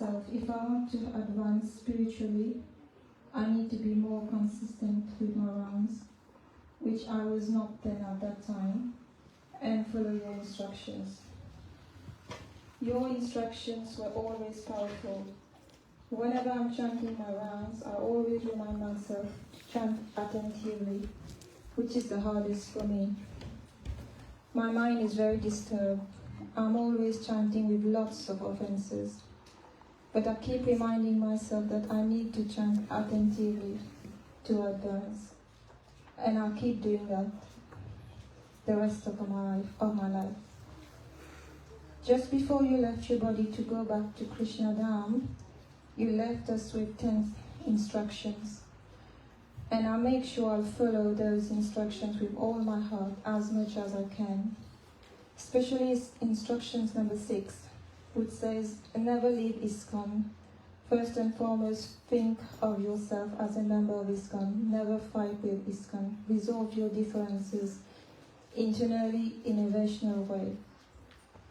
myself, if I want to advance spiritually, I need to be more consistent with my rounds, which I was not then at that time, and follow your instructions. Your instructions were always powerful. Whenever I'm chanting my rounds, I always remind myself to chant attentively, which is the hardest for me. My mind is very disturbed. I'm always chanting with lots of offenses. But I keep reminding myself that I need to chant attentively to advance. And I'll keep doing that the rest of my life. Just before you left your body to go back to Krishna Dham, you left us with 10 instructions. And I'll make sure I'll follow those instructions with all my heart as much as I can. Especially instructions number 6, which says, never leave ISKCON. First and foremost, think of yourself as a member of ISKCON. Never fight with ISKCON. Resolve your differences internally in a rational way.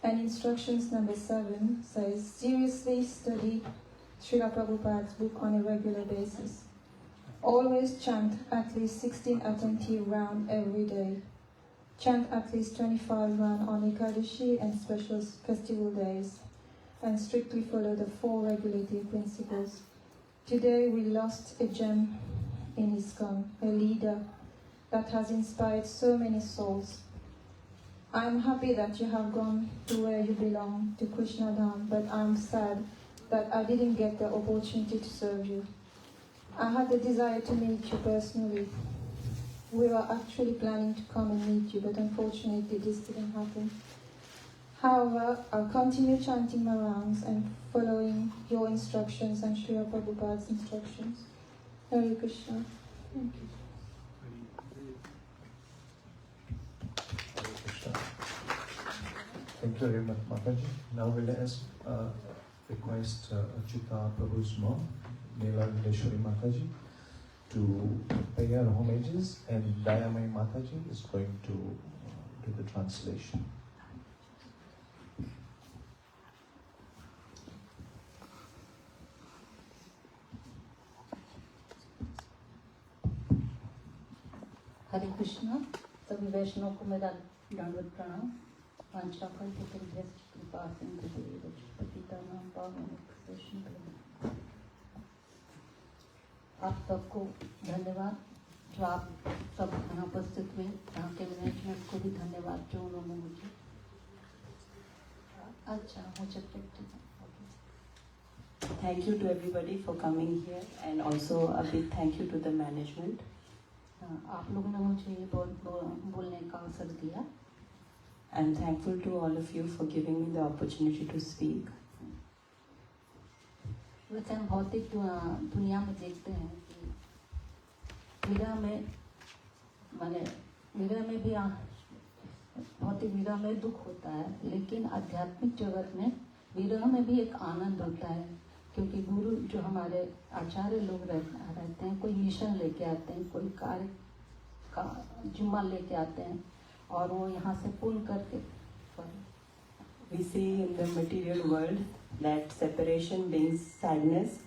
And instructions number 7 says, seriously study Srila Prabhupada's book on a regular basis. Always chant at least 16 attentive rounds every day. Chant at least 25 rounds on Ekadashi and special festival days. And strictly follow the 4 regulative principles. Today we lost a gem in ISKCON, a leader that has inspired so many souls. I'm happy that you have gone to where you belong, to Krishna Dham, but I'm sad that I didn't get the opportunity to serve you. I had the desire to meet you personally. We were actually planning to come and meet you, but unfortunately this didn't happen. However, I'll continue chanting my rounds and following your instructions and Srila Prabhupada's instructions. Hare Krishna. Thank you. Thank you very much, Mataji. Now we'll request Achita Prabhu's mom, Neela Vindeshwari Mataji, to pay her homages, and Dayamai Mataji is going to do the translation. हरे कृष्णा सभी वैष्णव को मेरा दंडवत प्रणाम वांछाफल के कृपा सिंधु पतितानां पावनेभ्यो। आप सबको धन्यवाद जो आप सब यहाँ उपस्थित हुए। यहाँ के मैनेजमेंट को भी धन्यवाद जो उन्होंने मुझे Thank you to everybody for coming here, and also a big thank you to the management. आप लोगों ने मुझे ये बोलने का अवसर दिया। I'm thankful to all of you for giving me the opportunity to speak. वैसे हम भौतिक दुनिया में देखते हैं कि विरह में भी भौतिक विरह में दुख होता है, लेकिन आध्यात्मिक जगत में विरह में भी एक आनंद होता है, क्योंकि गुरु जो हमारे आचार्य लोग रहते हैं, कोई मिशन लेके आते हैं, कोई कार्य का जिम्मा लेके आते हैं और वो यहाँ से पूर्ण करके। We see in the material world that separation brings sadness,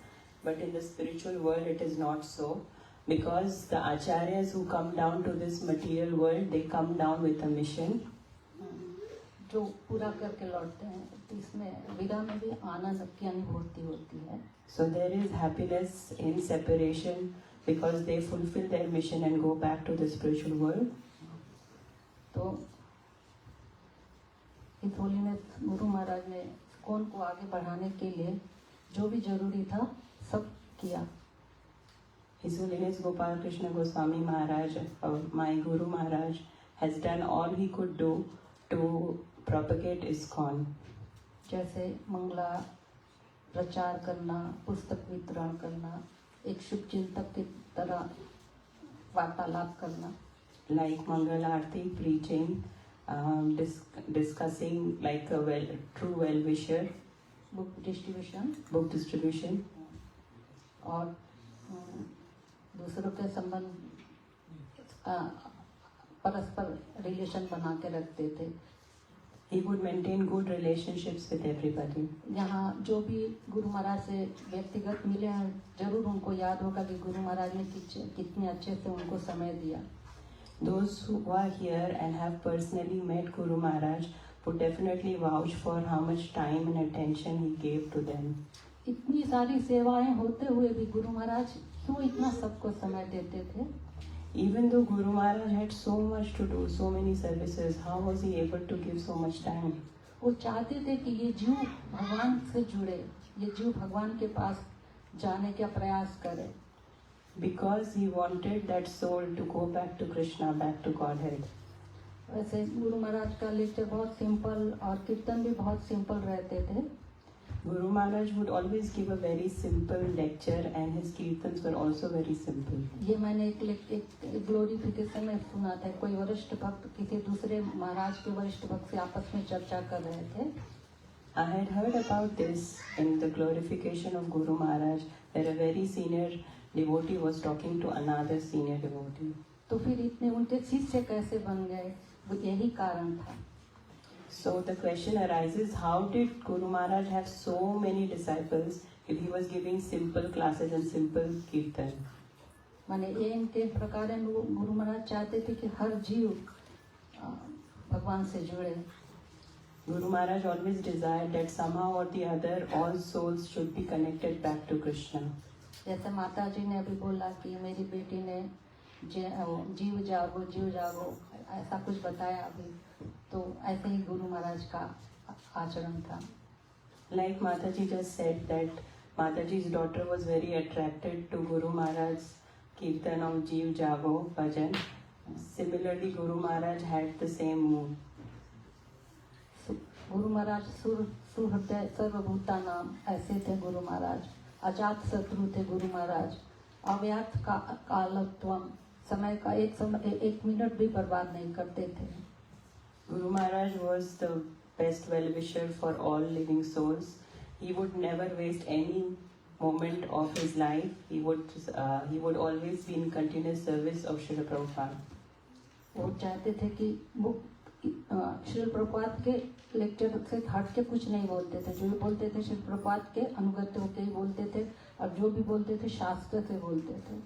but in the spiritual world it is not so, because the acharyas who come down to this material world, they come down with a mission. जो पूरा करके लौटते हैं, इसमें विरह में भी आनंद की अनुभूति होती है। So there is happiness in separation because they fulfill their mission and go back to the spiritual world. तो इस होलीनेस गुरु महाराज ने ISKCON को आगे बढ़ाने के लिए जो भी जरूरी था सब किया। His Holiness Gopal Krishna Goswami Maharaj, my Guru Maharaj, has done all he could do to propagate ISKCON. जैसे मंगला प्रचार करना, पुस्तक वितरण करना, एक शुभ चिंतक की तरह वार्तालाप करना, like Mangal Aarti, preaching, discussing like a true well-wisher, book distribution, और दूसरों के संबंध परस्पर रिलेशन बना के रखते थे। He would maintain good relationships with everybody. यहाँ जो भी गुरु महाराज से व्यक्तिगत मिले हैं जरूर उनको याद होगा कि गुरु महाराज ने कितने अच्छे से उनको समय दिया. Those who are here and have personally met Guru Maharaj would definitely vouch for how much time and attention he gave to them. इतनी सारी सेवाएं होते हुए भी गुरु महाराज क्यों इतना सबको समय देते थे? Even though Guru Maharaj had so much to do, so many services, how was he able to give so much time? वो चाहते थे कि ये जीव भगवान से जुड़े, ये जीव भगवान के पास जाने का प्रयास करे. Because he wanted that soul to go back to Krishna, back to Godhead. वैसे गुरु महाराज का लेक्चर बहुत सिंपल और कीर्तन भी बहुत सिंपल रहते थे. Guru Maharaj would always give a very simple lecture and his kirtans were also very simple. ये मैंने एक ग्लोरिफिकेशन में सुना था. कोई वरिष्ठ भक्त किसी दूसरे महाराज के वरिष्ठ भक्त से आपस में चर्चा कर रहे थे. I had heard about this in the glorification of Guru Maharaj, where a very senior devotee was talking to another senior devotee. तो फिर इतने उनके शिष्य कैसे बन गए? वो यही कारण था. So the question arises, how did Guru Maharaj have so many disciples if he was giving simple classes and simple kirtan? माने ये इनके प्रकार गुरु महाराज चाहते थे कि हर जीव भगवान से जुड़े. Guru Maharaj always desired that somehow or the other all souls should be connected back to Krishna. जैसे माता जी ने अभी बोला कि मेरी बेटी ने जीव जागो ऐसा कुछ बताया अभी, तो ऐसे ही गुरु महाराज का आचरण था. Like Mataji just said that Mataji's daughter was very attracted to Guru Maharaj's kirtan of Jeev Jago bhajan. Similarly, Guru Maharaj had the same mood. Guru Maharaj सुहृदय सर्वभूता नाम ऐसे थे गुरु महाराज. अजात शत्रु थे गुरु महाराज. अव्यात कालत्वम, समय का एक मिनट भी बर्बाद नहीं करते थे. Guru Maharaj was the best well-wisher for all living souls. He would never waste any moment of his life. He would always be in continuous service of Srila Prabhupada. वो चाहते थे कि वो श्रील प्रभुपाद के लेक्चर से हट के कुछ नहीं बोलते थे. जो भी बोलते थे श्रील प्रभुपाद के अनुगत होकर ही बोलते थे और जो भी बोलते थे शास्त्र से बोलते थे.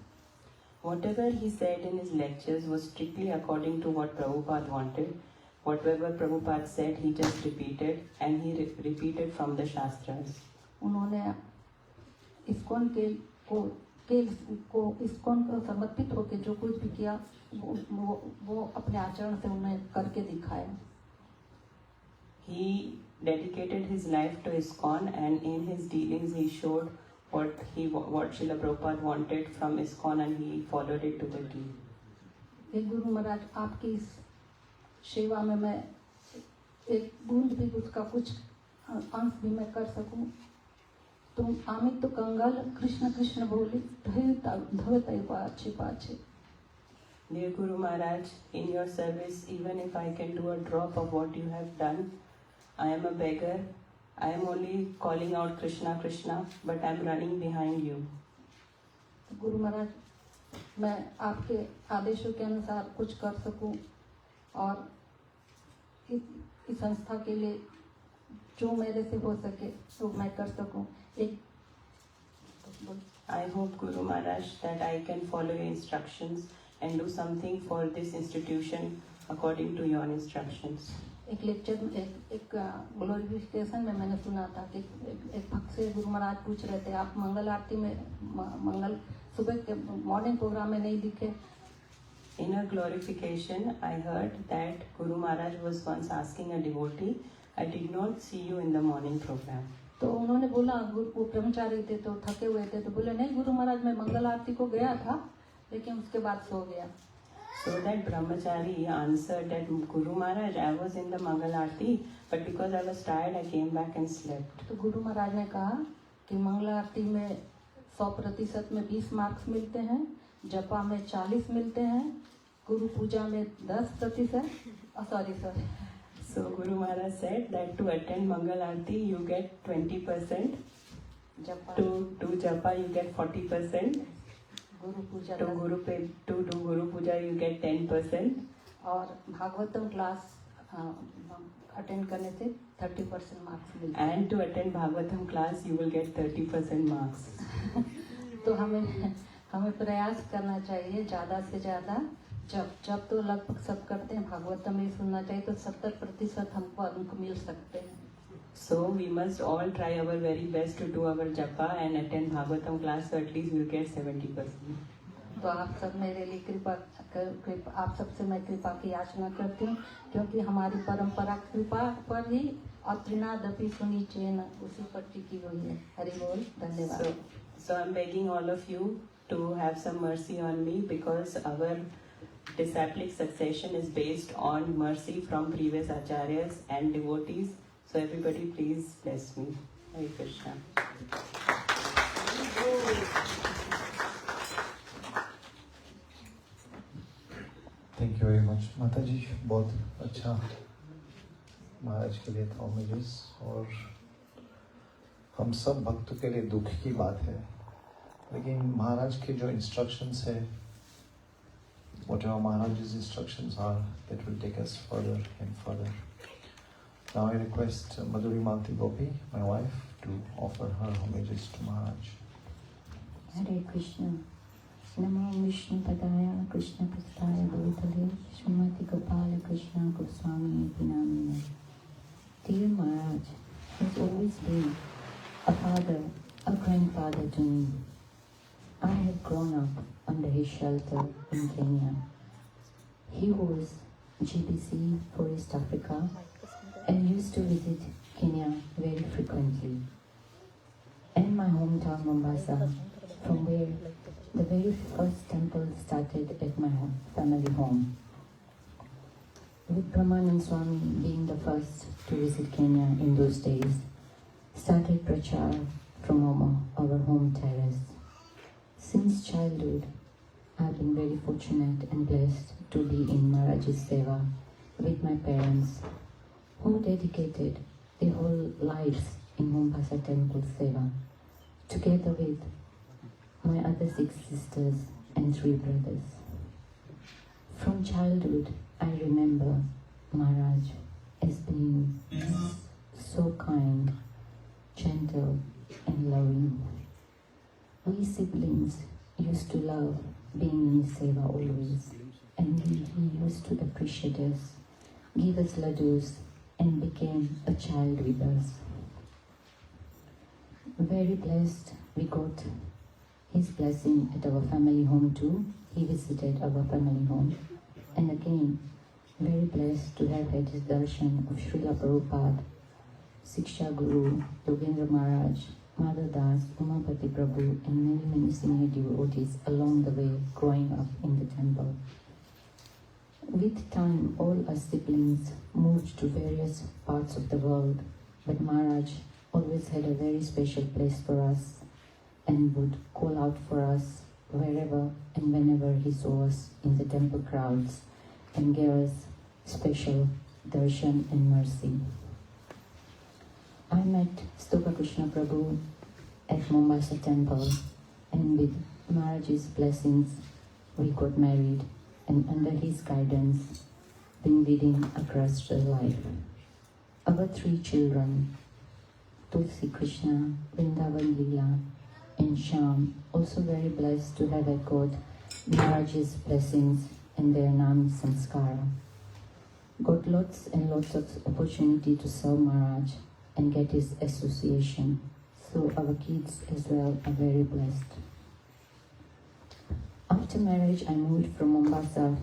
Whatever he said in his lectures was strictly according to what Prabhupada wanted. Whatever Prabhupada said, he just repeated, and he repeated from the Shastras. उन्होंने ISKCON को समर्पित होकर जो कुछ भी किया वो अपने आचरण से उन्हें करके दिखाया. He dedicated his life to ISKCON, and in his dealings he showed what Srila Prabhupada wanted from ISKCON, and he followed it to the T. Guru Maharaj आपकी इस सेवा में मैं एक बूंद भी उसका कुछ अंश भी मैं कर सकूं. तुम आमित तो कंगाल कृष्ण कृष्ण बोली धोते पाछे पाछे. Dear Guru Maharaj, in your service, even if I can do a drop of what you have done, I am a beggar. I am only calling out Krishna Krishna, but I am running behind you. Guru Maharaj, मैं आपके आदेशों के अनुसार कुछ कर सकूं और इस संस्था के लिए जो मेरे से हो सके तो मैं कर सकूं. I hope Guru Maharaj that I can follow your instructions and do something for this institution according to your instructions. एक लेक्चर में एक ग्लोरिफिकेशन में मैंने सुना था कि एक भक्त से गुरु महाराज पूछ रहे थे, आप मंगल आरती में मंगल सुबह के मॉर्निंग प्रोग्राम में नहीं दिखे. In a glorification, I heard that Guru Maharaj was once asking a devotee, I did not see you in the morning program. तो उन्होंने बोला, वो ब्रह्मचारी थे तो थके हुए थे, तो बोले नहीं गुरु महाराज मैं मंगल आरती को गया था लेकिन उसके बाद सो गया. So that brahmachari answered that Guru Maharaj, I was in the Mangal Aarti, but because I was tired, I came back and slept. तो गुरु महाराज ने कहा कि मंगल आरती में 100% में 20 मार्क्स मिलते हैं, जपा में 40 मिलते हैं, गुरु पूजा में 10%. Sorry. So Guru Maharaj said that to attend Mangal Aarti you get 20%, to do japa you get 40%, Guru Puja to do Guru Puja you get 10%, और भागवतम क्लास अटेंड करने से 30% मार्क्स मिलते हैं। And to attend Bhagavatam class, you will get 30% marks. तो हमें प्रयास करना चाहिए ज़्यादा से ज़्यादा। जब तो लगभग सब करते हैं, भागवतम ही सुनना चाहिए, तो 70% हमको अंक मिल सकते हैं। So we must all try our very best to do our japa and attend Bhagavatam class, so at least we'll get 70%. तो आप सब मेरे लिए आप सबसे मैं कृपा की याचना करती हूँ, क्योंकि हमारी परंपरा कृपा पर ही अत्रिनादपि सुनिचेन उसी पर टिकी हुई है। हरि बोल, धन्यवाद। So I'm begging all of you to have some mercy on me, because our disciplic succession is based on mercy from previous acharyas and devotees. So everybody please bless me. Hare Krishna. Thank you very much माता जी, बहुत अच्छा महाराज के लिए था होमेजेस, और हम सब भक्तों के लिए दुख की बात है, लेकिन महाराज के जो इंस्ट्रक्शंस है, whatever Maharaj's instructions are, that will take us further and further. Now I request Madhuri Malti Gopi, my wife, to offer her homages to Maharaj. हरे कृष्ण। नमो विष्णु पदाय कृष्ण पदाय भूतले Shrimati Gopal Krishna Goswami नामिने। Dear Maharaj has always been a father, a grandfather to me. I have grown up under his shelter in Kenya. He was GBC for East Africa and used to visit Kenya very frequently. And my hometown Mombasa, from where the very first temple started at my family home. With Brahmanand Swami being the first to visit Kenya in those days, started prachar from our home terrace. Since childhood, I have been very fortunate and blessed to be in Maharaj's seva with my parents, who dedicated their whole lives in Mombasa temple seva, together with my other 6 sisters and 3 brothers. From childhood, I remember Maharaj as being so kind, gentle and loving. We siblings used to love being in seva always, and he used to appreciate us, give us laddus, and became a child with us. Very blessed we got his blessing at our family home too. He visited our family home. And again, very blessed to have had his darshan of Srila Prabhupada, Siksha Guru, Yogendra Maharaj, Madhav Das, Umapati Prabhu, and many senior devotees along the way growing up in the temple. With time, all our siblings moved to various parts of the world, but Maharaj always had a very special place for us and would call out for us wherever and whenever he saw us in the temple crowds and gave us special darshan and mercy. I met Stoka Krishna Prabhu at Mombasa temple, and with Maharaj's blessings we got married, and under his guidance been leading a graceful life. Our 3 children, Tulsi Krishna, Vrindavan Leela, and Sham, also very blessed to have got Maharaj's blessings and their Nam Samskara. Got lots and lots of opportunity to serve Maharaj and get his association. So our kids as well are very blessed. After marriage, I moved from Mombasa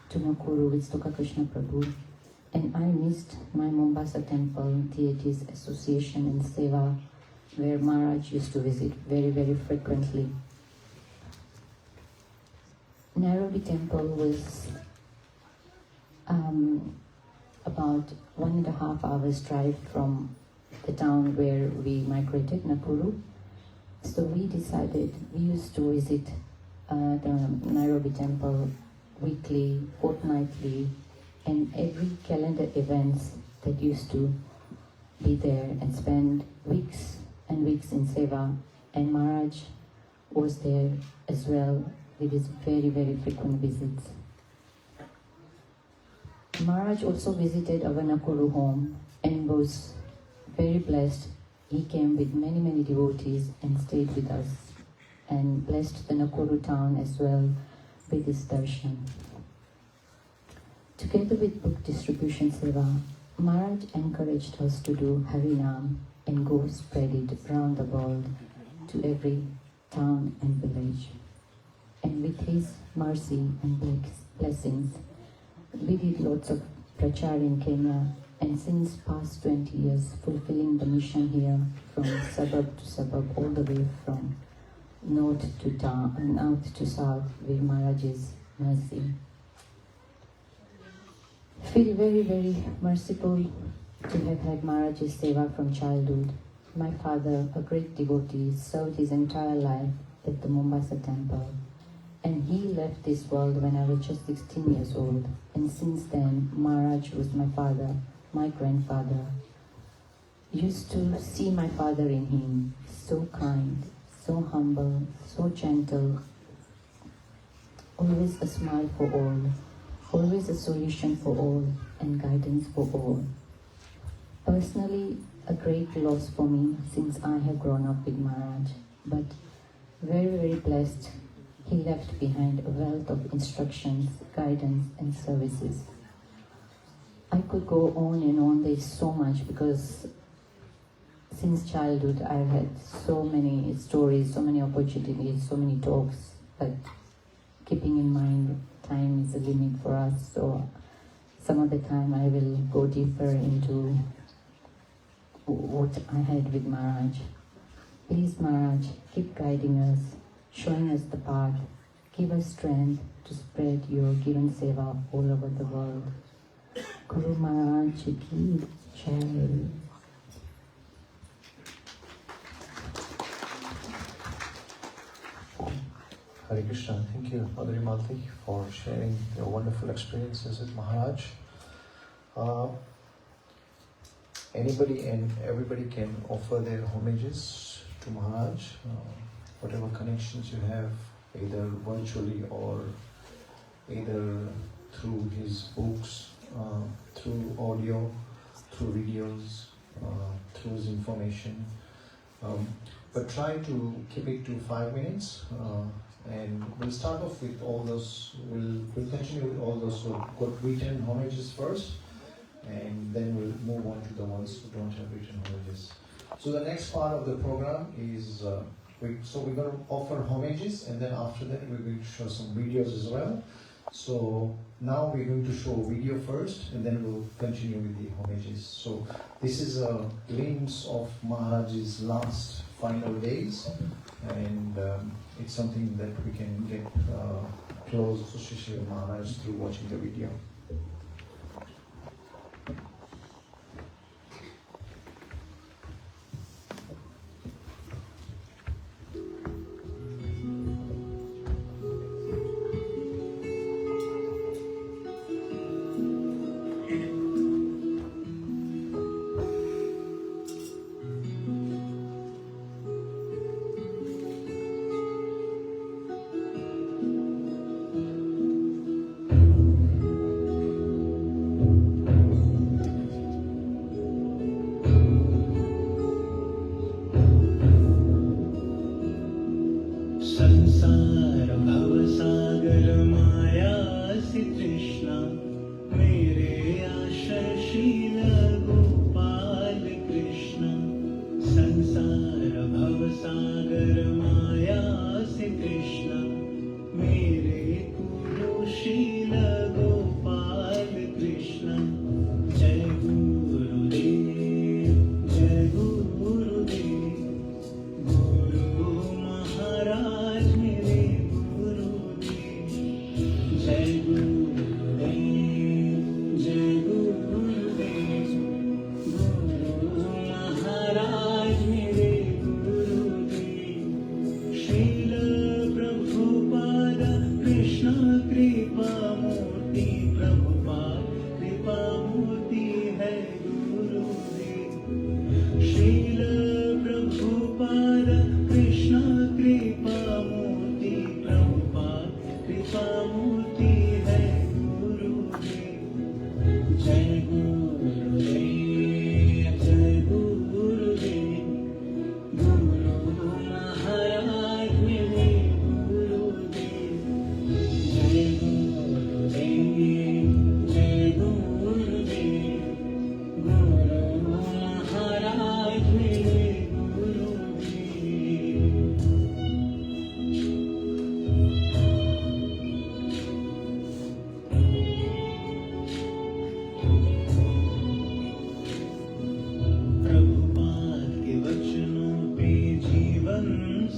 to Nakuru with Stoka Krishna Prabhu, and I missed my Mombasa temple deities association and seva, where Maharaj used to visit very, very frequently. Nairobi temple was about 1.5 hours drive from the town where we migrated, Nakuru. So we decided, we used to visit the Nairobi temple weekly, fortnightly, and every calendar events that used to be there, and spend weeks and weeks in seva. And Maharaj was there as well with his very, very frequent visits. Maharaj also visited our Nakuru home and was very blessed. He came with many devotees and stayed with us and blessed the Nakuru town as well with his darshan. Together with book distribution seva, Maharaj encouraged us to do Harinam and go spread it around the world to every town and village. And with his mercy and blessings, we did lots of prachar in Kenya, and since past 20 years fulfilling the mission here from suburb to suburb, all the way from north to south with Maharaj's mercy. Feel very merciful to have had Maharaj's seva from childhood. My father, a great devotee, served his entire life at the Mombasa temple. And he left this world when I was just 16 years old. And since then, Maharaj was my father, my grandfather. Used to see my father in him, so kind, so humble, so gentle, always a smile for all, always a solution for all, and guidance for all. Personally, a great loss for me since I have grown up with Maharaj, but very blessed. He left behind a wealth of instructions, guidance, and services. I could go on and on, there's so much, because since childhood I've had so many stories, so many opportunities, so many talks, but keeping in mind time is a limit for us, so some other time I will go deeper into what I had with Maharaj. Please Maharaj, keep guiding us, showing us the path, give us strength to spread your given seva all over the world. Guru Maharaj ki jai. Hare Krishna. Thank you, Madhuri Malti, for sharing your wonderful experiences with Maharaj. Anybody and everybody can offer their homages to Maharaj. Whatever connections you have, either virtually or either through his books, through audio, through videos, through his information. But try to keep it to 5 minutes. And we'll start off with all those, we'll continue with all those who have got written homages first, and then we'll move on to the ones who don't have written homages. So the next part of the program is, we're going to offer homages, and then after that we're going to show some videos as well. So now we're going to show video first, and then we'll continue with the homages. So this is a glimpse of Maharaj's last final days, and it's something that we can get close to Shri Maharaj through watching the video.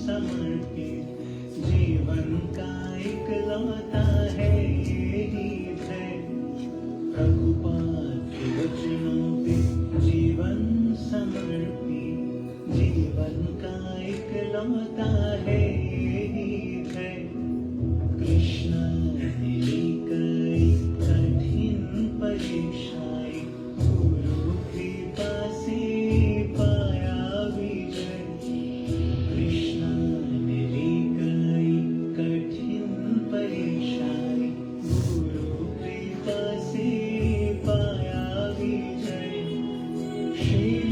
समर्पित जीवन का इकलौता है यही है। प्रभुपाद के वचनों पे जीवन समर्पित जीवन का इकलौता है यही है। कृष्ण ने ली कई कठिन परीक्षाएं गुरु कृपा से पाया विजय। कृष्ण ने ली कई कठिन परीक्षाएं गुरु कृपा से पाया विजय। श्रील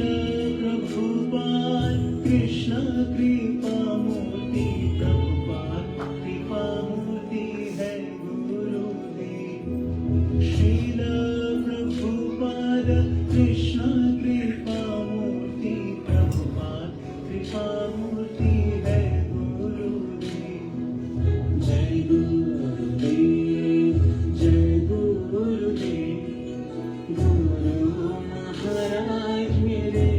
प्रभुपाद कृष्ण कृपा मूर्ति प्रभुपाद कृपा मूर्ति है गुरुदेव। श्रील प्रभुपाद कृष्ण कृपा मूर्ति प्रभुपाद कृपा मूर्ति है गुरुदेव। जय गुरुदेव जय गुरुदेव गुरु महाराज मेरे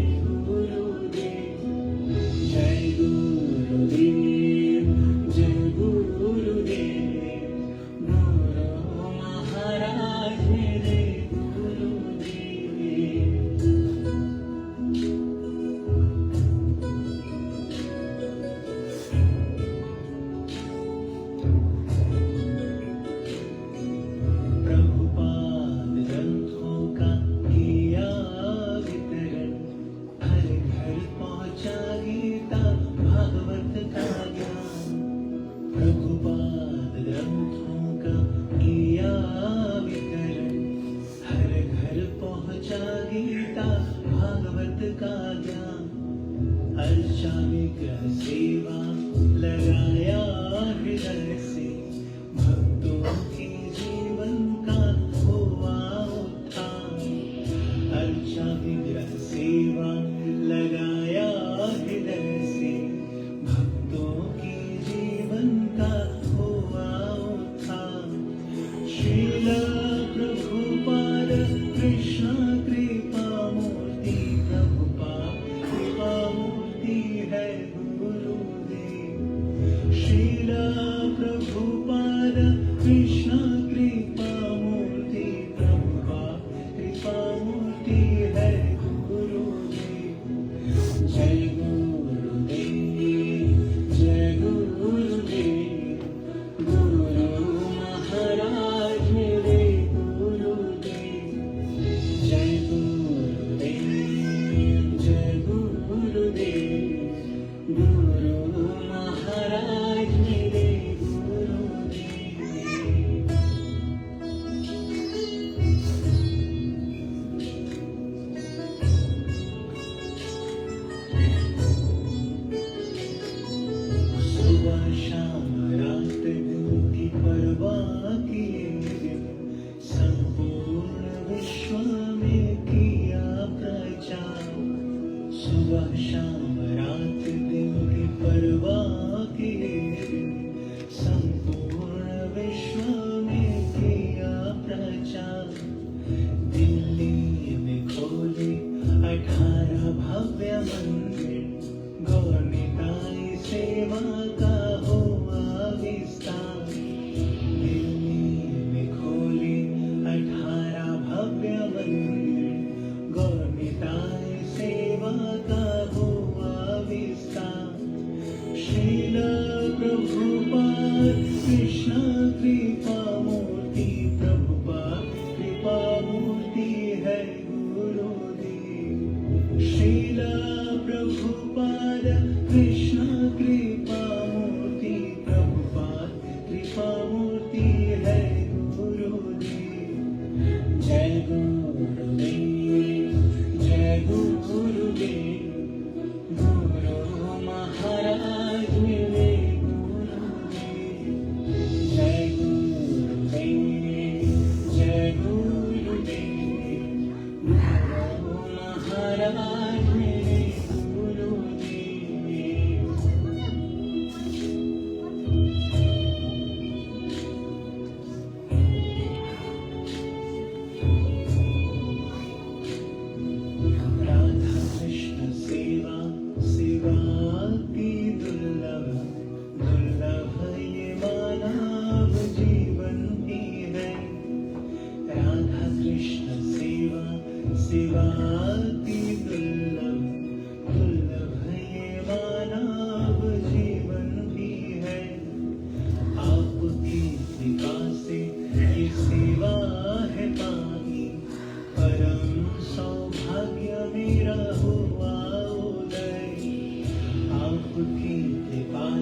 गुरुदेव। जय गुरुदेव जय गुरुदेव गुरु महाराज मेरे गुरुदेव। प्रभुपाद ग्रंथों का किया वितरण हर घर पहुंचा गीता भागवत का ज्ञान। प्रभुपाद ग्रंथों का किया वितरण हर घर पहुंचा गीता भागवत का ज्ञान। अर्चा विग्रह सेवा लगाया हृदय से भक्तों के जीवन का हुआ उत्थान। अर्चा विग्रह सेवा लगाया हृदय से भक्तों के जीवन का हुआ उत्थान। श्रील प्रभुपाद कृष्ण कृपा मूर्ति प्रभुपाद कृपा मूर्ति है गुरुदेव। श्रील प्रभुपाद कृष्ण कृपा मूर्ति प्रभुपाद कृपा मूर्ति है गुरुदेव। जय गुरुदेव जय गुरुदेव गुरु महाराज मेरे गुरुदेव। जय गुरुदेव जय गुरुदेव गुरु महाराज मेरे गुरुदेव। सुबह शाम रात दिन की परवाह किए बिन संपूर्ण विश्व में किया प्रचार। सुबह शाम रात दिन की परवाह किए बिन संपूर्ण विश्व में किया प्रचार। दिल्ली में खोले 18 भव्य मंदिर गौरनिताई सेवा का हुआ विस्तार। दिल्ली में खोले 18 भव्य मंदिर गौरनिताई सेवा का हुआ विस्तार। श्रील प्रभुपाद कृष्ण कृपा मूर्ति प्रभुपाद कृपा मूर्ति है गुरुदेव। श्रील प्रभुपाद कृष्ण कृपा मूर्ति प्रभुपाद कृपा मूर्ति है गुरुदेव। जय गुरुदेव जय गुरुदेव गुरु महाराज मेरे गुरुदेव। जय गुरुदेव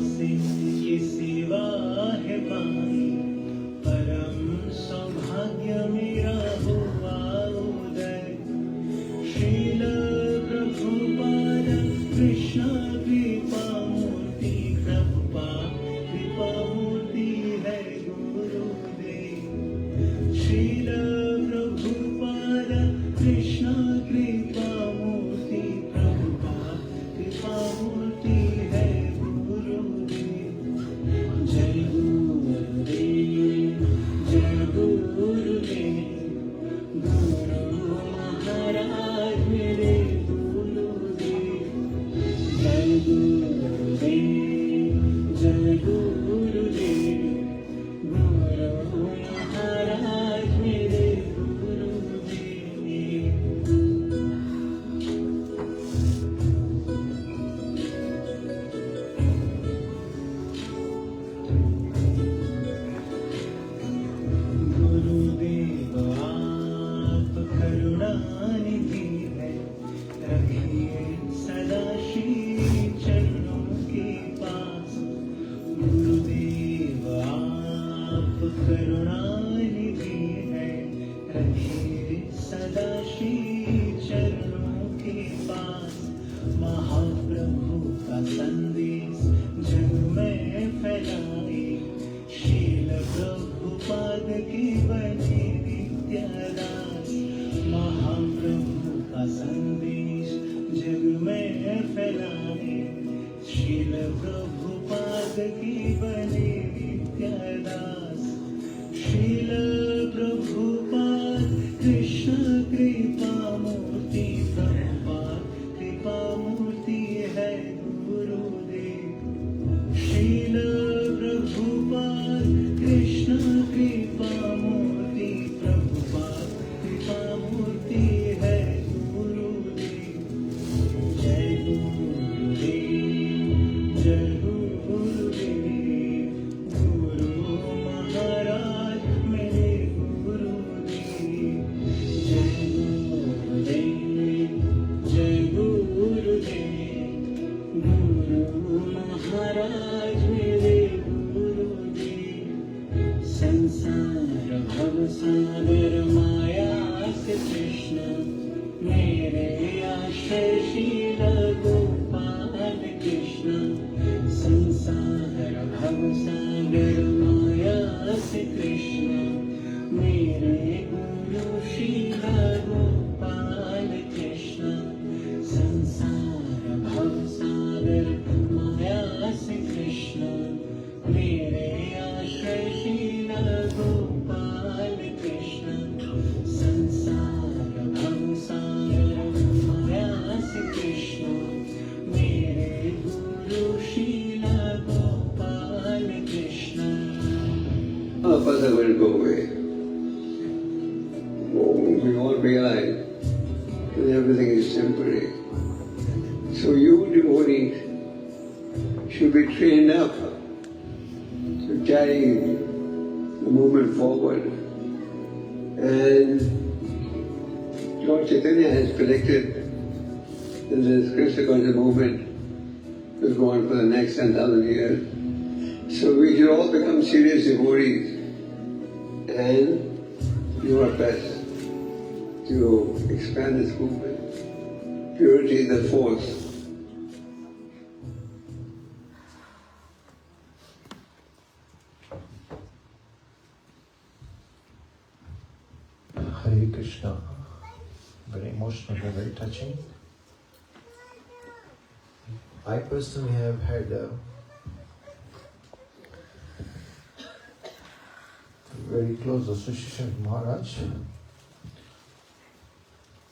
से ये सेवा है पाई, परम सौभाग्य मेरा हुआ उदय। श्रील प्रभुपाद कृष्ण कृपा मूर्ति, प्रभुपाद कृपा मूर्ति है गुरुदेव। श्रील प्रभुपाद कृष्ण कृपा मूर्ति, प्रभुपाद कृपा मूर्ति है गुरुदेव। जय गुरुदेव, जय गुरुदेव, गुरु महाराज मेरे गुरुदेव। जय गुरुदेव, जय गुरुदेव, गुरु महाराज मेरे गुरुदेव। गुरुदेव आप करुणानिधि है, रखिए सदा श्री चरणों के पास। गुरुदेव आप करुणानिधि है, रखिए सदा श्री चरणों के पास। महाप्रभु का संदेश जग में फैलाए, शील प्रभुपाद की बने विद्यादास। महाप्रभु का संदेश जग में फैलाए, शील प्रभुपाद की बने विद्यादास। शील प्रभुपाद कृष्ण कृपा मूर्ति, प्रभुपाद कृपा मूर्ति है गुरुदेव। शील प्रभुपाद कृष्ण कृपा मूर्ति, प्रभुपाद कृपा मूर्ति है गुरुदेव। जय गुरुदेव, जय गुरुदेव, गुरु महाराज मेरे गुरुदेव। जय गुरुदेव, जय गुरुदेव, गुरु महाराज मेरे गुरुदेव। संसार भव सागर माया से कृष्ण, मेरे आश्रय शील गोपाल कृष्ण। संसार भव सागर माया से कृष्ण, मेरे गुरु शील गोपाल कृष्ण। संसार भव सागर माया से कृष्ण, मेरे आश्रय शील गोपाल कृष्ण। संसार भव सागर माया से कृष्ण, मेरे गुरु शील Gopal Krishna. All of us are going to go away. We all realize that everything is temporary. So you devotees should be trained up to carry the movement forward. And Lord Chaitanya has predicted that this Krishna Conscious movement will go on for the next 10,000 years. So we should all become serious devotees and do our best to expand this movement. Purity is the force. Hare Krishna. Very emotional and very touching. I personally have had a very close association with Maharaj.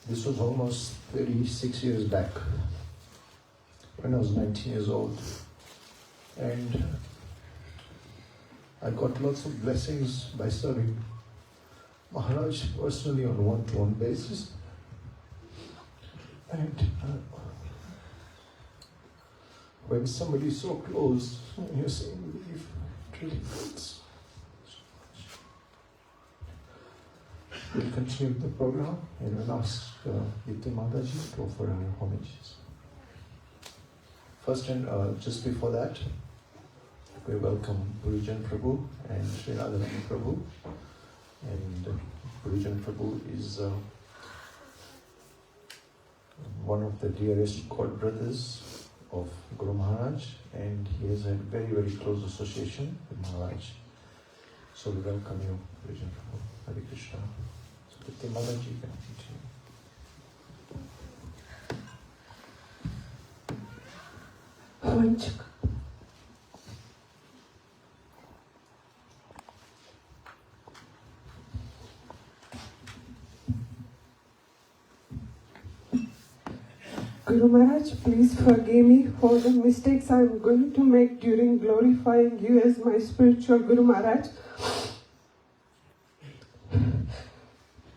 This was almost 36 years back, when I was 19 years old. And I got lots of blessings by serving Maharaj personally on a one-to-one basis. And when somebody is so close and you're saying belief, it really hurts so much. We'll continue with the program and we'll ask Yate Mataji to offer her homages. First, and just before that, we welcome Gurujan Prabhu and Sri Radharani Prabhu. And Gurujan Prabhu is one of the dearest god brothers of Guru Maharaj, and he has had very, very close association with Maharaj. So we welcome you, Gurujan Prabhu. Hare Krishna. So the Mataji can continue. Guru Maharaj, please forgive me for the mistakes I am going to make during glorifying you as my spiritual Guru Maharaj.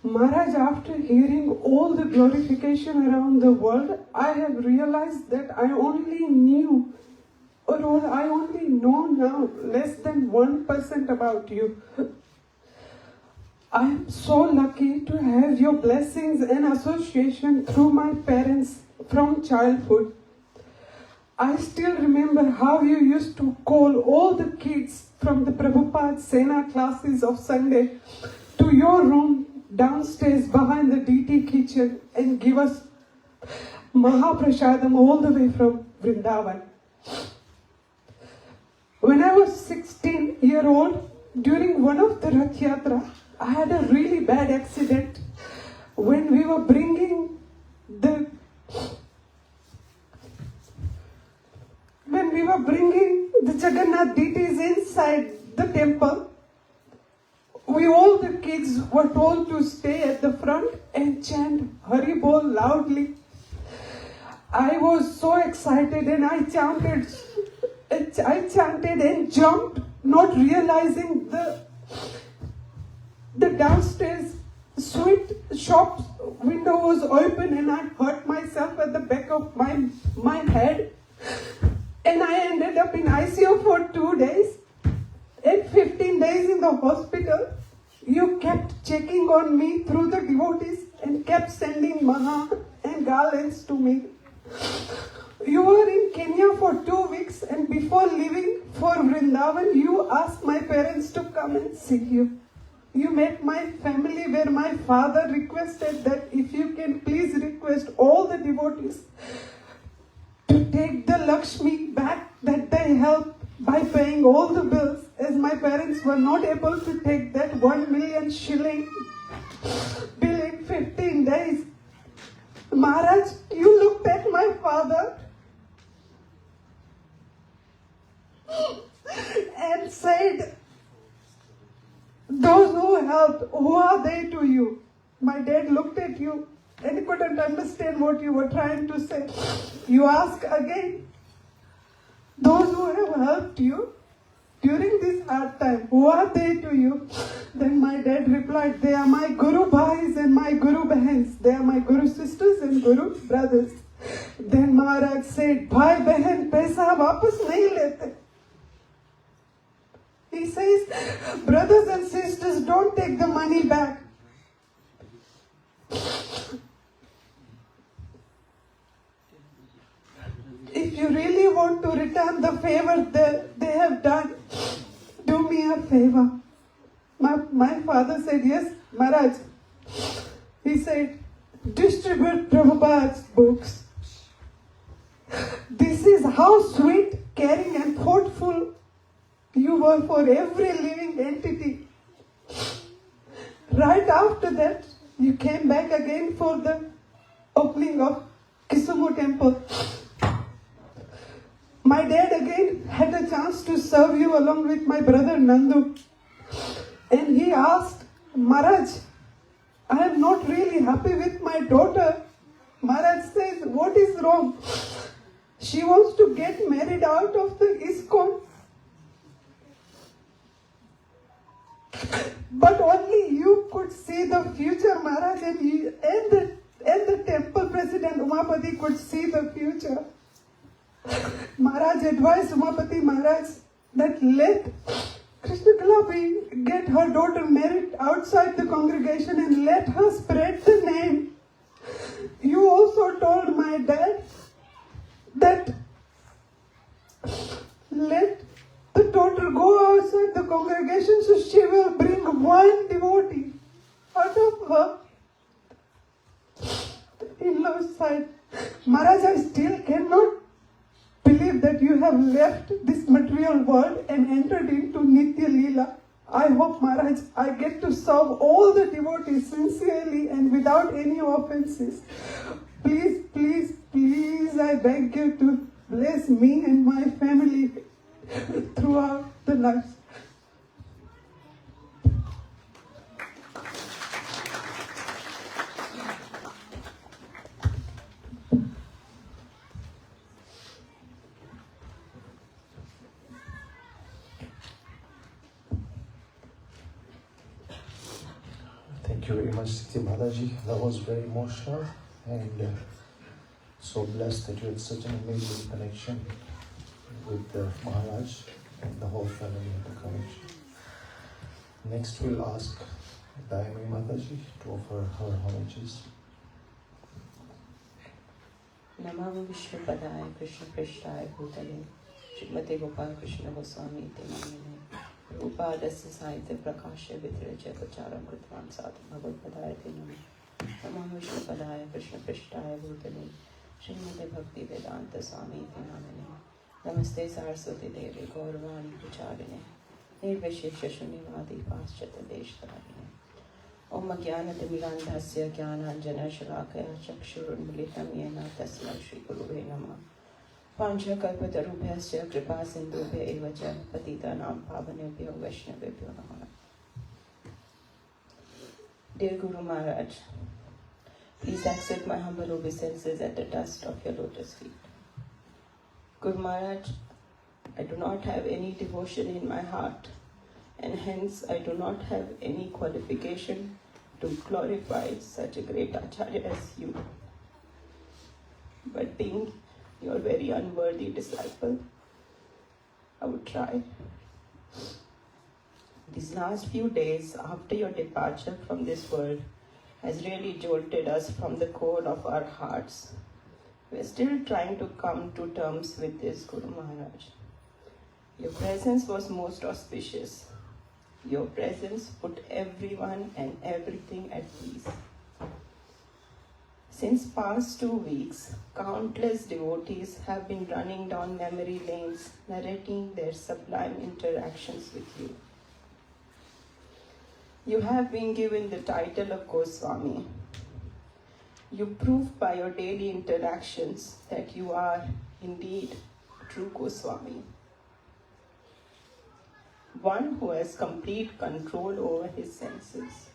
Maharaj, after hearing all the glorification around the world, I have realized that I only knew, or I only know now, less than 1% about you. I am so lucky to have your blessings and association through my parents from childhood. I still remember how you used to call all the kids from the Prabhupada Sena classes of Sunday to your room downstairs behind the DT kitchen and give us Mahaprasadam all the way from Vrindavan. When I was 16-year-old, during one of the Rath Yatra, I had a really bad accident when we were bringing the Jagannath deities inside the temple. We all the kids were told to stay at the front and chant Hari Bol loudly. I was so excited and I chanted and jumped, not realizing the downstairs sweet shop window was open and I hurt myself at the back of my head. And I ended up in ICU for 2 days and 15 days in the hospital. You kept checking on me through the devotees and kept sending Maha and garlands to me. You were in Kenya for 2 weeks, and before leaving for Vrindavan, you asked my parents to come and see you. You met my family where my father requested that if you can please request all the devotees to take the Lakshmi back that they helped by paying all the bills, as my parents were not able to take that 1 million shilling bill in 15 days. Maharaj, you looked at my father and said, those who helped, who are they to you? My dad looked at you and he couldn't understand what you were trying to say. You ask again, those who have helped you during this hard time, who are they to you? Then my dad replied, they are my Guru Bhais and my Guru Bahens. They are my Guru sisters and Guru brothers. Then Maharaj said, Bhai Bahan, paisa wapas nahi lete. He says, brothers and sisters, don't take the money back. If you really want to return the favor that they have done, do me a favor. My father said, yes, Maharaj. He said, distribute Prabhupada's books. This is how sweet, caring and thoughtful you were for every living entity. Right after that, you came back again for the opening of Kisumu temple. My dad again had a chance to serve you along with my brother Nandu. And he asked, Maharaj, I am not really happy with my daughter. Maharaj says, what is wrong? She wants to get married out of the ISKCON. But only you could see the future, Maharaj, and the temple president Umapati could see the future. Maharaj advised Umapati Maharaj that let Krishna Kalapi get her daughter married outside the congregation and let her spread the name. You also told my dad that let the daughter daughter go outside the congregation, so she will bring one devotee out of her in-laws side. Maharaj, I still cannot believe that you have left this material world and entered into Nitya Leela. I hope, Maharaj, I get to serve all the devotees sincerely and without any offenses. Please, please, please, I beg you to bless me and my family throughout the life. Thank you very much, Siti Mataji. That was very emotional and so blessed that you had such an amazing connection with the Maharaj and the whole family of the connection. Next we'll ask Dayami Mataji to offer her homages. Namo Vishnu Padaya Krishna Prishthaya Bhutale Srimate Gopal Krishna Goswami Namine Upadasya Sahitya Prakashya Vitraja Pacharam Kritvan Sat Bhagavad Padaya Namo Vishnu Padaya Krishna Prishthaya Bhutale Srimate Bhakti Vedanta Swami Namine Namaste Saraswati Devi Gaurvani Pucharine Nirvishesha Shunivadi Paschata Deshtarine Om Jnanatimirandhasya Jnananjana Shalakaya Chakshurunmilitam Yena Tasmai Shri Guruve Namah Panchakalpatarubhyasya Kripa Sindhubhya Evacha Patitanam Pavanebhyo Vaishnavebhyo Namah. Dear Guru Maharaj, please accept my humble obeisances at the dust of your lotus feet. Guru Maharaj, I do not have any devotion in my heart, and hence I do not have any qualification to glorify such a great Acharya as you. But being your very unworthy disciple, I would try. These last few days after your departure from this world has really jolted us from the core of our hearts. We are still trying to come to terms with this, Guru Maharaj. Your presence was most auspicious. Your presence put everyone and everything at peace. Since past 2 weeks, countless devotees have been running down memory lanes, narrating their sublime interactions with you. You have been given the title of Goswami. You prove by your daily interactions that you are indeed a true Goswami. One who has complete control over his senses.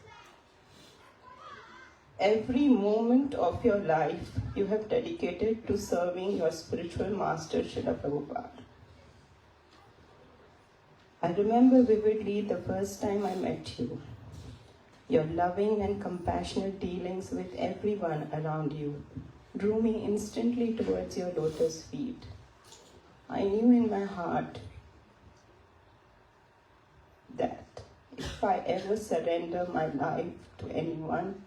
Every moment of your life you have dedicated to serving your spiritual master, Srila Prabhupada. I remember vividly the first time I met you. Your loving and compassionate dealings with everyone around you drew me instantly towards your lotus feet. I knew in my heart that if I ever surrender my life to anyone,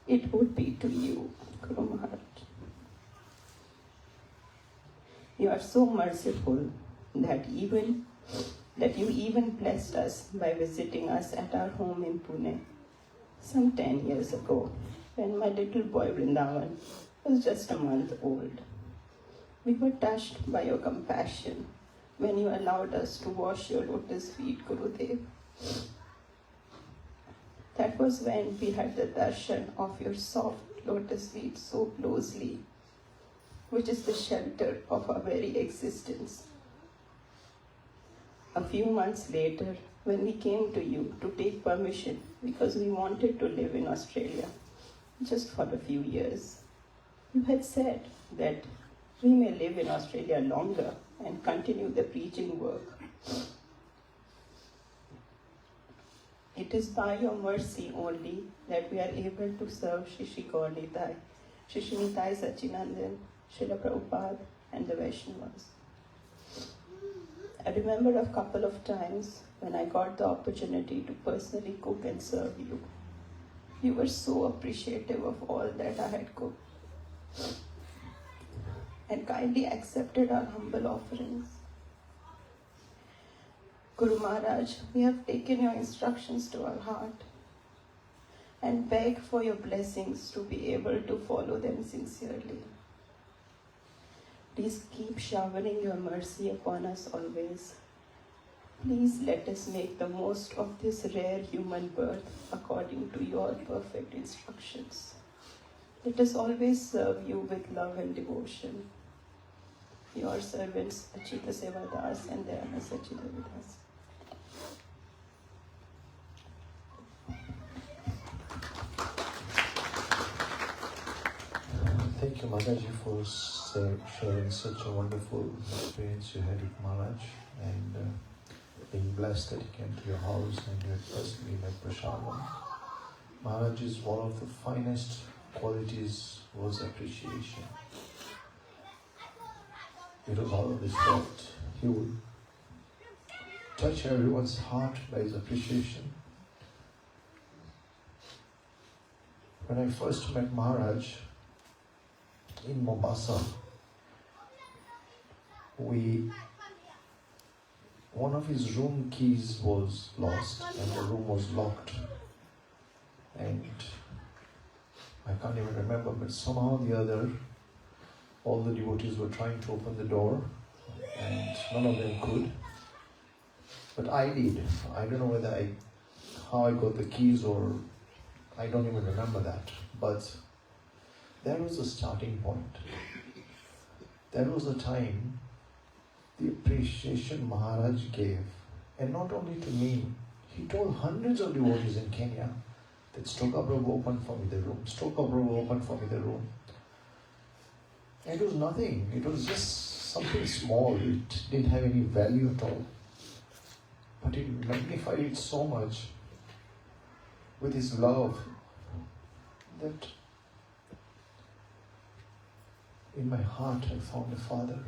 it would be to you, Guru Maharaj. You are so merciful that you even blessed us by visiting us at our home in Pune some 10 years ago, when my little boy Vrindavan was just a month old. We were touched by your compassion when you allowed us to wash your lotus feet, Gurudev. That was when we had the darshan of your soft lotus feet so closely, which is the shelter of our very existence. A few months later, when we came to you to take permission because we wanted to live in Australia just for a few years, you had said that we may live in Australia longer and continue the preaching work. It is by your mercy only that we are able to serve Shri Gaur Nitai, Shri Nitai Sachinandan, Srila Prabhupada and the Vaishnavas. I remember a couple of times when I got the opportunity to personally cook and serve you. You were so appreciative of all that I had cooked and kindly accepted our humble offerings. Guru Maharaj, we have taken your instructions to our heart and beg for your blessings to be able to follow them sincerely. Please keep showering your mercy upon us always. Please let us make the most of this rare human birth according to your perfect instructions. Let us always serve you with love and devotion. Your servants, Achita Sevadas and Dayana Sachita Vidas. Thank you, Mataji, for sharing such a wonderful experience you had with Maharaj and being blessed that he came to your house and you had personally met Prashadam. Maharaj's one of the finest qualities was appreciation. It was always felt he would touch everyone's heart by his appreciation. When I first met Maharaj in Mombasa, one of his room keys was lost and the room was locked. And I can't even remember, but somehow or the other, all the devotees were trying to open the door and none of them could. But I did. I don't know how I got the keys, or I don't even remember that. But that was the starting point. That was the time, the appreciation Maharaj gave. And not only to me, he told hundreds of devotees in Kenya that Stoka Prabhu opened for me the room. Stoka Prabhu opened for me the room. It was nothing. It was just something small. It didn't have any value at all. But he magnified it so much with his love that in my heart I found a father.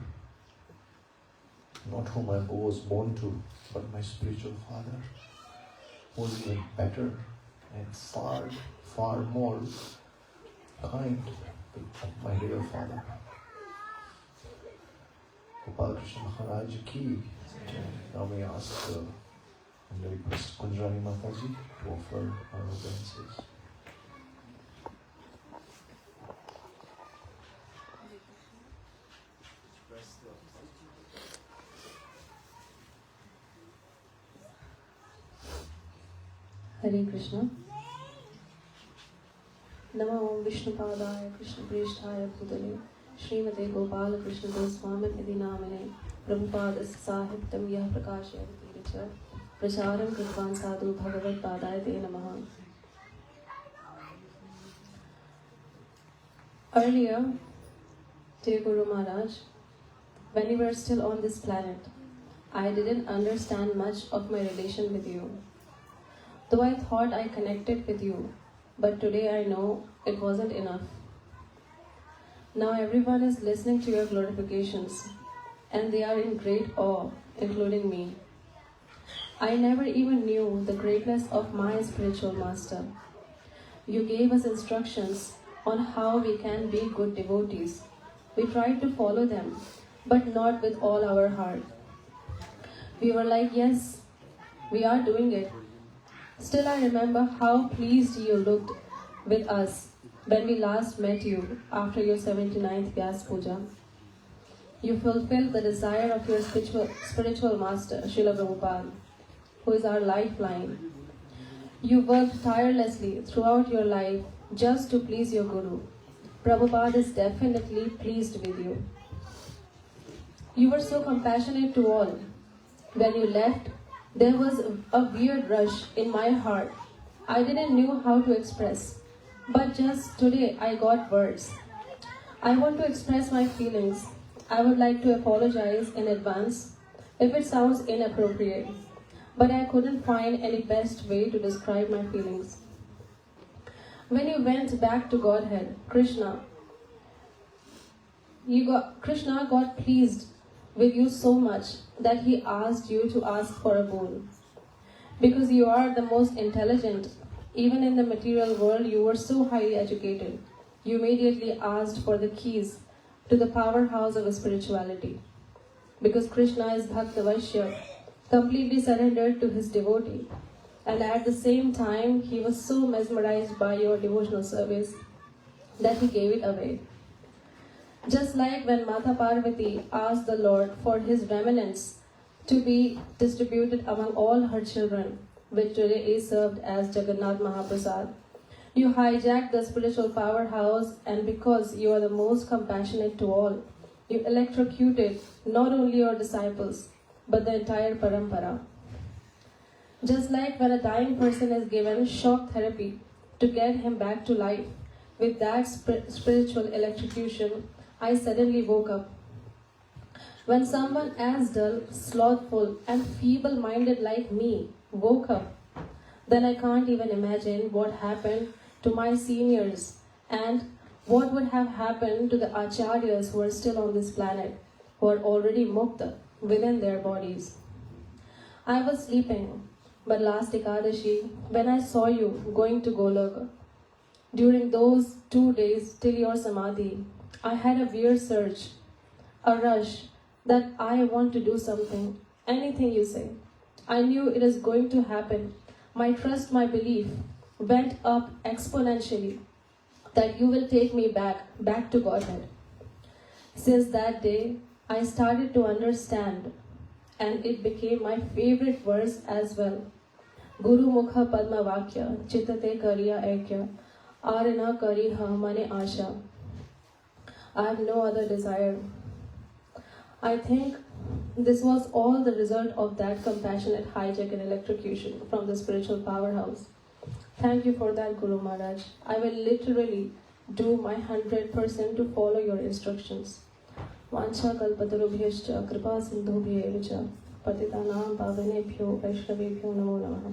Not whom I was born to, but my spiritual father, who was even better and far, far more kind than my real father. Gopal Krishna Maharaj ki. Now may I ask and request Kunjrani Mataji to offer our obeisances. Hare Krishna. Namo Vishnupadaya Krishna Prishtaya Bhutale Srimate Gopal Krishna Goswami Namane Prabhupada Sahiptam Yah Prakashayati Richa Pracharam Kritvan Sadhu Bhagavad Padaya Te Namaha. Earlier, dear Guru Maharaj, when you were still on this planet, I didn't understand much of my relation with you. Though I thought I connected with you, but today I know it wasn't enough. Now everyone is listening to your glorifications, and they are in great awe, including me. I never even knew the greatness of my spiritual master. You gave us instructions on how we can be good devotees. We tried to follow them, but not with all our heart. We were like, yes, we are doing it. Still, I remember how pleased you looked with us when we last met you after your 79th Vyas Puja. You fulfilled the desire of your spiritual master, Srila Prabhupada, who is our lifeline. You worked tirelessly throughout your life just to please your Guru. Prabhupada is definitely pleased with you. You were so compassionate to all. When you left, there was a weird rush in my heart. I didn't know how to express, but just today I got words. I want to express my feelings. I would like to apologize in advance if it sounds inappropriate, but I couldn't find any best way to describe my feelings. When you went back to Godhead, Krishna got pleased with you so much that he asked you to ask for a boon. Because you are the most intelligent, even in the material world you were so highly educated, you immediately asked for the keys to the powerhouse of spirituality. Because Krishna is Bhakta Vaishya, completely surrendered to his devotee. And at the same time, he was so mesmerized by your devotional service that he gave it away. Just like when Mata Parvati asked the Lord for his remnants to be distributed among all her children, which today is served as Jagannath Mahaprasad, you hijacked the spiritual powerhouse, and because you are the most compassionate to all, you electrocuted not only your disciples, but the entire parampara. Just like when a dying person is given shock therapy to get him back to life, with that spiritual electrocution, I suddenly woke up. When someone as dull, slothful, and feeble-minded like me woke up, then I can't even imagine what happened to my seniors and what would have happened to the acharyas who are still on this planet, who are already mukta within their bodies. I was sleeping, but last Ekadashi, when I saw you going to Goloka, during those 2 days till your Samadhi, I had a weird surge, a rush, that I want to do something, anything you say. I knew it is going to happen. My trust, my belief went up exponentially that you will take me back to Godhead. Since that day, I started to understand, and it became my favorite verse as well. Guru Mukha Padma Vakya, Chitate Kariya Ekya, Arina Kariha Mane Asha. I have no other desire. I think this was all the result of that compassionate hijack and electrocution from the spiritual powerhouse. Thank you for that, Guru Maharaj. I will literally do my 100% to follow your instructions. Vancha kalpatarubhyascha kripa sindhubhyevacha patitanam pavanebhyo vaishnavebhyo namo namaha.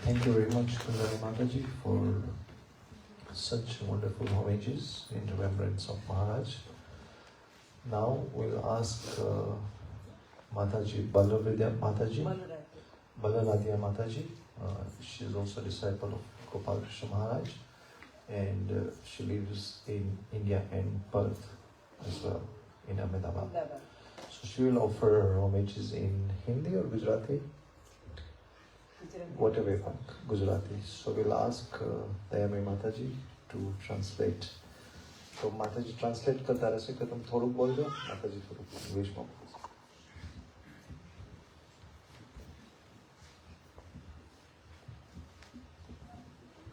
Thank you very much, Kundari Mataji, for such wonderful homages in remembrance of Maharaj. Now we'll ask Mataji, Balavidya Mataji, Balaradya Mataji. She is also a disciple of Gopal Krishna Maharaj, and she lives in India and Perth as well, in Ahmedabad. So she will offer her homages in Hindi or Gujarati? Whatever you think, Gujarati. So we'll ask Dayami Mataji to translate. So Mataji translate करता रहे तो तुम थोड़ा बोल दो, Mataji थोड़ा English में.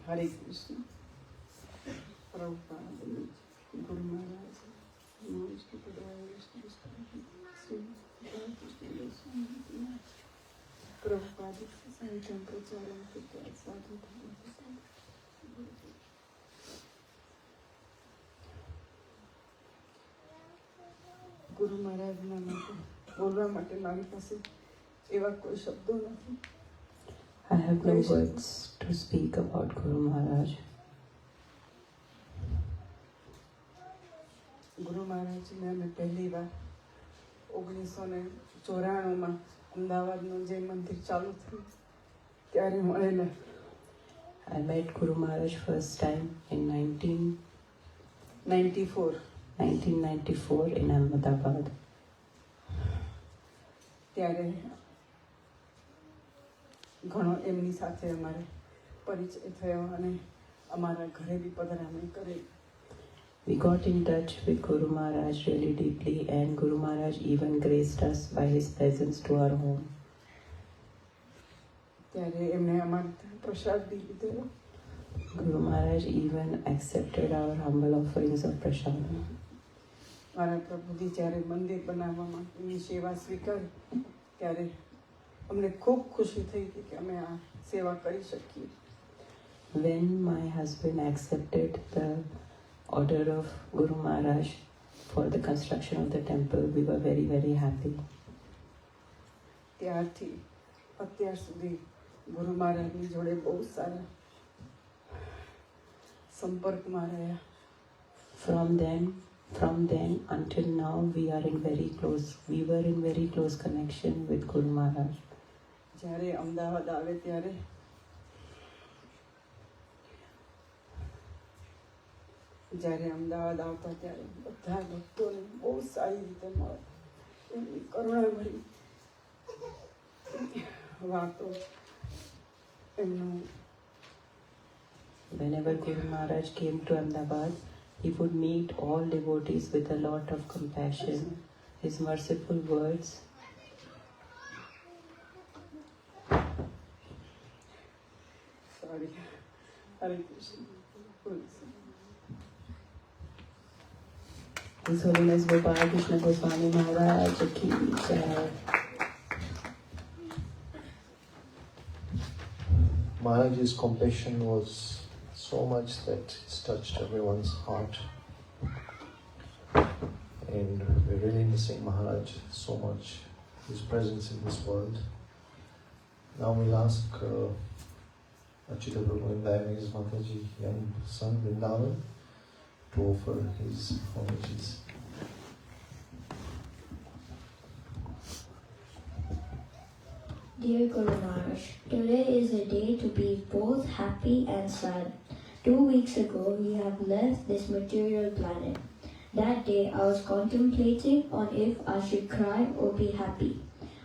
Hare Krishna. Prabhupada, Guru Maharaj, Namaste Krishna Goswami, Prabhupada, Sahitam Pracharam Kutta Sadhu ગુરુ મહારાજના માટે બોલવા માટે મારી પાસે એવા કોઈ શબ્દો નથી. I have no words to speak about Guru Maharaj. ગુરુ મહારાજને અમે પહેલી વાર 1994માં અમદાવાદનું જે મંદિર ચાલુ થયું ત્યારે મળેલા. I met Guru Maharaj first time in 1994 in Ahmedabad. ત્યારે ઘણો એમની સાથે અમારે પરિચય થયો અને અમારા ઘરે બી પધરામણી કરી. We got in touch with Guru Maharaj really deeply, and Guru Maharaj even graced us by his presence to our home. ત્યારે એમણે અમારા પ્રસાદ બી લીધેલો. Guru Maharaj even accepted our humble offerings of prasad. મારા પ્રભુજી જ્યારે મંદિર બનાવવા માટેની સેવા સ્વીકારી ત્યારે અમને ખૂબ ખુશી થઈ હતી કે અમે આ સેવા કરી શકીએ. When my husband accepted the order of Guru Maharaj for the construction of the temple, we were very, very happy. ત્યારથી અત્યાર સુધી ગુરુ મહારાજની જોડે બહુ સારા સંપર્કમાં રહ્યા. From then until now, we were in very close connection with Guru Maharaj. જ્યારે અમદાવાદ આવે ત્યારે જ્યારે અમદાવાદ આવતા ત્યારે બધા ભક્તોને બહુ સારી રીતે મળે એમની કરુણાભરી વાતો એમનું. Whenever Guru Maharaj came to Ahmedabad, he would meet all devotees with a lot of compassion. His merciful words. Sorry. Hare Krishna. His Holiness Gopal Krishna Goswami Maharaj ki jai. Maharaj's compassion was so much that it's touched everyone's heart. And we're really missing Maharaj so much, his presence in this world. Now we'll ask Achita Prabhu and Diamond's Mataji, young son Vrindavan, to offer his homages. Dear Guru Maharaj, today is a day to be both happy and sad. 2 weeks ago, we have left this material planet. That day, I was contemplating on if I should cry or be happy.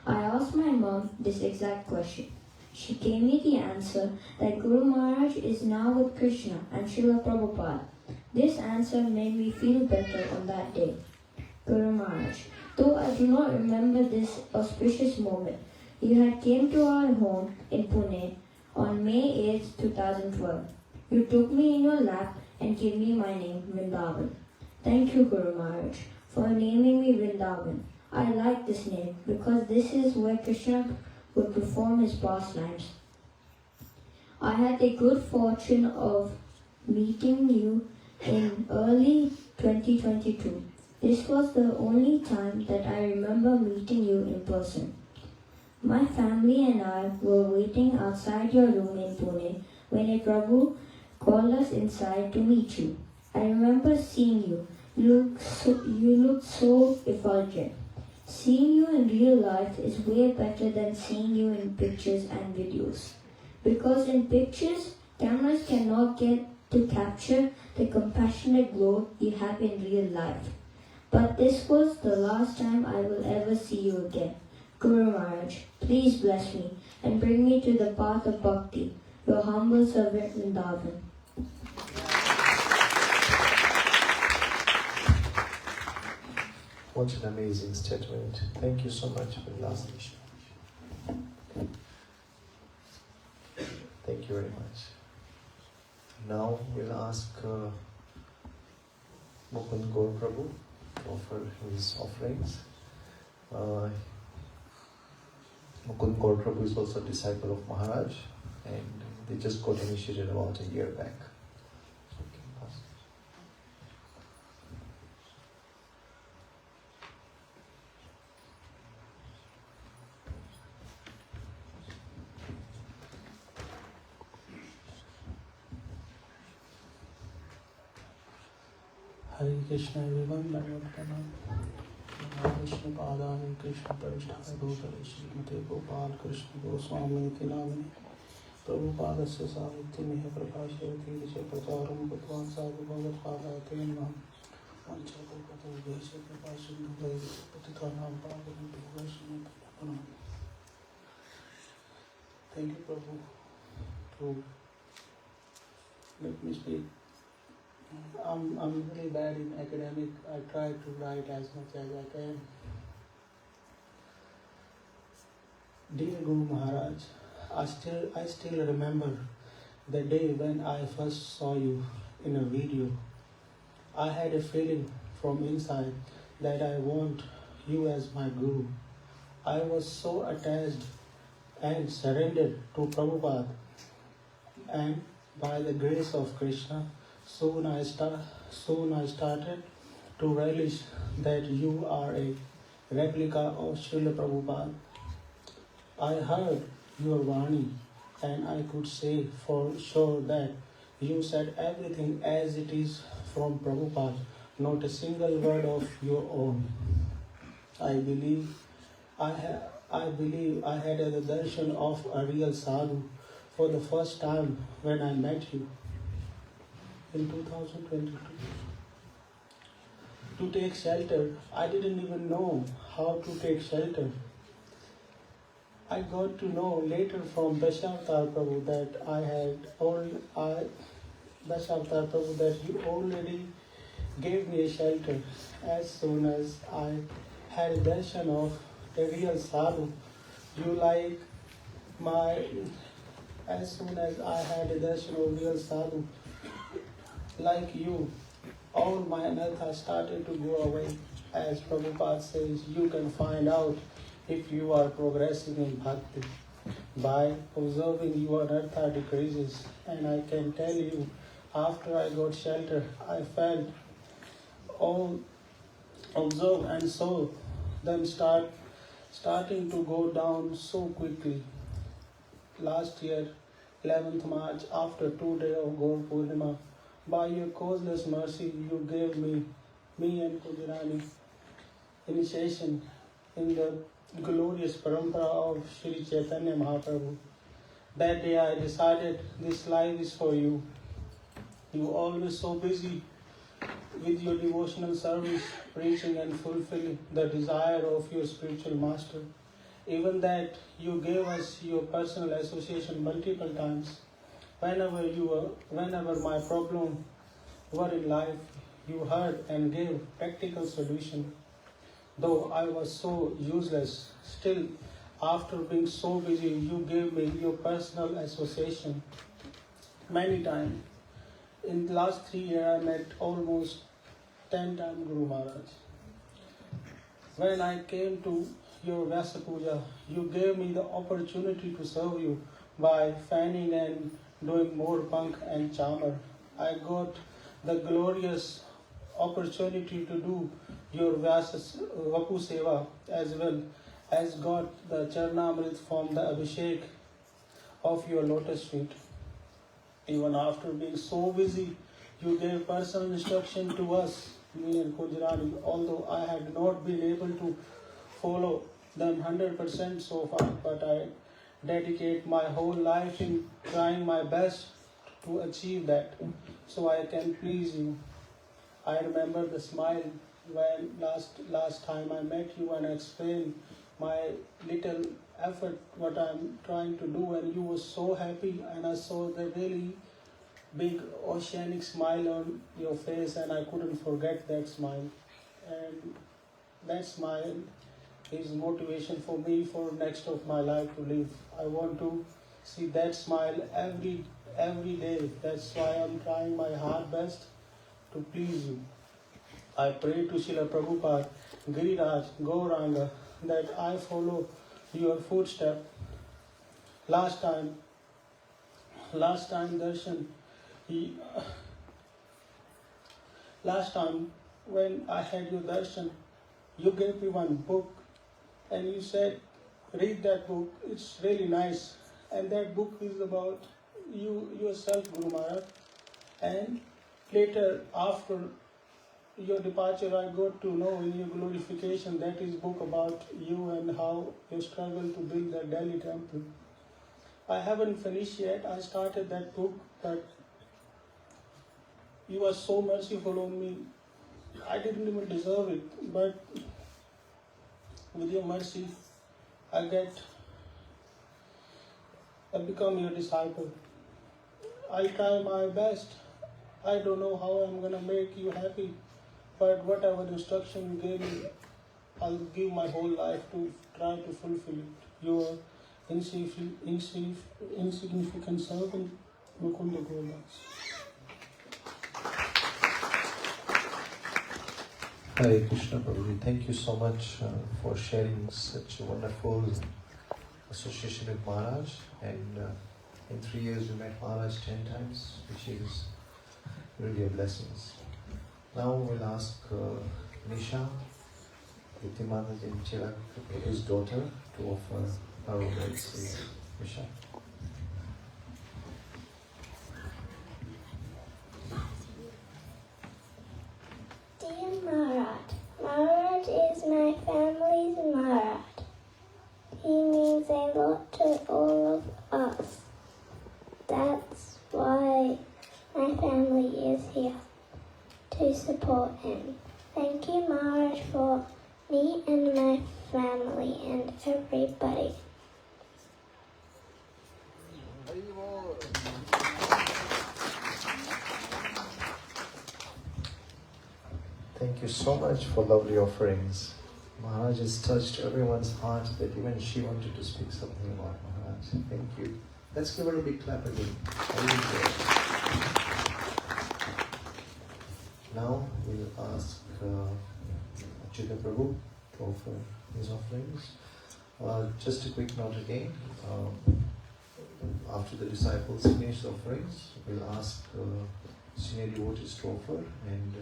I asked my mom this exact question. She gave me the answer that Guru Maharaj is now with Krishna and Srila Prabhupada. This answer made me feel better on that day. Guru Maharaj, though I do not remember this auspicious moment, you had came to our home in Pune on May 8, 2012. You took me in your lap and gave me my name, Vrindavan. Thank you, Guru Maharaj, for naming me Vrindavan. I like this name because this is where Krishna would perform his pastimes. I had the good fortune of meeting you in early 2022. This was the only time that I remember meeting you in person. My family and I were waiting outside your room in Pune when a Prabhu called us inside to meet you. I remember seeing you. You looked so effulgent. Seeing you in real life is way better than seeing you in pictures and videos. Because in pictures, cameras cannot get to capture the compassionate glow you have in real life. But this was the last time I will ever see you again. Guru Maharaj, please bless me and bring me to the path of bhakti. Your humble servant Vrindavan. What an amazing statement. Thank you so much for the last issue. Thank you very much. Now we'll ask Mukund Gaur Prabhu to offer his offerings. Mukund Gaur Prabhu is also a disciple of Maharaj, and they just got initiated about a year back. Hare Krishna everyone, Krishna Padani Krishna Parishthaya Bhutale Srimate Gopal Krishna Goswami Namane Prabhupada Sasaviti Meha Prabhashayati Risha Pracharam Bhagwan Sadhu Bhagat Padayate Namam Manchako Kato Desha Prabhashindu Vai Patitanam Bhagavan Bhagavashini Panapanam. Thank you, Prabhu, to let me speak. I'm really bad in academic. I try to write as much as I can. Dear Guru Maharaj, I still remember the day when I first saw you in a video. I had a feeling from inside that I want you as my Guru. I was so attached and surrendered to Prabhupada, and by the grace of Krishna, soon I started to relish that you are a replica of Srila Prabhupada. I heard your Vani and I could say for sure that you said everything as it is from Prabhupada, not a single word of your own. I believe I had the darshan of a real sadhu for the first time when I met you. in 2022 to take shelter. I didn't even know how to take shelter. I got to know later from Dashavtar Prabhu that Dashavtar Prabhu that you already gave me a shelter as soon as I had darshan of a real sadhu. As soon as I had a darshan of real sadhu, like you, all my anartha started to go away. As Prabhupada says, you can find out if you are progressing in bhakti by observing your anartha decreases. And I can tell you, after I got shelter, I felt all observe and saw them starting to go down so quickly. Last year, 11th March, after 2 days of Gaur Purnima, by your causeless mercy, you gave me and Kujirani initiation in the glorious parampara of Sri Chaitanya Mahaprabhu. That day I decided this life is for you. You were always so busy with your devotional service, preaching and fulfilling the desire of your spiritual master. Even that you gave us your personal association multiple times. Whenever my problem were in life, you heard and gave practical solution. Though I was so useless, still after being so busy, you gave me your personal association many times. In the last 3 years, I met almost 10 times Guru Maharaj. When I came to your Vyasa Puja, you gave me the opportunity to serve you by fanning and doing more punk and chamar. I got the glorious opportunity to do your Vapu Seva as well as got the Charnamrit from the Abhishek of your lotus feet. Even after being so busy, you gave personal instruction to us, me and Kujirani, although I had not been able to follow them 100% so far, but I dedicate my whole life in trying my best to achieve that, so I can please you. I remember the smile when last time I met you and explained my little effort, what I'm trying to do, and you were so happy, and I saw the really big oceanic smile on your face, and I couldn't forget that smile. And that smile is motivation for me for next of my life to live. I want to see that smile every day. That's why I'm trying my hard best to please you. I pray to Srila Prabhupada, Giriraj, Gauranga, that I follow your footstep. Last time darshan, last time when I had your darshan, you gave me one book and you said, read that book, it's really nice. And that book is about you yourself, Guru Maharaj. And later, after your departure, I got to know in your glorification that is book about you and how you struggle to build the Delhi temple. I haven't finished yet. I started that book, but you are so merciful on me. I didn't even deserve it, but with your mercy, I become your disciple. I'll try my best. I don't know how I'm going to make you happy, but whatever instruction you gave me, I'll give my whole life to try to fulfill it. Your insignificant servant, Mukunda Golas. Hare Krishna Prabhuji, thank you so much for sharing such a wonderful association with Maharaj, and in 3 years we met Maharaj 10 times, which is really a blessing. Now we'll ask Nisha, Vitimanand and Chirag, his daughter, to offer her words. Nisha. Dear Maharaj, Maharaj is my family's Maharaj. He means a lot to all of us. That's why my family is for me and my family and everybody. Thank you so much for lovely offerings. Maharaj has touched everyone's heart that even she wanted to speak something about Maharaj. Thank you. Let's give her a big clap again. Now we'll ask Achyuta Prabhu to offer his offerings. Just a quick note again. After the disciples finish the offerings, we'll ask senior devotees to offer, and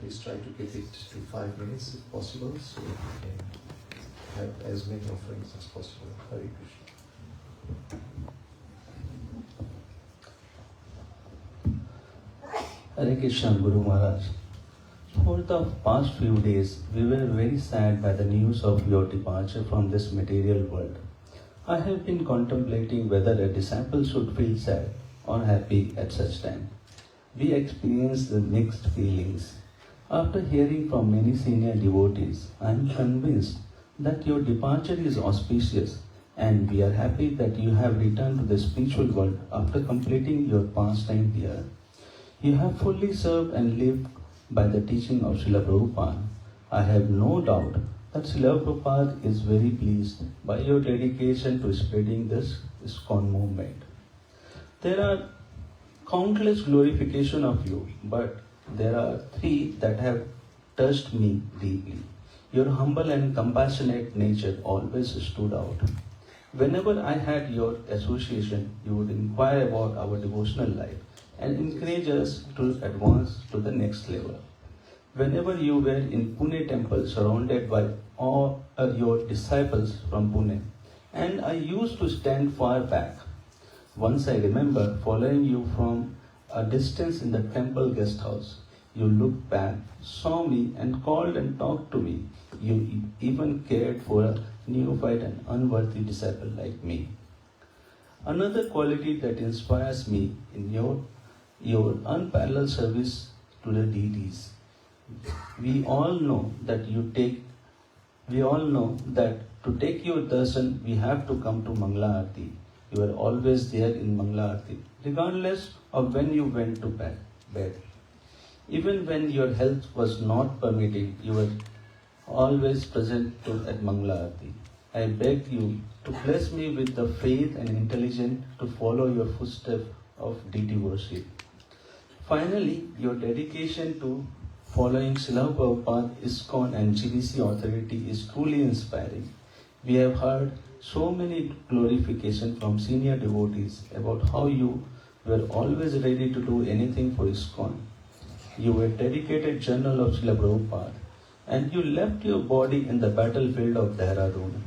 please try to keep it to 5 minutes if possible, so we can have as many offerings as possible. Hare Krishna. Hare Krishna, Guru Maharaj. For the past few days, we were very sad by the news of your departure from this material world. I have been contemplating whether a disciple should feel sad or happy at such time. We experienced the mixed feelings. After hearing from many senior devotees, I am convinced that your departure is auspicious, and we are happy that you have returned to the spiritual world after completing your pastime here. You have fully served and lived by the teaching of Srila Prabhupada. I have no doubt that Srila Prabhupada is very pleased by your dedication to spreading this ISKCON movement. There are countless glorifications of you, but there are 3 that have touched me deeply. Your humble and compassionate nature always stood out. Whenever I had your association, you would inquire about our devotional life and encourage us to advance to the next level. Whenever you were in Pune temple surrounded by all your disciples from Pune, and I used to stand far back. Once I remember following you from a distance in the temple guest house. You looked back, saw me, and called and talked to me. You even cared for a neophyte and unworthy disciple like me. Another quality that inspires me in your unparalleled service to the deities. We all know that to take your darshan, we have to come to Mangala Aarti. You were always there in Mangala Aarti, regardless of when you went to bed. Even when your health was not permitting, you were always present at Mangala Aarti. I beg you to bless me with the faith and intelligence to follow your footsteps of deity worship. Finally, your dedication to following Srila Prabhupada, ISKCON and GBC authority is truly inspiring. We have heard so many glorifications from senior devotees about how you were always ready to do anything for ISKCON. You were dedicated general of Srila Prabhupada, and you left your body in the battlefield of Dehradun.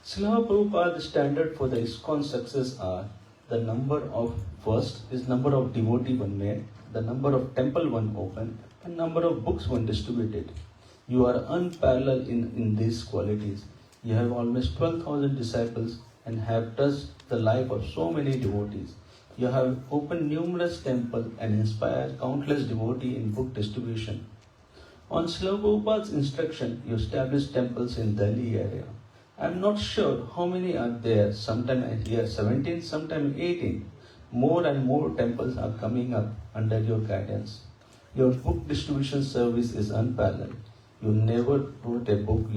Srila Prabhupada's standard for the ISKCON success are the number of devotee one made, the number of temple one opened, and number of books one distributed. You are unparalleled in these qualities. You have almost 12,000 disciples and have touched the life of so many devotees. You have opened numerous temples and inspired countless devotees in book distribution. On Srila Prabhupada's instruction, you established temples in Delhi area. I am not sure how many are there. Sometime I hear 17, sometime 18. More and more temples are coming up under your guidance. Your book distribution service is unparalleled. You never wrote a book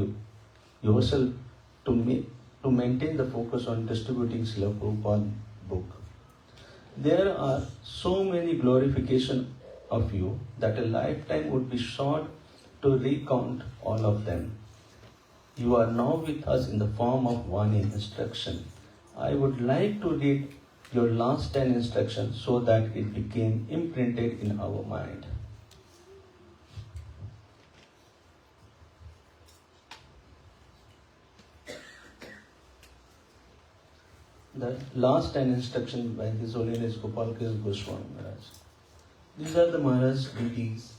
yourself to maintain the focus on distributing Srila Prabhupada's book. There are so many glorifications of you that a lifetime would be short to recount all of them. You are now with us in the form of one instruction. I would like to read your last 10 instructions so that it became imprinted in our mind. The last 10 instructions by His Holiness Gopal Krishna Goswami Maharaj. These are the Maharaj's duties.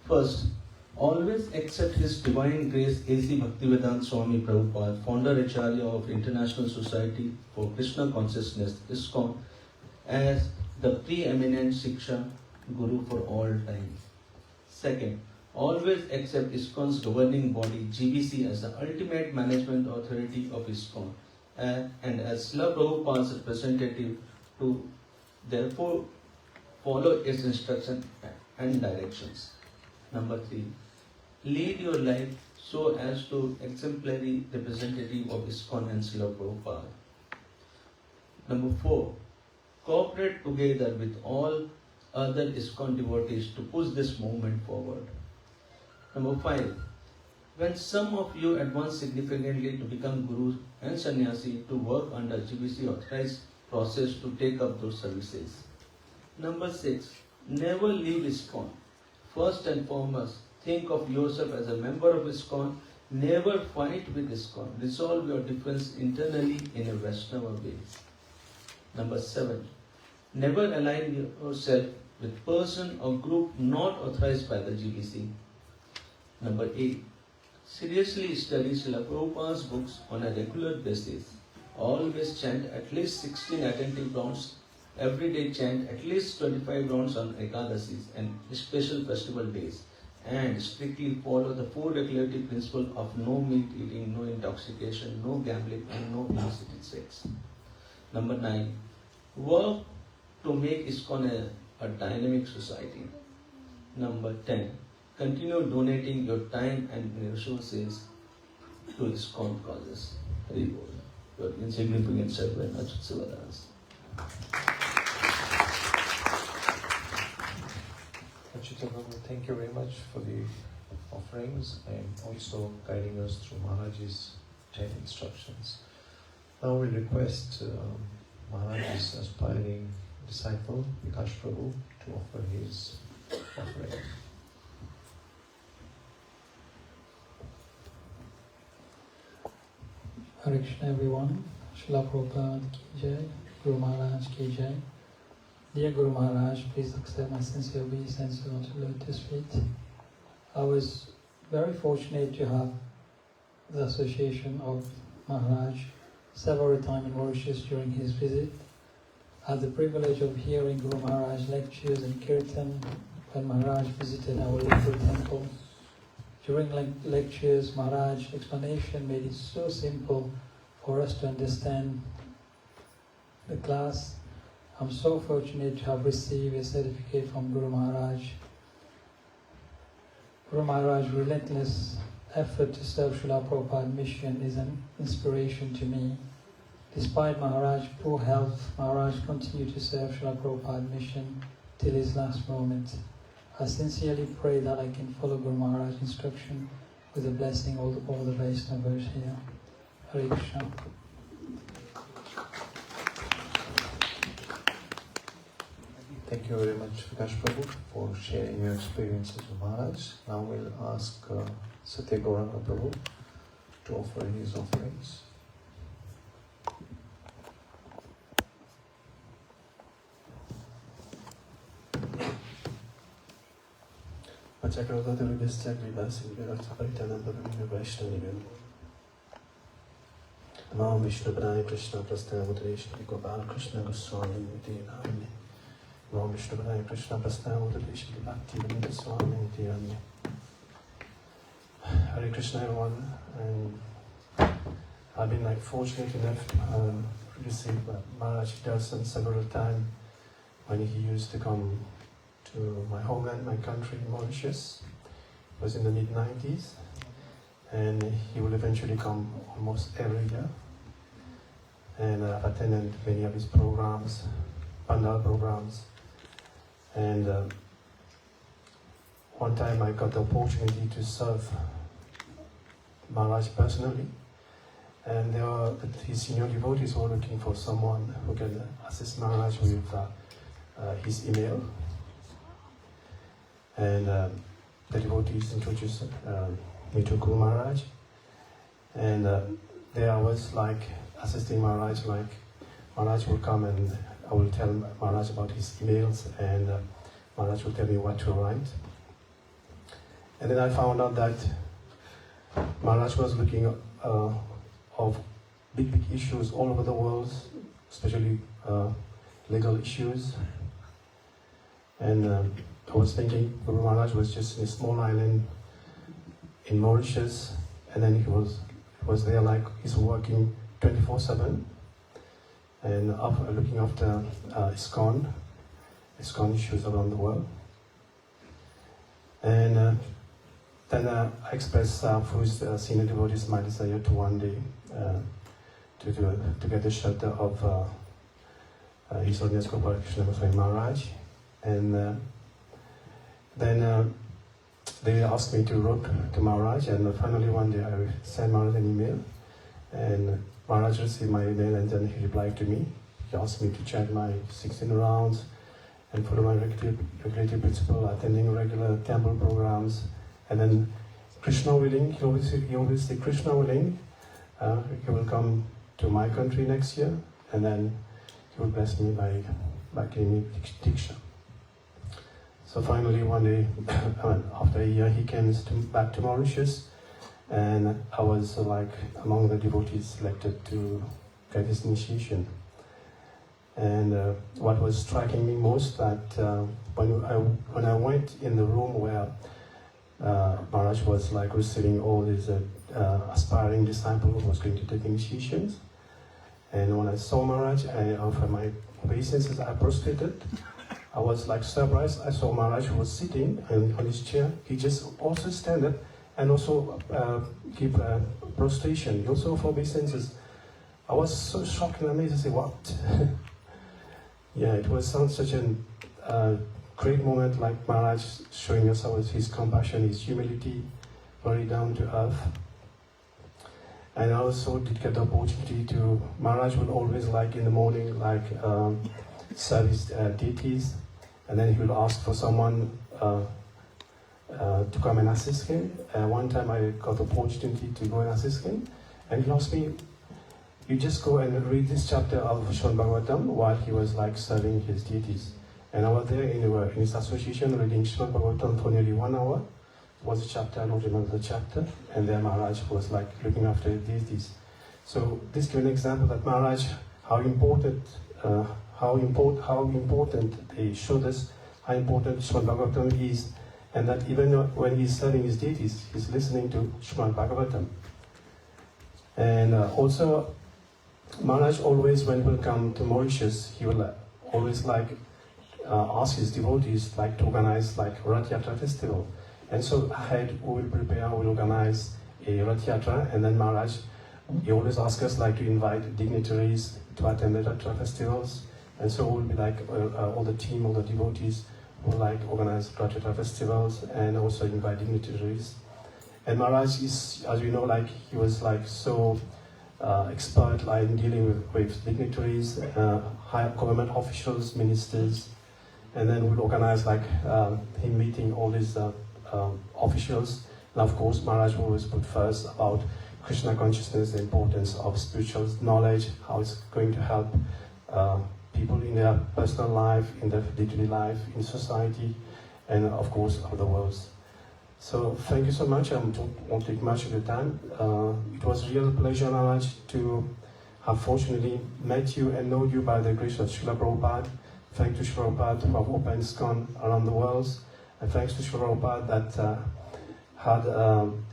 First, always accept His Divine Grace A.C. Bhaktivedanta Swami Prabhupada, Founder Acharya of International Society for Krishna Consciousness, ISKCON, as the preeminent Shiksha Guru for all time. Second, always accept ISKCON's governing body, GBC, as the ultimate management authority of ISKCON and as Srila Prabhupada's representative to therefore follow its instruction and directions. Number 3, lead your life so as to exemplary representative of ISKCON and Srila Prabhupada. Number 4, cooperate together with all other ISKCON devotees to push this movement forward. Number 5, when some of you advance significantly to become gurus and sannyasi to work under GBC authorized process to take up those services. Number 6, never leave ISKCON. First and foremost, think of yourself as a member of ISKCON. Never fight with ISKCON. Resolve your difference internally in a Vaishnava way. Number 7, never align yourself with person or group not authorized by the GBC. Number 8, seriously study Srila Prabhupada's books on a regular basis. Always chant at least 16 attentive rounds. Every day chant at least 25 rounds on Ekadasis and special festival days. And strictly follow the 4 declarative principle of no meat eating, no intoxication, no gambling and no illicit sex. Number 9, work to make ISKCON a dynamic society. Number 10, continue donating your time and resources to ISKCON causes. Hari Bol. Your insignificant servant, Achyut Sivadas. Thank you very much for the offerings and also guiding us through Maharaj's 10 instructions. Now we request Maharaj's aspiring disciple, Vikash Prabhu, to offer his offering. Hare Krishna everyone, Srila Prabhupada ki jai, Guru Maharaj ki jai. Dear Guru Maharaj, please accept my sincere obeisance to lotus feet. I was very fortunate to have the association of Maharaj several times in Mauritius during his visit. I had the privilege of hearing Guru Maharaj lectures and kirtan when Maharaj visited our local temple. During lectures, Maharaj's explanation made it so simple for us to understand the class. I'm so fortunate to have received a certificate from Guru Maharaj. Guru Maharaj's relentless effort to serve Srila Prabhupada's mission is an inspiration to me. Despite Maharaj's poor health, Maharaj continued to serve Srila Prabhupada's mission till his last moment. I sincerely pray that I can follow Guru Maharaj's instruction with the blessing of all the Vaishnavas here. Hare Krishna. Thank you very much, Vikash Prabhu, for sharing your experiences with Maharaj. Now we'll ask Satya Gauranga Prabhu to offer his offerings. Namo Vishnu Padaya Krishna Prastaya Mudreshri Gopal Krishna Goswami Maharaj. Namo Vishnu Padaya Krishna Prastaya Mudreshri Bhakti Goswami Maharaj. Hare Krishna everyone, and I've been fortunate enough to receive Maharaj darshan several times when he used to come to my homeland, my country, Mauritius. It was in the mid-90s, and he will eventually come almost every year. And I've attended many of his programs, Pandal programs. And one time I got the opportunity to serve Maharaj personally. And his senior devotees were looking for someone who can assist Maharaj with his email. And the devotees introduced me to Guru Maharaj. And there I was assisting Maharaj, Maharaj will come and I will tell Maharaj about his emails, and Maharaj will tell me what to write. And then I found out that Maharaj was looking of big issues all over the world, especially legal issues. And I was thinking Guru Maharaj was just in a small island in Mauritius, and then he was there like he's working 24/7 and looking after ISKCON issues around the world. And then I expressed through senior devotees my desire to one day to get the shelter of His Holiness Gopal Krishna Goswami Maharaj. And then they asked me to write to Maharaj, and finally one day I sent Maharaj an email, and Maharaj received my email, and then he replied to me. He asked me to chant my 16 rounds and follow my regulative principle, attending regular temple programs, and then Krishna willing, he always say Krishna willing, he will come to my country next year, and then he will bless me by giving me Diksha. So finally one day, after a year, he came back to Mauritius, and I was like among the devotees selected to get his initiation. And what was striking me most that when I went in the room where Maharaj was like receiving all these aspiring disciples who was going to take initiations, and when I saw Maharaj, I offered my obeisances, I prostrated. I was like surprised. I saw Maharaj who was sitting on his chair. He just also stand up and also give prostration. He also offered obeisances. I was so shocked and amazed. I said, what? Yeah, it was such a great moment, like Maharaj showing us his compassion, his humility, very down to earth. And I also did get the opportunity to, Maharaj would always like in the morning, like serve his deities, and then he would ask for someone to come and assist him. One time I got the opportunity to go and assist him, and he asked me, you just go and read this chapter of Srimad Bhagavatam while he was like serving his deities. And I was there in his association reading Srimad Bhagavatam for nearly 1 hour. It was a chapter, I don't remember the chapter, and there Maharaj was like looking after his deities. So this gives an example that Maharaj, how important they showed us how important Srimad Bhagavatam is, and that even when he's serving his deities, he's listening to Srimad Bhagavatam. And also, Maharaj always, when he will come to Mauritius, he will always like ask his devotees like to organize like Rath Yatra festival. And so ahead we will prepare, we will organize a Rath Yatra, and then Maharaj, he always asks us like to invite dignitaries to attend the Yatra festivals. And so we'll be like all the team, all the devotees will like organize Rath Yatra festivals and also invite dignitaries. And Maharaj is, as you know, like he was like so expert like in dealing with dignitaries, high government officials, ministers, and then we'll organize like him meeting all these officials. And of course, Maharaj will always put first about Krishna consciousness, the importance of spiritual knowledge, how it's going to help people in their personal life, in their day-to-day life, in society, and of course, of the world. So thank you so much. I won't take much of your time. It was a real pleasure, Maharaj, to have fortunately met you and know you by the grace of Srila Prabhupada. Thanks to Srila Prabhupada who have opened ISKCON around the world. And thanks to Srila Prabhupada that had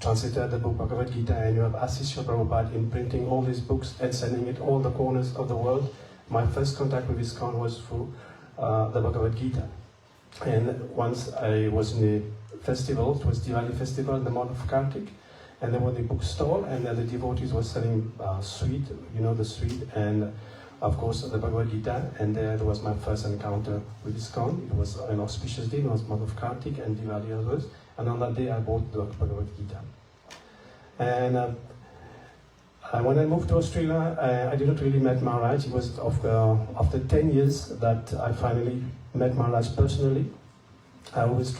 translated the book Bhagavad Gita, and you have assisted Srila Prabhupada in printing all these books and sending it all the corners of the world. My first contact with ISKCON was through the Bhagavad Gita. And once I was in a festival, it was Diwali festival in the month of Kartik, and there was a bookstall, and the devotees were selling sweet, the sweet, and of course the Bhagavad Gita, and there was my first encounter with ISKCON. It was an auspicious day, it was month of Kartik and Diwali as well, and on that day I bought the Bhagavad Gita. And when I moved to Australia, I didn't really meet Maharaj. It was after 10 years that I finally met Maharaj personally. I always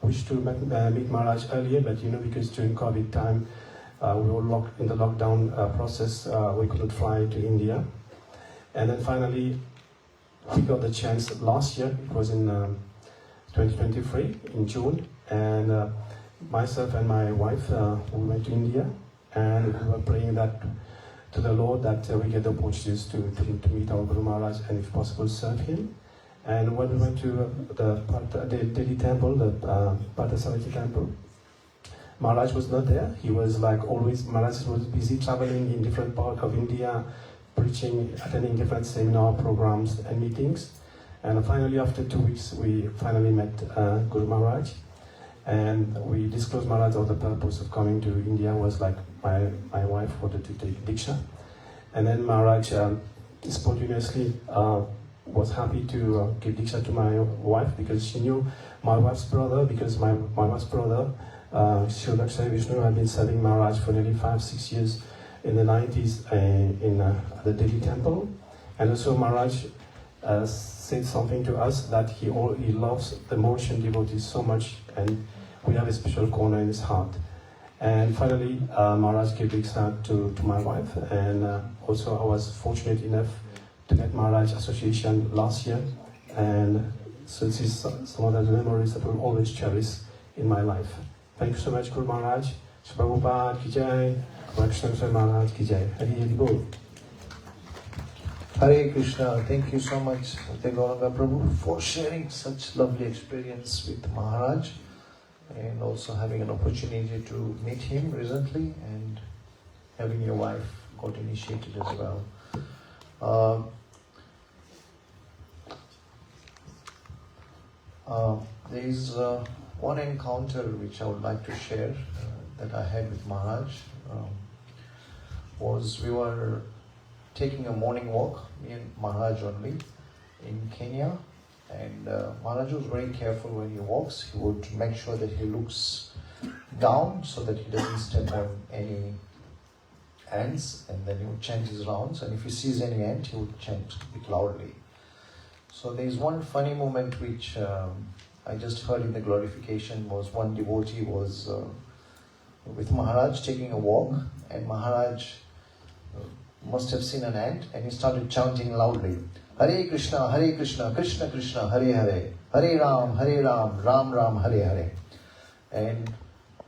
wish to meet Maharaj earlier, but because during COVID time, we were locked in the lockdown process, we couldn't fly to India. And then finally, we got the chance last year, it was in 2023, in June, and myself and my wife, we went to India, and we were praying that to the Lord that we get the opportunities to meet our Guru Maharaj and if possible serve him. And when we went to the Delhi temple, the Parthasarati temple, Maharaj was not there. He was like always, Maharaj was busy traveling in different parts of India, preaching, attending different seminar programs and meetings. And finally, after 2 weeks, we finally met Guru Maharaj. And we disclosed Maharaj of the purpose of coming to India was like my wife wanted to take Diksha. And then Maharaj spontaneously was happy to give Diksha to my wife because she knew my wife's brother, because my wife's brother, Sri Vishnu, had been serving Maharaj for nearly 5-6 years in the 90s in the Delhi temple. And also Maharaj said something to us that he loves the Mauritian devotees so much, and we have a special corner in his heart. And finally, Maharaj gave Diksha to my wife, and also I was fortunate enough to get Maharaj Association last year, and so this is some of the memories that I will always cherish in my life. Thank you so much, Guru Maharaj. Prabhupada ki jai, Krishna Goswami Maharaj ki jai. Hari Hari Bol. Hare Krishna. Thank you so much, Gauranga Prabhu, for sharing such lovely experience with Maharaj, and also having an opportunity to meet him recently, and having your wife got initiated as well. There is one encounter which I would like to share that I had with Maharaj. Was we were taking a morning walk, me and Maharaj only, in Kenya, and Maharaj was very careful when he walks. He would make sure that he looks down so that he doesn't step on any ants, and then he would chant his rounds, and if he sees any ant, he would chant it loudly. So there is one funny moment which I just heard in the glorification. Was one devotee was with Maharaj taking a walk, and Maharaj must have seen an ant, and he started chanting loudly, Hare Krishna, Krishna Krishna, Hare Hare, Hare Ram, Ram Ram, Hare Hare. And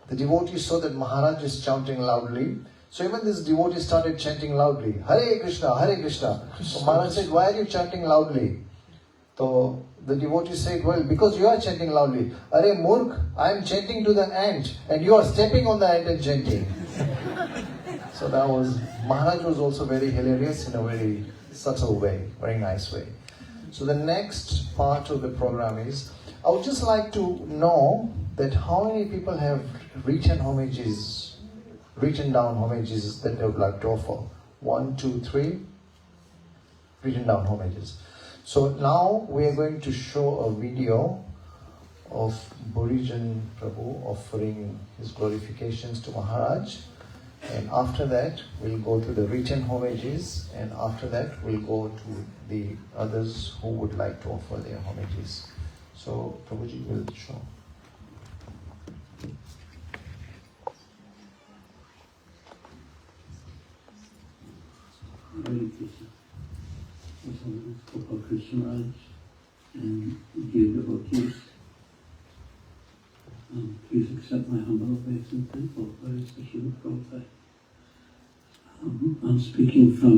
the devotee saw that Maharaj is chanting loudly, so even this devotee started chanting loudly, Hare Krishna, Krishna. So Maharaj said, why are you chanting loudly? So the devotee said, well, because you are chanting loudly. Are Murk, I am chanting to the ant, and you are stepping on the ant and chanting. So that was, Maharaj was also very hilarious in a very subtle way, very nice way. So the next part of the program is, I would just like to know that how many people have written down homages that they would like to offer. 1, 2, 3, written down homages. So now we are going to show a video of Burijan Prabhu offering his glorifications to Maharaj. And after that, we'll go to the written homages, and after that, we'll go to the others who would like to offer their homages. So, Prabhuji will show. Hare Krishna. Gopal Krishna Maharaj and dear devotees, please accept my humble obeisance and thankful for the Srila Prabhupada. I'm speaking from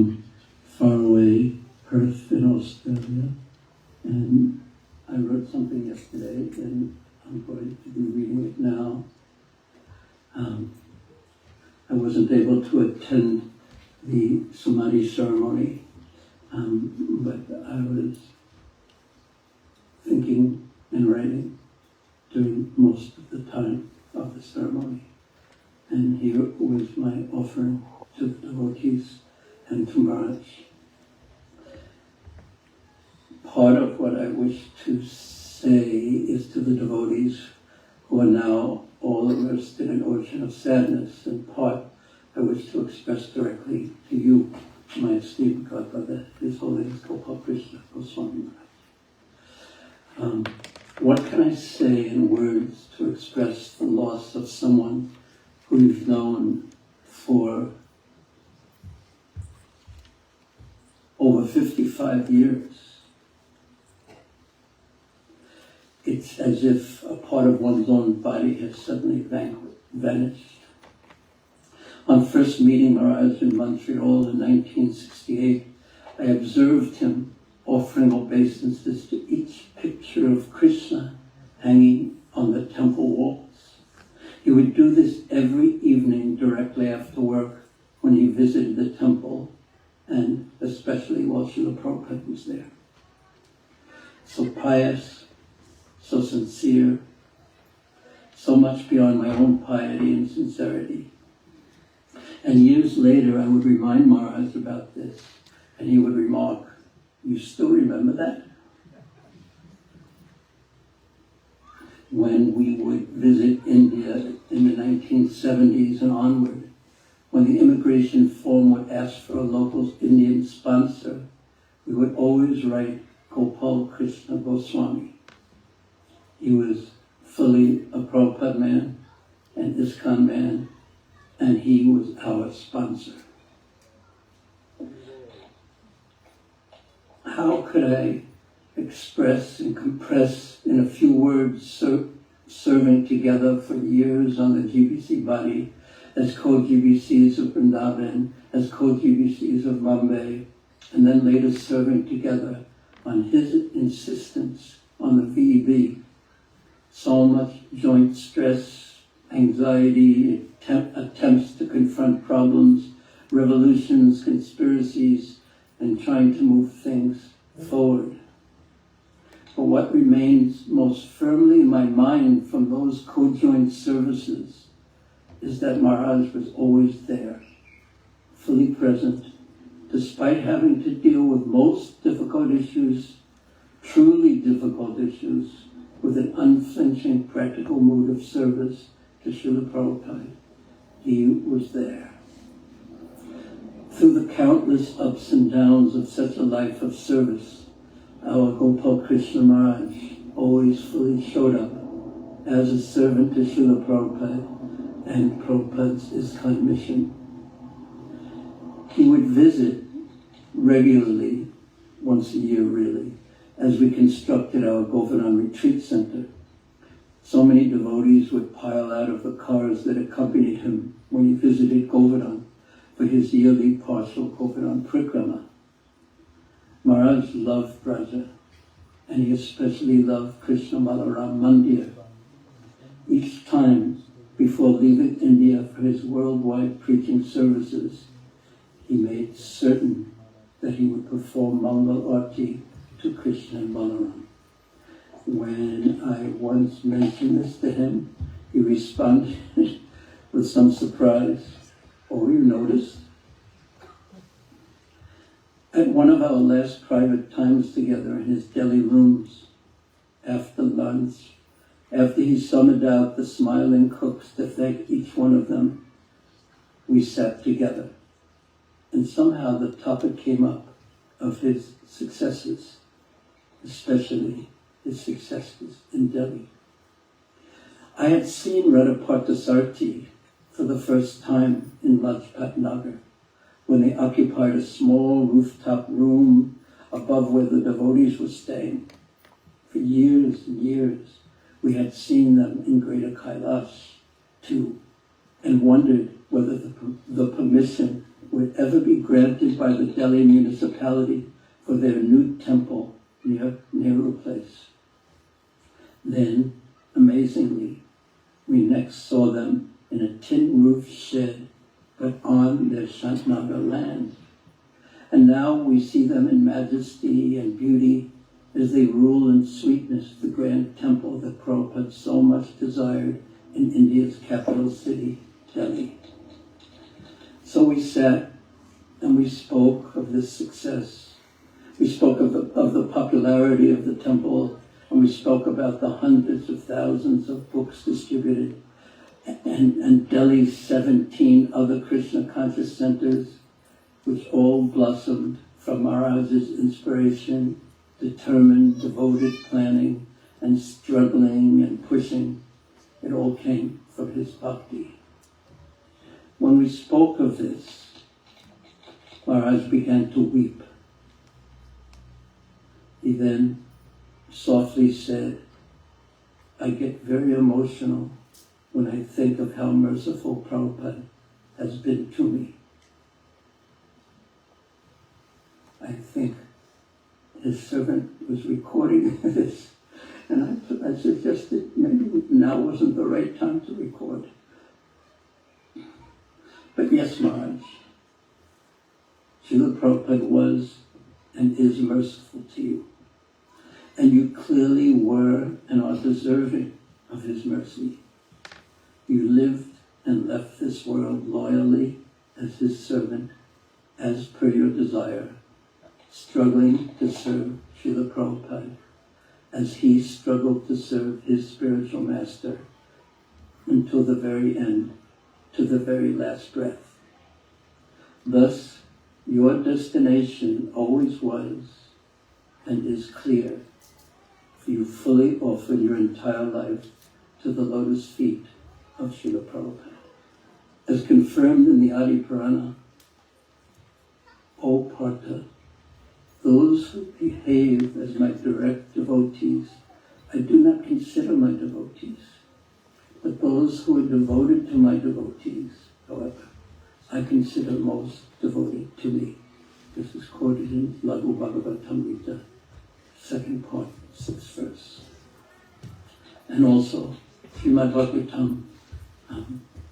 far away Perth in Australia, and I wrote something yesterday, and I'm going to be reading it now. I wasn't able to attend the Samadhi ceremony, but I was thinking and writing during most of the time of the ceremony. And here was my offering to the devotees and to Maharaj. Part of what I wish to say is to the devotees who are now all immersed in an ocean of sadness, and part I wish to express directly to you, my esteemed godbrother, His Holiness Gopal Krishna Goswami Maharaj. What can I say in words to express the loss of someone who you've known for over 55 years? It's as if a part of one's own body has suddenly vanished. On first meeting Maharaj in Montreal in 1968, I observed him offering obeisances to each picture of Krishna hanging on the temple walls. He would do this every evening directly after work when he visited the temple, and especially while Srila Prabhupada was there. So pious, so sincere, so much beyond my own piety and sincerity. And years later, I would remind Maharaj about this, and he would remark, "You still remember that?" When we would visit India in the 1970s and onward, when the immigration form would ask for a local Indian sponsor, we would always write Gopal Krishna Goswami. He was fully a Prabhupada man, an ISKCON man, and he was our sponsor. How could I express and compress in a few words serving together for years on the GBC body as co-GBCs of Vrindavan, as co-GBCs of Bombay, and then later serving together on his insistence on the VEB. So much joint stress, anxiety, attempts to confront problems, revolutions, conspiracies, and trying to move things forward. But what remains most firmly in my mind from those co-joint services is that Maharaj was always there, fully present, despite having to deal with most difficult issues, truly difficult issues, with an unflinching practical mood of service to Srila Prabhupada. He was there. Through the countless ups and downs of such a life of service, our Gopal Krishna Maharaj always fully showed up as a servant to Srila Prabhupada and Prabhupada's ISKCON mission. He would visit regularly, once a year really, as we constructed our Govardhan Retreat Center. So many devotees would pile out of the cars that accompanied him when he visited Govardhan for his yearly partial Govardhan Prikrama. Maharaj loved Braja, and he especially loved Krishna Balaram Mandir. Each time, before leaving India for his worldwide preaching services, he made certain that he would perform Mangal Arti to Krishna and Balaram. When I once mentioned this to him, he responded with some surprise, "Oh, you noticed?" At one of our last private times together in his Delhi rooms, after lunch, after he summoned out the smiling cooks to thank each one of them, we sat together. And somehow the topic came up of his successes, especially his successes in Delhi. I had seen Radha Parthasarthi for the first time in Lajpat Nagar, when they occupied a small rooftop room above where the devotees were staying. For years and years, we had seen them in Greater Kailash too, and wondered whether the permission would ever be granted by the Delhi municipality for their new temple near Nehru Place. Then, amazingly, we next saw them in a tin-roofed shed, but on their Shantnagar land. And now we see them in majesty and beauty as they rule in sweetness the grand temple that Prabhupada so much desired in India's capital city, Delhi. So we sat and we spoke of this success. We spoke of the popularity of the temple, and we spoke about the hundreds of thousands of books distributed, and Delhi's 17 other Krishna conscious centers, which all blossomed from Maharaj's inspiration, determined, devoted planning, and struggling and pushing. It all came from his bhakti. When we spoke of this, Maharaj began to weep. He then softly said, "I get very emotional when I think of how merciful Prabhupada has been to me. I think his servant was recording this, and I suggested maybe now wasn't the right time to record. But yes, Maharaj, Srila Prabhupada was and is merciful to you. And you clearly were and are deserving of his mercy. You lived and left this world loyally as his servant, as per your desire, struggling to serve Srila Prabhupada, as he struggled to serve his spiritual master until the very end, to the very last breath. Thus, your destination always was and is clear. You fully offered your entire life to the lotus feet of Srila Prabhupada. As confirmed in the Adi Purana, O Partha, those who behave as my direct devotees, I do not consider my devotees. But those who are devoted to my devotees, however, I consider most devoted to me. This is quoted in Laghu Bhagavatamrita, 2nd part, 6th verse. And also, Srimad Bhagavatam,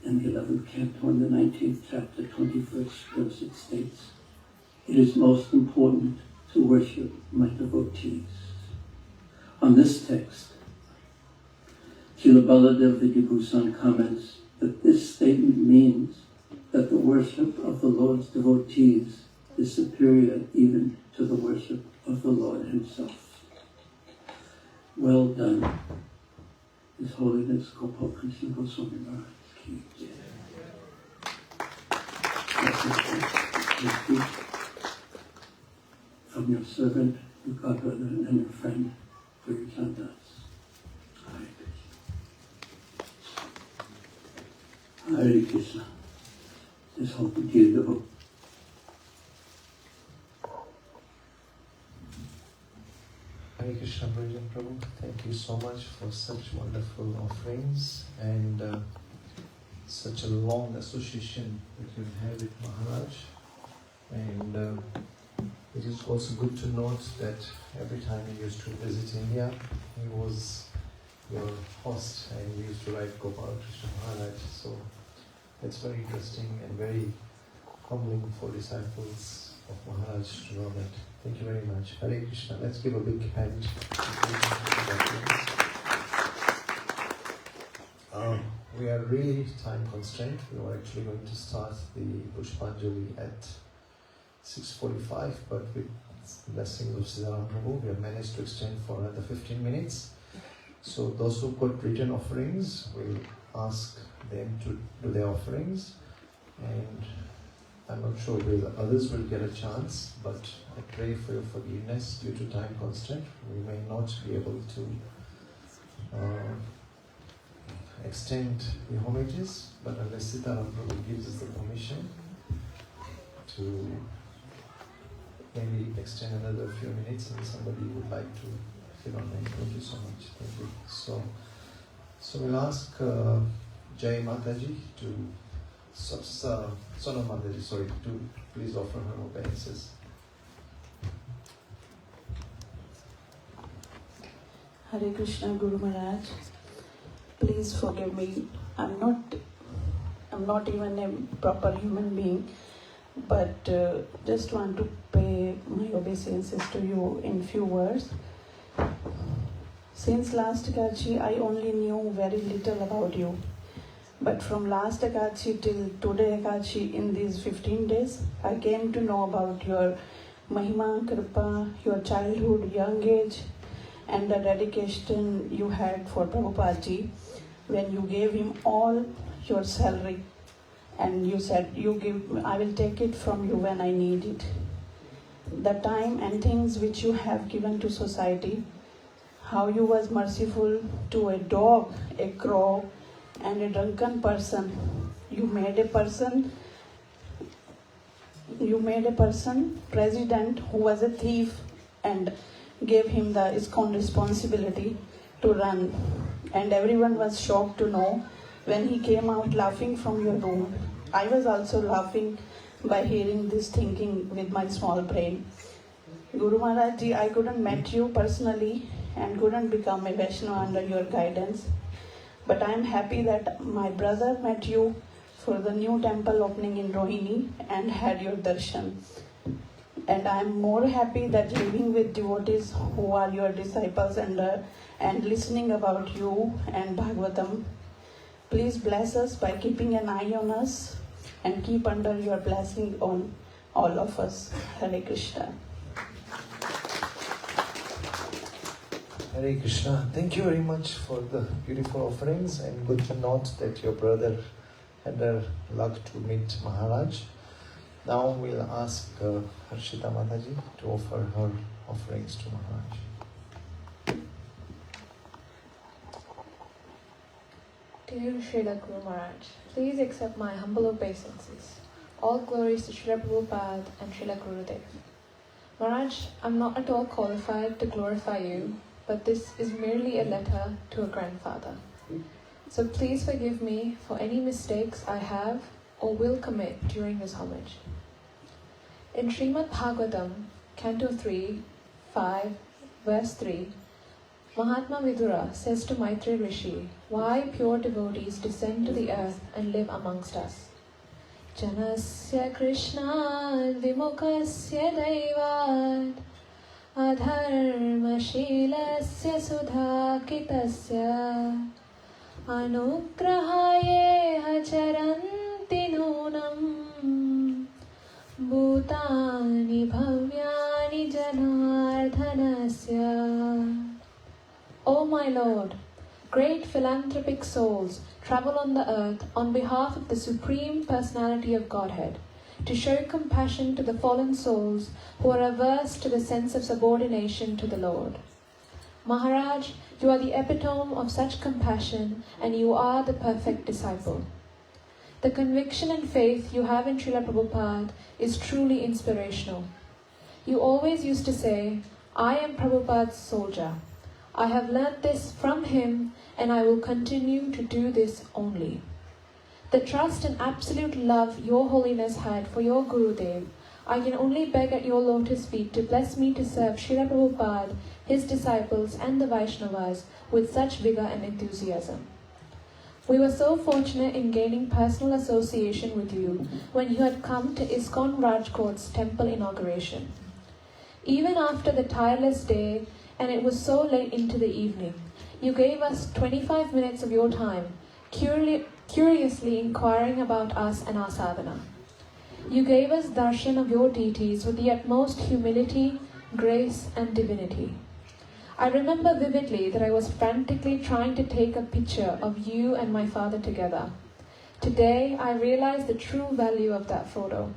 in the 11th canto, in the 19th chapter, 21st verse, it states, it is most important to worship my devotees. On this text, Srila Baladev Vidyabhushan comments that this statement means that the worship of the Lord's devotees is superior even to the worship of the Lord himself. Well done, His Holiness Gopal Krishna Goswami Maharaj. From your servant, your godbrother, and your friend, Guru Chandas. Hare Krishna. This whole beautiful. Hare Krishna, Bhajan Prabhu. Thank you so much for such wonderful offerings and such a long association that you've had with Maharaj. And it is also good to note that every time you used to visit India, he was your host and you used to write Gopal Krishna Maharaj. So that's very interesting and very humbling for disciples of Maharaj to know that. Thank you very much. Hare Krishna. Let's give a big hand. We are really time constrained. We were actually going to start the Pushpanjali at 6:45, but with the blessing of Siddharam Prabhu, we have managed to extend for another 15 minutes. So those who got written offerings, we'll ask them to do their offerings, and I'm not sure whether others will get a chance, but I pray for your forgiveness due to time constraint. We may not be able to extend the homages, but unless Sitaram Prabhu gives us the permission to maybe extend another few minutes and somebody would like to fill on them. Thank you so much. Thank you. So we'll ask Jai Mataji to Sonam Mataji, sorry, to please offer her obeisances. Hare Krishna Guru Maharaj, please forgive me. I'm not even a proper human being, but just want to pay my obeisances to you in few words. Since last Ekadashi, I only knew very little about you. But from last Ekadashi till today Ekadashi, in these 15 days, I came to know about your Mahima, Kripa, your childhood, young age, and the dedication you had for Prabhupada when you gave him all your salary and you said, I will take it from you when I need it. The time and things which you have given to society, how you was merciful to a dog, a crow, and a drunken person. You made a person president who was a thief and gave him the ISKCON responsibility to run. And everyone was shocked to know when he came out laughing from your room. I was also laughing by hearing this thinking with my small brain. Guru Maharaj Ji, I couldn't meet you personally and couldn't become a Vaishnava under your guidance. But I am happy that my brother met you for the new temple opening in Rohini and had your darshan. And I am more happy that living with devotees who are your disciples and listening about you and Bhagavatam. Please bless us by keeping an eye on us and keep under your blessing on all of us. Hare Krishna. Hare Krishna. Thank you very much for the beautiful offerings, and good to note that your brother had the luck to meet Maharaj. Now we'll ask Harshita Mataji to offer her offerings to Maharaj. Dear Srila Guru Maharaj, please accept my humble obeisances. All glories to Srila Prabhupada and Srila Gurudev. Maharaj, I'm not at all qualified to glorify you, but this is merely a letter to a grandfather. So please forgive me for any mistakes I have or will commit during this homage. In Srimad Bhagavatam, Canto 3, 5, verse 3, Mahatma Vidura says to Maitreya Rishi, why pure devotees descend to the earth and live amongst us. Janasya Krishna Vimukasya Daivat Adharmashilasya Sudhakitasya Anugrahaye Hacharanti Nunam Bhutani Bhavyani Janardhanasya. O my Lord, great philanthropic souls travel on the earth on behalf of the Supreme Personality of Godhead, to show compassion to the fallen souls who are averse to the sense of subordination to the Lord. Maharaj, you are the epitome of such compassion, and you are the perfect disciple. The conviction and faith you have in Srila Prabhupada is truly inspirational. You always used to say, I am Prabhupada's soldier. I have learnt this from him, and I will continue to do this only. The trust and absolute love your holiness had for your Gurudev, I can only beg at your lotus feet to bless me to serve Srila Prabhupada, his disciples and the Vaishnavas with such vigour and enthusiasm. We were so fortunate in gaining personal association with you when you had come to ISKCON Rajkot's temple inauguration. Even after the tireless day, and it was so late into the evening, you gave us 25 minutes of your time, curiously inquiring about us and our sadhana. You gave us darshan of your deities with the utmost humility, grace and divinity. I remember vividly that I was frantically trying to take a picture of you and my father together. Today, I realize the true value of that photo.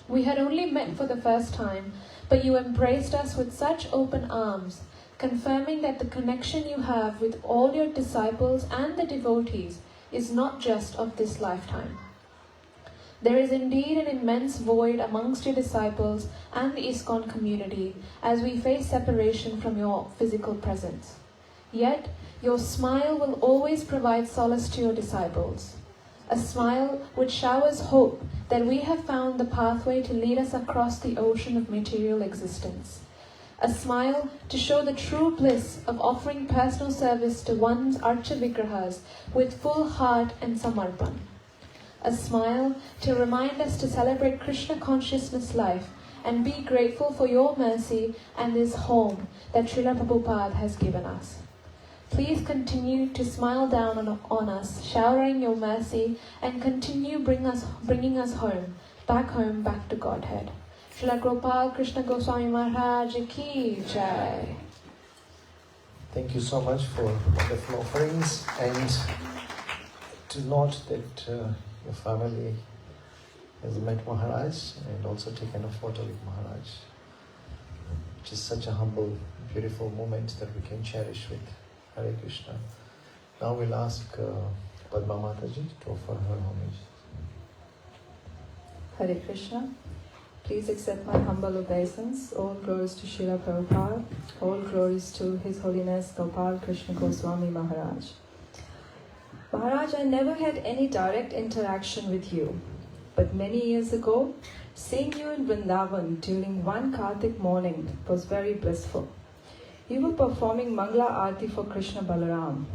We had only met for the first time, but you embraced us with such open arms, confirming that the connection you have with all your disciples and the devotees is not just of this lifetime. There is indeed an immense void amongst your disciples and the ISKCON community as we face separation from your physical presence. Yet, your smile will always provide solace to your disciples. A smile which showers hope that we have found the pathway to lead us across the ocean of material existence. A smile to show the true bliss of offering personal service to one's Archa Vigrahas with full heart and samarpan. A smile to remind us to celebrate Krishna consciousness life and be grateful for your mercy and this home that Srila Prabhupada has given us. Please continue to smile down on us, showering your mercy, and continue bringing us home, back to Godhead. Srila Gopal Krishna Goswami Maharaj ki jai. Thank you so much for wonderful offerings, and to note that your family has met Maharaj and also taken a photo with Maharaj, which is such a humble, beautiful moment that we can cherish with. Hare Krishna. Now we'll ask Padma Mataji to offer her homage. Hare Krishna. Please accept my humble obeisance. All glories to Srila Prabhupada. All glories to His Holiness Gopal Krishna Goswami Maharaj. Maharaj, I never had any direct interaction with you. but many years ago, seeing you in Vrindavan during one Kartik morning was very blissful. You were performing Mangala Aarti for Krishna Balaram.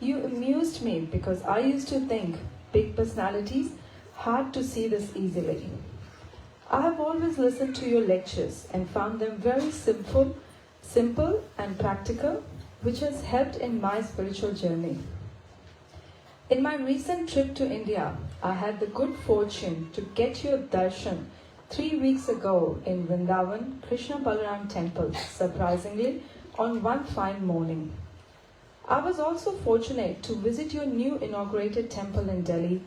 You amused me because I used to think big personalities had to see this easily. I have always listened to your lectures and found them very simple and practical, which has helped in my spiritual journey. In my recent trip to India, I had the good fortune to get your darshan 3 weeks ago in Vrindavan Krishna Balaram temple, surprisingly, on one fine morning. I was also fortunate to visit your new inaugurated temple in Delhi.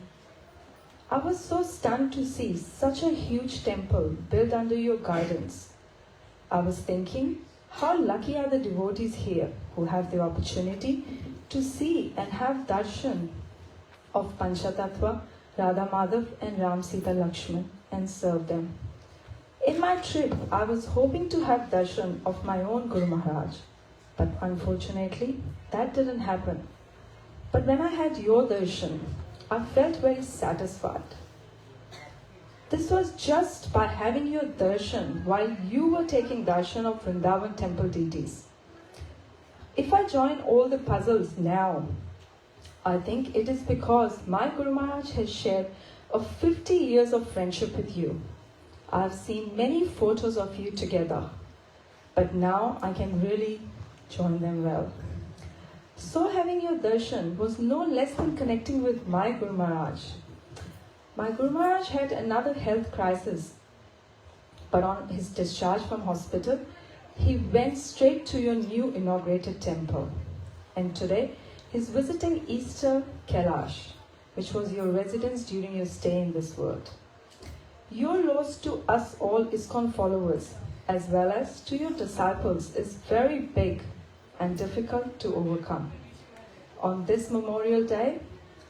I was so stunned to see such a huge temple built under your guidance. I was thinking, how lucky are the devotees here who have the opportunity to see and have darshan of Panchatattva, Radha Madhav and Ram Sita Lakshman and serve them. In my trip, I was hoping to have darshan of my own Guru Maharaj, but unfortunately, that didn't happen. But when I had your darshan, I felt very satisfied. This was just by having your darshan while you were taking darshan of Vrindavan temple deities. If I join all the puzzles now, I think it is because my Guru Maharaj has shared of 50 years of friendship with you. I have seen many photos of you together, but now I can really join them well. So having your darshan was no less than connecting with my Guru Maharaj. My Guru Maharaj had another health crisis, but on his discharge from hospital, he went straight to your new inaugurated temple. And today, he's visiting Easter Kailash, which was your residence during your stay in this world. Your loss to us all ISKCON followers, as well as to your disciples, is very big and difficult to overcome. On this Memorial Day,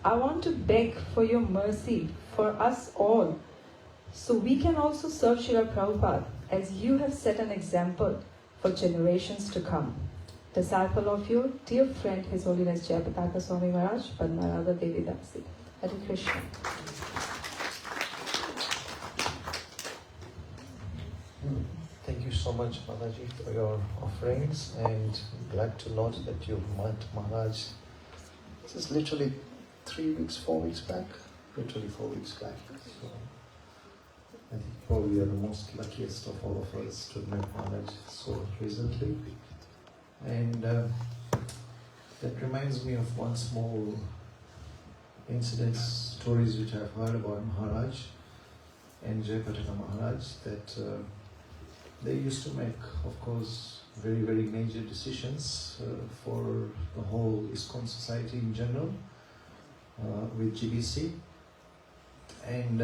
I want to beg for your mercy for us all, so we can also serve Srila Prabhupada as you have set an example for generations to come. Disciple of your dear friend, His Holiness Jayapataka Swami Maharaj, Padmarada Devi Dasi. Hare Krishna. Thank you so much, Mataji, for your offerings, and glad to note that you've met Maharaj. This is literally 3 weeks, 4 weeks back. Literally 4 weeks back. So I think probably you're the most luckiest of all of us to have met Maharaj so recently. And that reminds me of one small incident, stories which I've heard about Maharaj and Jayapataka Maharaj, that they used to make, of course, very, very major decisions for the whole ISKCON society in general with GBC. And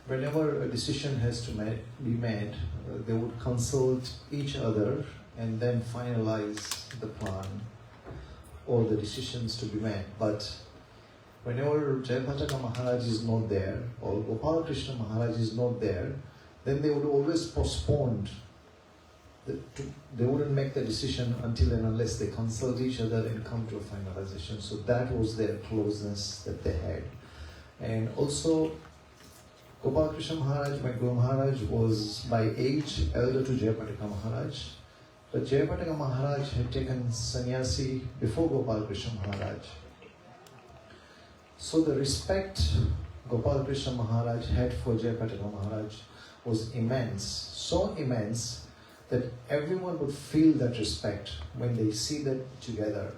whenever a decision has to be made, they would consult each other and then finalize the plan or the decisions to be made. But whenever Jayapataka Maharaj is not there or Gopal Krishna Maharaj is not there, then they would always postpone. They wouldn't make the decision until and unless they consult each other and come to a finalization. So that was their closeness that they had. And also, Gopal Krishna Maharaj, my Guru Maharaj, was by age elder to Jayapataka Maharaj. But Jayapataka Maharaj had taken sannyasi before Gopal Krishna Maharaj. So the respect Gopal Krishna Maharaj had for Jayapataka Maharaj was immense, so immense that everyone would feel that respect when they see them together.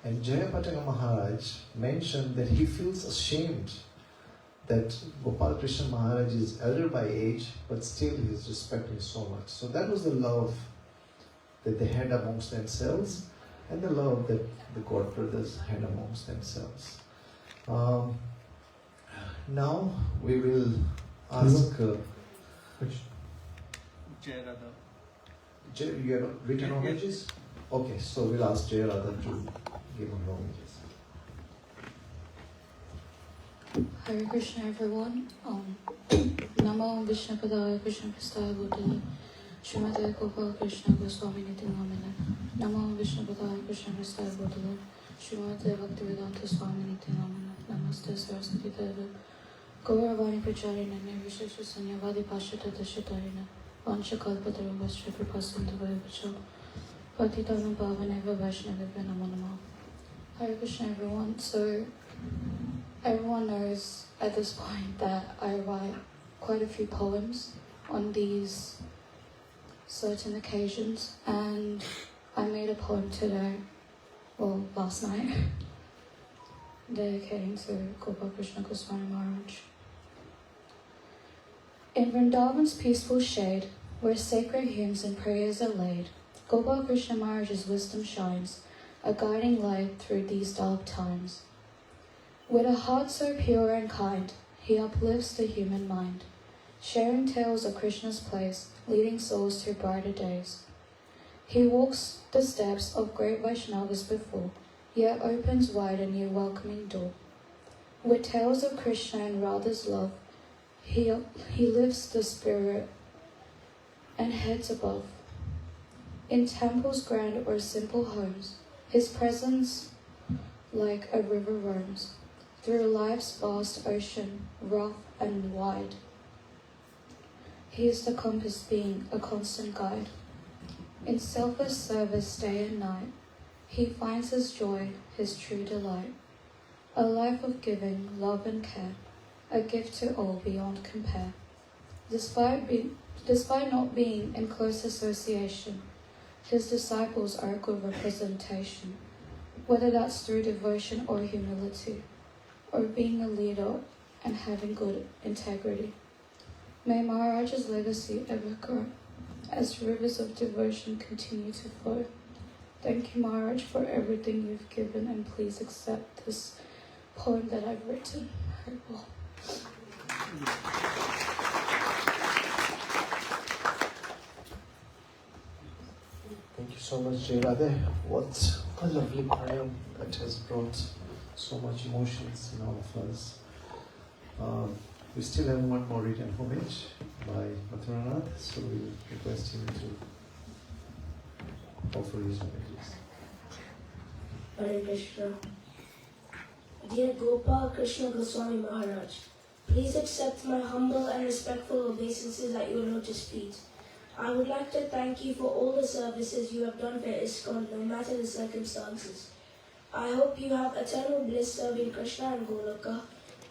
And Jayapataka Maharaj mentioned that he feels ashamed that Gopal Krishna Maharaj is elder by age, but still he is respected so much. So that was the love that they had amongst themselves, and the love that the God brothers had amongst themselves. Now we will ask... You have written homages? Okay, so we'll ask Jay Radha to give her homages. Hare Krishna, everyone. Namo Vishnu Padaya Krishna Prastaya Bhutale Srimate Gopal Krishna Goswami Namine. Namo Vishnu Padaya Krishna Prastaya Bhutale Srimate Bhaktivedanta Swami Namine. Namaste Saraswati Deva Gauravani Pracharina Nirvishesha Sanyavadi Pashata Dashatarina Vancha Kalpataruvascha Kripasundavaya Vacho Patitanam Pavaneva Vaishnavibhya Namo Namo. Hare Krishna everyone. So everyone knows at this point that I write quite a few poems on these certain occasions, and I made a poem today, well, last night, dedicating to Gopal Krishna Goswami Maharaj. In Vrindavan's peaceful shade, where sacred hymns and prayers are laid, Gopal Krishna Maharaj's wisdom shines, a guiding light through these dark times. With a heart so pure and kind, he uplifts the human mind, sharing tales of Krishna's place, leading souls to brighter days. He walks the steps of great Vaishnavas before, yet opens wide a new welcoming door. With tales of Krishna and Radha's love, he lifts the spirit and heads above. In temples grand or simple homes, his presence like a river roams through life's vast ocean, rough and wide. He is the compass being, a constant guide. In selfless service day and night, he finds his joy, his true delight. A life of giving, love and care, a gift to all beyond compare. Despite not being in close association, his disciples are a good representation, whether that's through devotion or humility, or being a leader and having good integrity. May Maharaj's legacy ever grow, as rivers of devotion continue to flow. Thank you, Maharaj, for everything you've given, and please accept this poem that I've written. Thank you so much, Jai Radhe. What a lovely poem that has brought so much emotions in all of us. We still have one more written homage by Mathuranath, so we request him to offer his homages. Hare Krishna. Dear Gopal Krishna Goswami Maharaj, please accept my humble and respectful obeisances at your lotus feet. I would like to thank you for all the services you have done for ISKCON, no matter the circumstances. I hope you have eternal bliss serving Krishna and Goloka.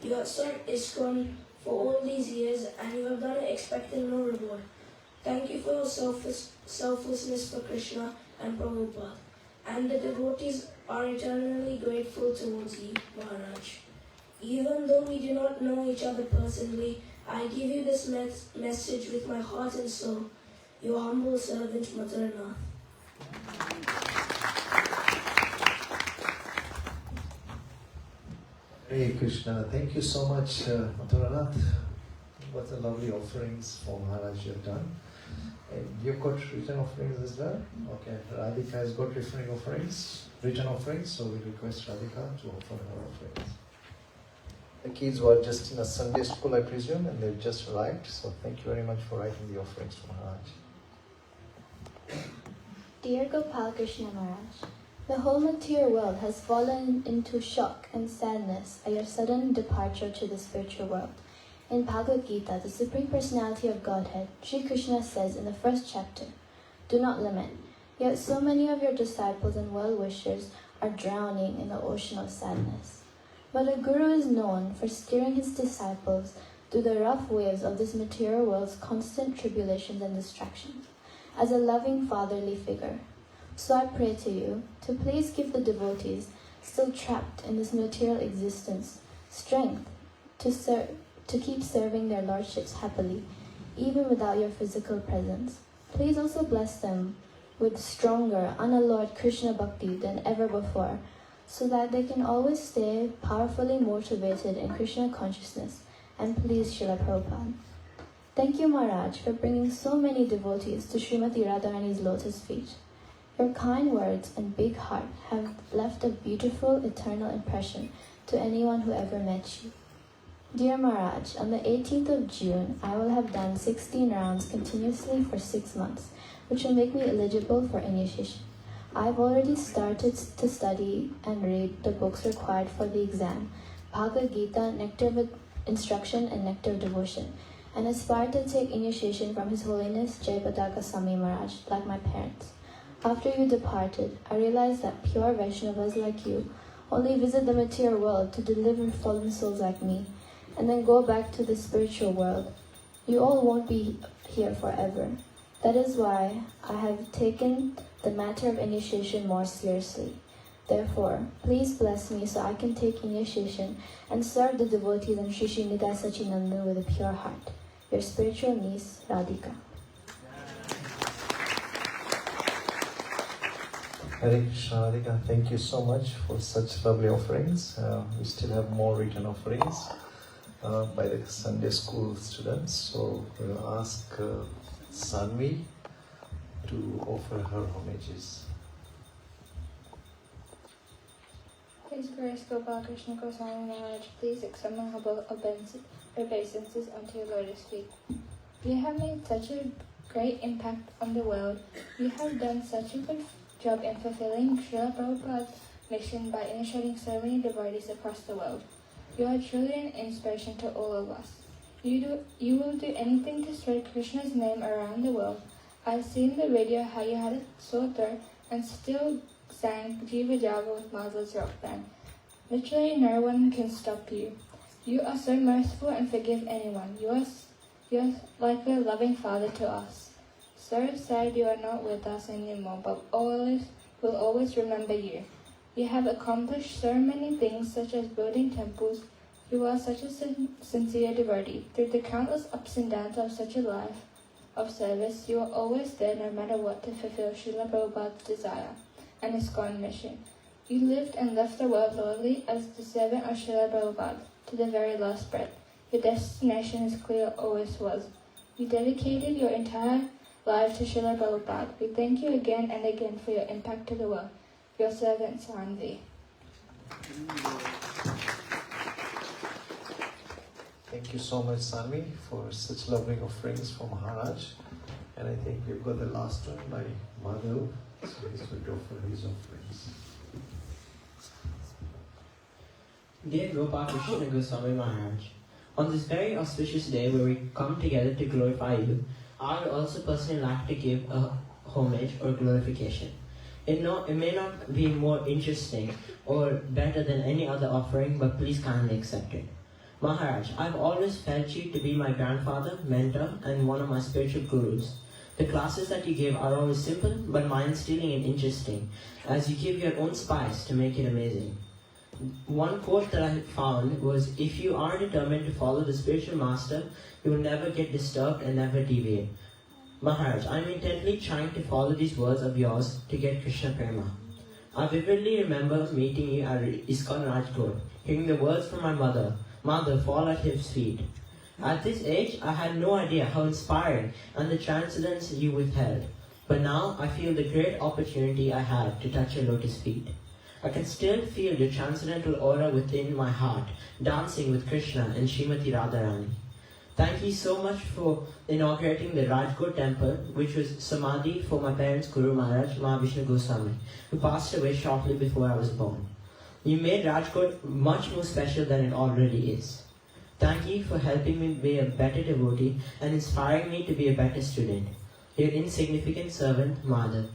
You have served ISKCON for all these years, and you have done it expecting no reward. Thank you for your selflessness for Krishna and Prabhupada, and the devotees are eternally grateful towards you, Maharaj. Even though we do not know each other personally, I give you this message with my heart and soul. Your humble servant, Mathuranath. Hare Krishna. Thank you so much, Mathuranath. What a lovely offerings for Maharaj you have done. And you've got written offerings as well? Okay, Radhika has got written offerings, so we request Radhika to offer her offerings. The kids were just in a Sunday school, I presume, and they've just arrived, so thank you very much for writing the offerings for Maharaj. Dear Gopal Krishna Maharaj, the whole material world has fallen into shock and sadness at your sudden departure to the spiritual world. In Bhagavad Gita, the Supreme Personality of Godhead, Sri Krishna says in the first chapter, "Do not lament." Yet so many of your disciples and well-wishers are drowning in the ocean of sadness. But a guru is known for steering his disciples through the rough waves of this material world's constant tribulations and distractions, as a loving fatherly figure. So I pray to you to please give the devotees still trapped in this material existence strength to keep serving their lordships happily, even without your physical presence. Please also bless them with stronger, unalloyed Krishna Bhakti than ever before, so that they can always stay powerfully motivated in Krishna consciousness, and please Srila Prabhupada. Thank you, Maharaj, for bringing so many devotees to Srimati Radharani's lotus feet. Your kind words and big heart have left a beautiful, eternal impression to anyone who ever met you. Dear Maharaj, on the 18th of June, I will have done 16 rounds continuously for 6 months, which will make me eligible for initiation. I've already started to study and read the books required for the exam, Bhagavad Gita, Nectar with instruction and nectar of devotion, and aspired to take initiation from His Holiness Gopal Krishna Goswami Maharaj, like my parents. After you departed, I realized that pure Vaishnavas like you only visit the material world to deliver fallen souls like me, and then go back to the spiritual world. You all won't be here forever. That is why I have taken the matter of initiation more seriously. Therefore, please bless me so I can take initiation and serve the devotees and Shri Shri Nidai Sachinandan with a pure heart. Your spiritual niece, Radhika. Hare Krishna, Radhika, thank you so much for such lovely offerings. We still have more written offerings by the Sunday school students. So we'll ask Sanvi to offer her homages. His Grace Gopal Krishna Goswami Maharaj, please accept my humble obeisances unto your lotus feet. You have made such a great impact on the world. You have done such a good job in fulfilling Srila Prabhupada's mission by initiating so many devotees across the world. You are truly an inspiration to all of us. You will do anything to spread Krishna's name around the world. I've seen the video how you had a sore throat and still sang Jiva Java with Mazla's rock band. Literally no one can stop you. You are so merciful and forgive anyone. You are like a loving father to us. So sad you are not with us anymore, but we'll always remember you. You have accomplished so many things such as building temples. You are such a sincere devotee. Through the countless ups and downs of such a life of service, you are always there no matter what to fulfill Srila Prabhupada's desire and ISKCON mission. You lived and left the world loyally as the servant of Srila Prabhupada to the very last breath. Your destination is clear, always was. You dedicated your entire life to Srila Prabhupada. We thank you again and again for your impact to the world. Your servant, Sanvi. Thank you so much, Sanvi, for such lovely offerings from Maharaj. And I think we've got the last one by Madhav. So he's going to offer his offerings. Dear Gopal Krishna Goswami Maharaj, on this very auspicious day where we come together to glorify you, I would also personally like to give a homage or glorification. It may not be more interesting or better than any other offering, but please kindly accept it. Maharaj, I've always felt you to be my grandfather, mentor, and one of my spiritual gurus. The classes that you give are always simple, but mind-stealing and interesting, as you give your own spice to make it amazing. One quote that I found was, if you are determined to follow the spiritual master, you will never get disturbed and never deviate. Maharaj, I am intently trying to follow these words of yours to get Krishna Prema. I vividly remember meeting you at ISKCON Rajkot, hearing the words from my mother, "Mother, fall at his feet." At this age, I had no idea how inspiring and the transcendence you withheld. But now I feel the great opportunity I have to touch your lotus feet. I can still feel the transcendental aura within my heart, dancing with Krishna and Srimati Radharani. Thank you so much for inaugurating the Rajkot temple, which was Samadhi for my parents' Guru Maharaj, Mahavishnu Goswami, who passed away shortly before I was born. You made Rajkot much more special than it already is. Thank you for helping me be a better devotee and inspiring me to be a better student. Your insignificant servant, Madhav.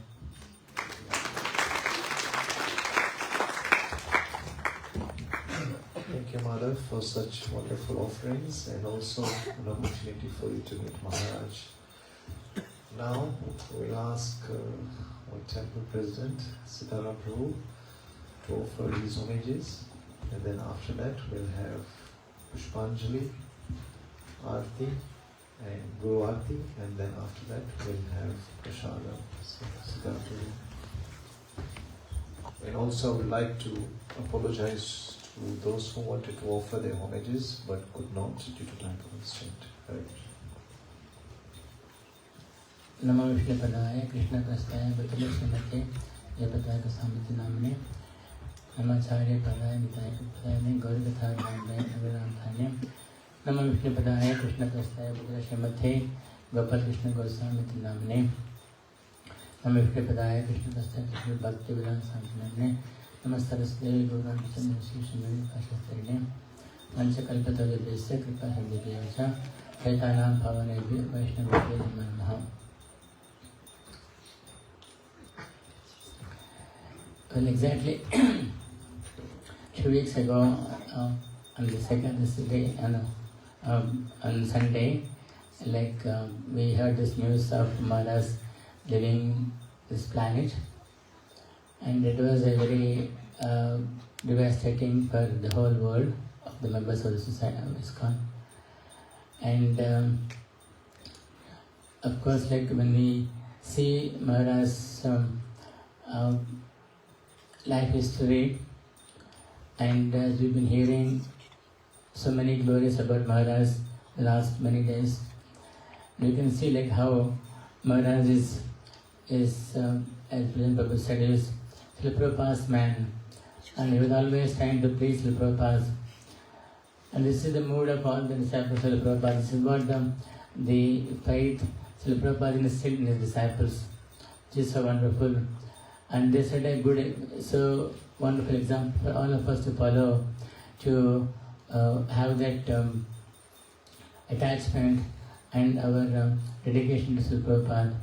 Thank you, Madhav, for such wonderful offerings and also an opportunity for you to meet Maharaj. Now we'll ask our temple president, Sitaram Prabhu, to offer his homages, and then after that we'll have Pushpanjali, Aarti, and Guru Aarti, and then after that we'll have Prashadam. So, Sitaram Prabhu. And also I would like to apologize to those who wanted to offer their homages but could not due to time constraint. Namo Vishnu Padaya Krishna Goswami Maharaj Gopal Krishna Namne Namacharya Padaya Nitaya Padaya Gauri Gatha Ramdaya Aviram Thane Namo Vishnu Padaya Krishna Goswami Maharaj Gopal Krishna Goswami Namne Namo Vishnu Padaya Krishna Goswami Bhakti Vedanta Namne Namaste Devi Gauranga Chandra Shri Shri Pasha Sarine पंचकल्पतरुभ्यश्च कृपासिन्धुभ्यश्च पतितानां पावनेभ्यो वैष्णवेभ्यो नमो नमः. Well, exactly 2 weeks ago, on the second day, on Sunday, we heard this news of Maharaj leaving this planet, and it was a very devastating for the whole world of the members of the society of ISKCON. And of course, when we see Maharaj's life history, and we've been hearing so many glories about Maharaj the last many days, you can see how Maharaj is as President Prabhu said, he was Srila Prabhupada's man, and he was always trying to please Srila Prabhupada. And this is the mood of all the disciples of Srila Prabhupada. This is what the faith Srila Prabhupada instilled in his disciples, which is so wonderful. And they set a so wonderful example for all of us to follow, to have that attachment and our dedication to Srila Prabhupada.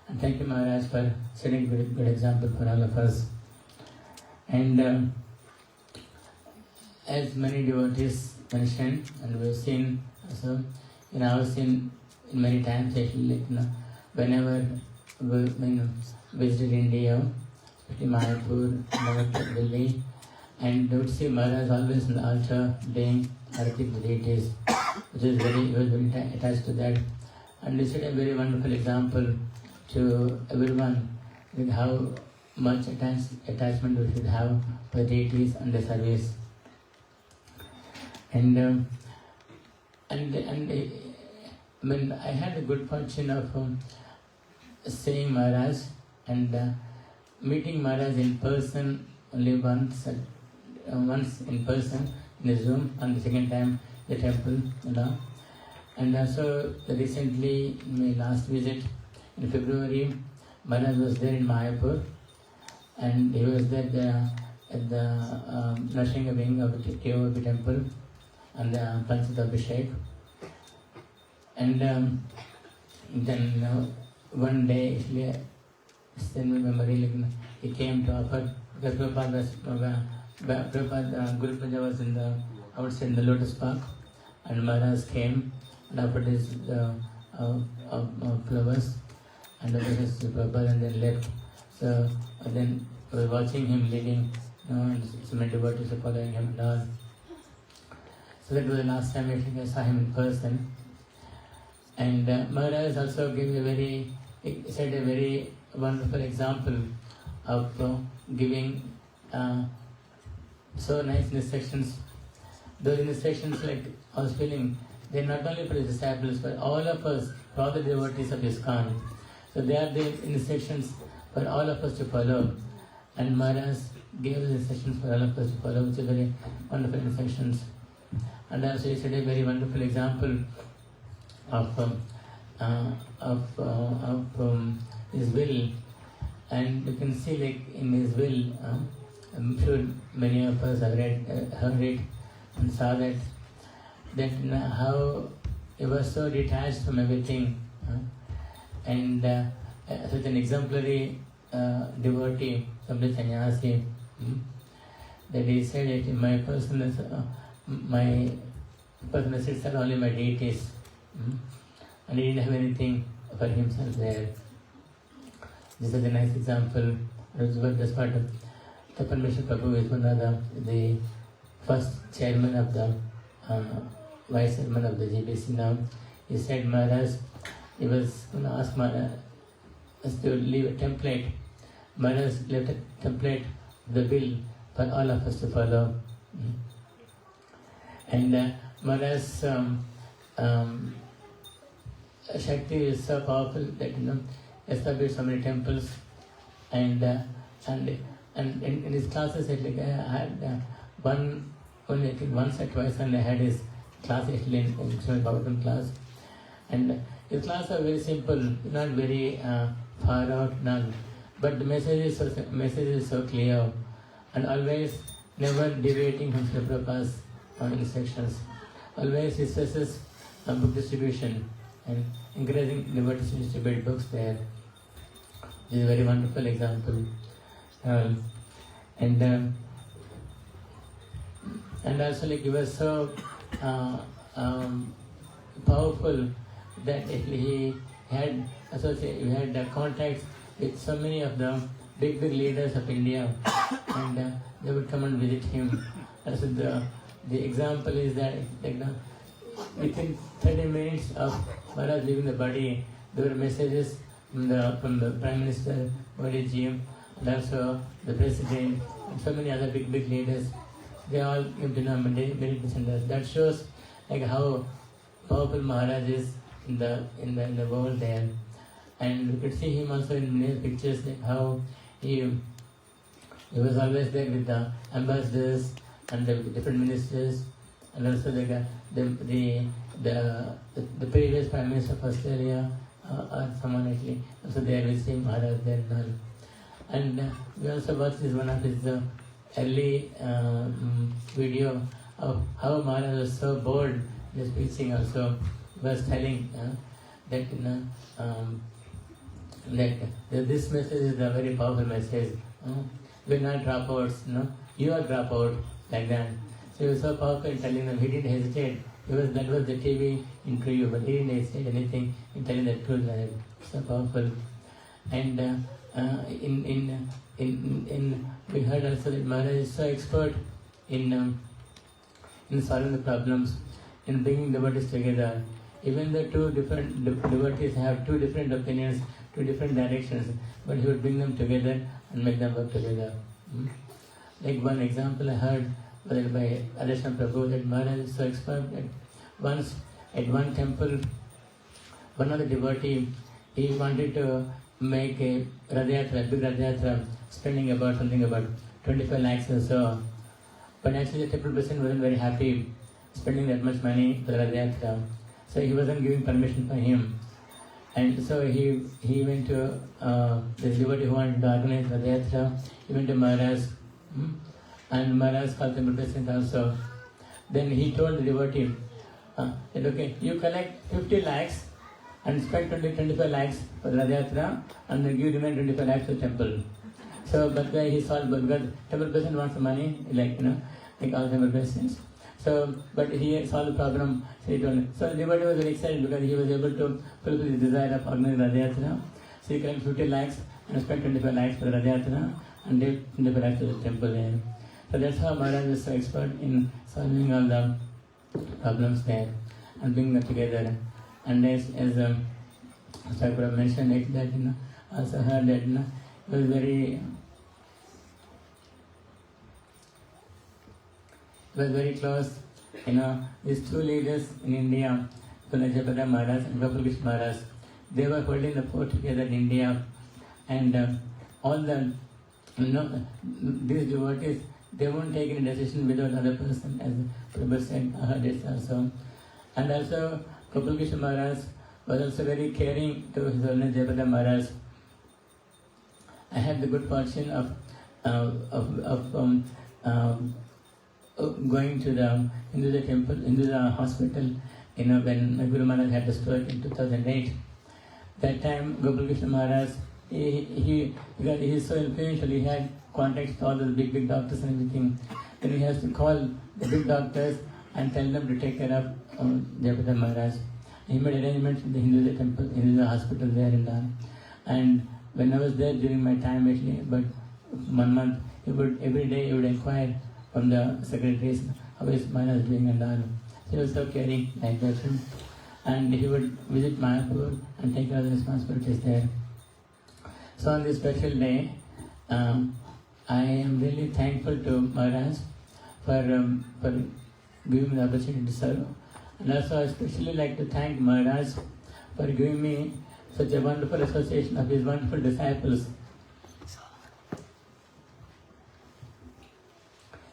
And thank you, Maharaj, for setting a good example for all of us. And as many devotees mentioned, and we've seen also, I've seen many times actually, whenever we visited India, Mayapur, Delhi, and we would see Maharaj always in the altar doing Arati to deities, he was very attached to that. And this is a very wonderful example to everyone with how much attachment we should have for the deities and the service. And I had the good fortune of seeing Maharaj and meeting Maharaj in person only once in person in the Zoom, and the second time the temple, And also recently, in my last visit in February, Maharaj was there in Mayapur, and he was there at the Nrsimha wing of the KOB temple and the Panchata Abhishek. And then one day, actually, still my memory, he came to offer, because Prabhupada Guru Puja was outside in the Lotus Park, and Maharaj came and offered his flowers and the Prabhupada, and then left. So then we were watching him leading, so many devotees were following him and all. So that was the last time I saw him in person. And Maharaj also set a very wonderful example of giving so nice instructions. Those instructions, I was feeling, they're not only for the disciples, but all of us, for all the devotees of ISKCON. So they are the instructions for all of us to follow. And Maharaj gave the instructions for all of us to follow, which are very wonderful instructions. And also he set a very wonderful example of his will. And you can see in his will, I'm sure many of us have heard it and saw that how he was so detached from everything, and such an exemplary devotee, complete sannyasi, that he said that my personal assets are only my deities, and he didn't have anything for himself there. This is a nice example. That's part of Tapan Mishra Prabhu is one of the first chairman of the vice chairman of the GBC now. He said Maharaj, he was going to ask Maharaj to leave a template. Maharaj left a template, the bill for all of us to follow. And Maharaj's Shakti is so powerful that established so many temples, and in his classes, I had only I think once or twice, and I had his class actually in Srimad Bhagavatam class, and his class are very simple, not very far out, none, but the message is so clear, and always never deviating from Srila Prabhupada's in sections. Always he stresses book distribution and encouraging devotees to distribute books there. This is a very wonderful example. And also like he was so powerful that he had contacts with so many of the big leaders of India, and they would come and visit him. So the example is that within 30 minutes of Maharaj leaving the body, there were messages from the Prime Minister, Modi ji, and also the President, and so many other big leaders. They all came to know many descendants. That shows like how powerful Maharaj is in the world there. And we could see him also in many pictures, like how he was always there with the ambassadors and the different ministers, and also the previous Prime Minister of Australia or someone actually also there with him, Maharaj there and all. And we also watched this one of his early video of how Maharaj was so bored in his preaching. Also was telling that this message is a very powerful message. We're not dropouts, you are dropout, like that. So he was so powerful in telling them. He didn't hesitate. That was the TV interview, but he didn't hesitate anything in telling the truth. Like, so powerful. And we heard also that Maharaj is so expert in solving the problems, in bringing devotees together. Even the two different devotees have two different opinions, two different directions, but he would bring them together and make them work together. Like one example I heard was by Adeshan Prabhu, that Maharaj is so expert that once at one temple, one of the devotee, he wanted to make a Radhayatra, big Radhayatra, spending about 25 lakhs or so. But actually the temple president wasn't very happy spending that much money for the Radhayatra. So he wasn't giving permission for him. And so he went to this devotee who wanted to organize Radhayatra. He went to Maharaj, and Maharaj called temple president also. Then he told the devotee that okay, you collect 50 lakhs and spend 25 lakhs for Radhayatra, and then give remaining 25 lakhs to the temple. So but why he solved, because temple president wants the money, like all temple presidents. So, but he solved the problem. So the devotee was very excited because he was able to fulfill his desire of organizing Radhayatra. So he collected 50 lakhs and spent 25 lakhs for the Radhayatra and gave 25 lakhs to the temple there. So that's how Maharaj is so expert in solving all the problems there and bringing them together. And as Thakur mentioned it, that I also heard that he was very close. These two leaders in India, Jayaprada Maharaj and Gopal Krishna Maharaj, they were holding the fort together in India, and all the these devotees, they won't take any decision without other person, as Prabhu said, I heard it also. And also Gopal Krishna Maharaj was also very caring to his Holiness Jayaprada Maharaj. I had the good fortune of going to the Hinduja temple, Hinduja hospital, when Guru Maharaj had the stroke in 2008. That time, Gopal Krishna Maharaj, he is so influential, he had contacts with all the big doctors and everything. Then he has to call the big doctors and tell them to take care of Jayaprada Maharaj. He made arrangements with the Hinduja temple, Hinduja hospital there and done. And when I was there during my time, actually, but 1 month, every day he would inquire from the secretaries how is Maharaj doing and all. He was so caring like that. And he would visit Mayapur and take care of the responsibilities there. So on this special day, I am really thankful to Maharaj for giving me the opportunity to serve. And also I especially like to thank Maharaj for giving me such a wonderful association of his wonderful disciples.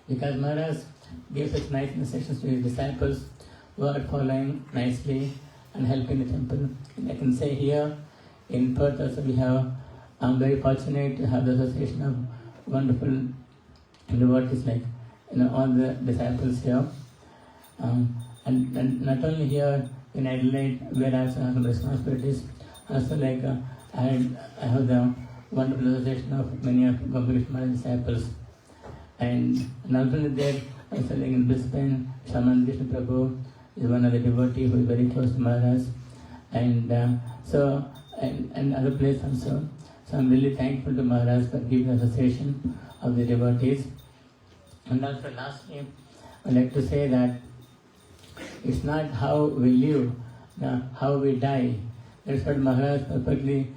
Because Maharaj gave such nice instructions to his disciples who are following nicely and helping the temple. And I can say here in Perth also I'm very fortunate to have the association of wonderful devotees like all the disciples here. And not only here in Adelaide, where I also have some responsibilities, also like I have the wonderful association of many of Gopal Krishna Maharaj disciples. And not only there, also like in Brisbane, Shaman Krishna Prabhu is one of the devotees who is very close to Maharaj. And and other places also. So I'm really thankful to Maharaj for giving the association of the devotees. And also lastly, I'd like to say that it's not how we live, how we die. That's what Maharaj perfectly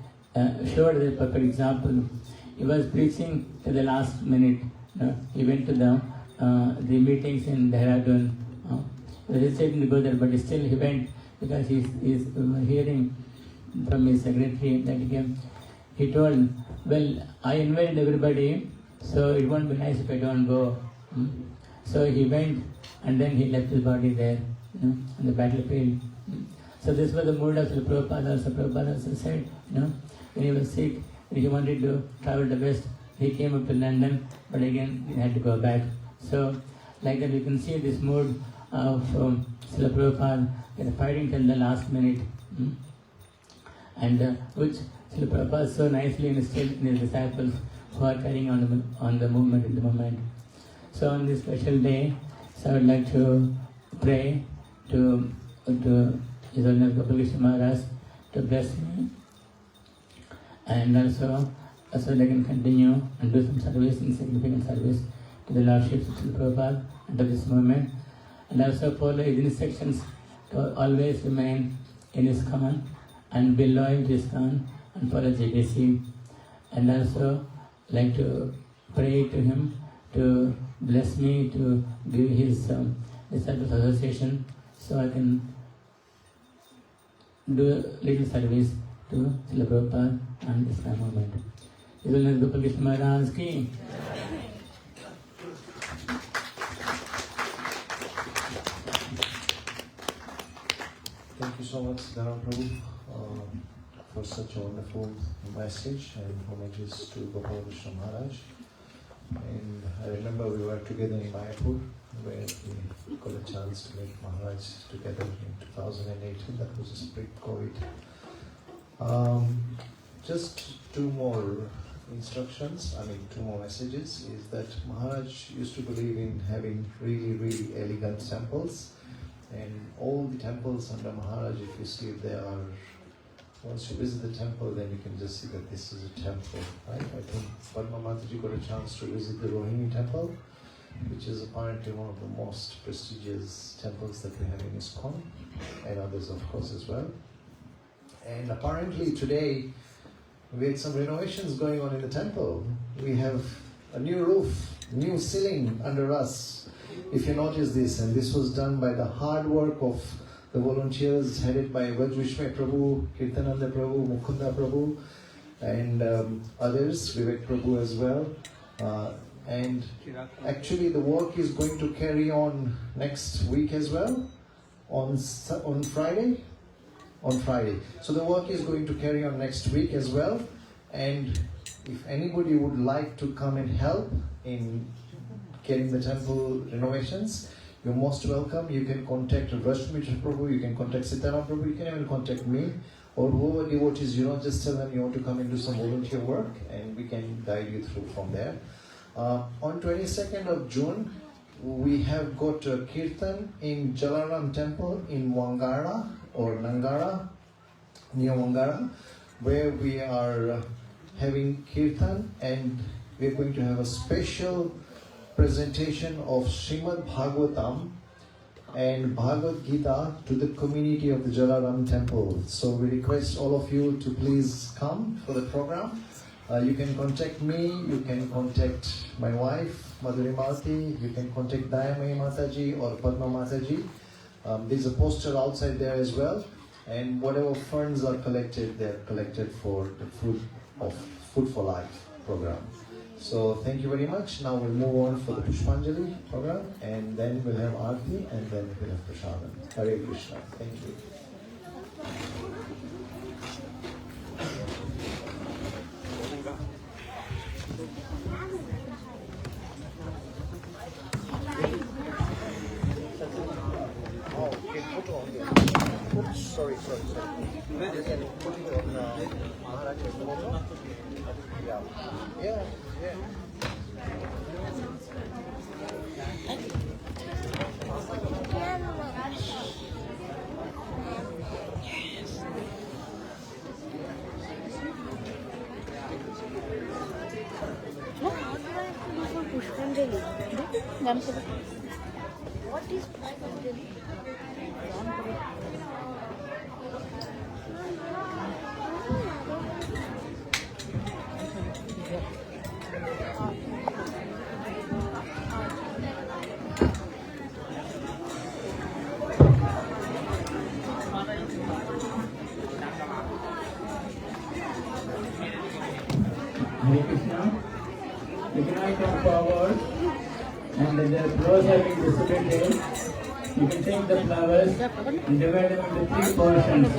showed as a perfect example. He was preaching to the last minute. He went to the meetings in Dehradun. He was hesitating to go there, but still he went because he's hearing from his secretary that he told, well, I invited everybody, so it won't be nice if I don't go. So he went and then he left his body there on the battlefield. So this was the mood of Srila Prabhupada also. Prabhupada also said, when he was sick, when he wanted to travel the West, he came up to London, but again he had to go back. So like that we can see this mood of Srila Prabhupada, fighting till the last minute. And which Srila Prabhupada so nicely instilled in his disciples who are carrying on the movement in the moment. So on this special day, so I would like to pray to His Holiness Gopal Krishna Maharaj to bless me, and also they can continue and do some service, insignificant service to the Lordship of Srila Prabhupada and to this movement, and also follow his instructions to always remain in ISKCON and be loyal to ISKCON and follow JBC, and also like to pray to him to bless me to give his disciples association so I can do little service to Srila Prabhupada and this movement. His Holiness Gopal Krishna Maharaj ki. Thank you so much, Dhara Prabhu, for such a wonderful message and homages to Gopal Krishna Maharaj. And I remember we were together in Mayapur, where we got a chance to meet Maharaj together in 2018. That was just pre-COVID. Just two more instructions, two more messages, is that Maharaj used to believe in having really, really elegant temples. And all the temples under Maharaj, if you see, they are, once you visit the temple, then you can just see that this is a temple, right? I think Padma Mataji got a chance to visit the Rohini temple, which is apparently one of the most prestigious temples that we have in ISKCON, and others of course as well. And apparently today, we had some renovations going on in the temple. We have a new roof, new ceiling under us, if you notice this, and this was done by the hard work of the volunteers headed by Vajvishme Prabhu, Kirtananda Prabhu, Mukunda Prabhu, and others, Vivek Prabhu as well. And actually the work is going to carry on next week as well, on Friday. On Friday. So the work is going to carry on next week as well. And if anybody would like to come and help in getting the temple renovations, you're most welcome. You can contact Rashmitra Prabhu, you can contact Sitaram Prabhu, you can even contact me, or whoever devotees, just tell them you want to come and do some volunteer work, and we can guide you through from there. On 22nd of June, we have got a Kirtan in Jalaram Temple in Wangara, or Nangara, near Wangara, where we are having Kirtan, and we are going to have a special presentation of Srimad Bhagavatam and Bhagavad Gita to the community of the Jalaram Temple. So we request all of you to please come for the program. You can contact me, you can contact my wife, Madhuri Malti, you can contact Dayamai Mataji or Padma Mataji. There's a poster outside there as well, and whatever funds are collected, they're collected for the Food for Life program. So thank you very much. Now we'll move on for the Pushpanjali program, and then we'll have Aarti, and then we'll have Prasadam. Hare Krishna. Thank you. Oops, sorry. Put it on Maharaj's photo. Yeah. Pushpanjali. What is Pushpanjali? Hare Krishna. You can now come forward and the flowers have been distributed. You can take the flowers and divide them into 3 portions.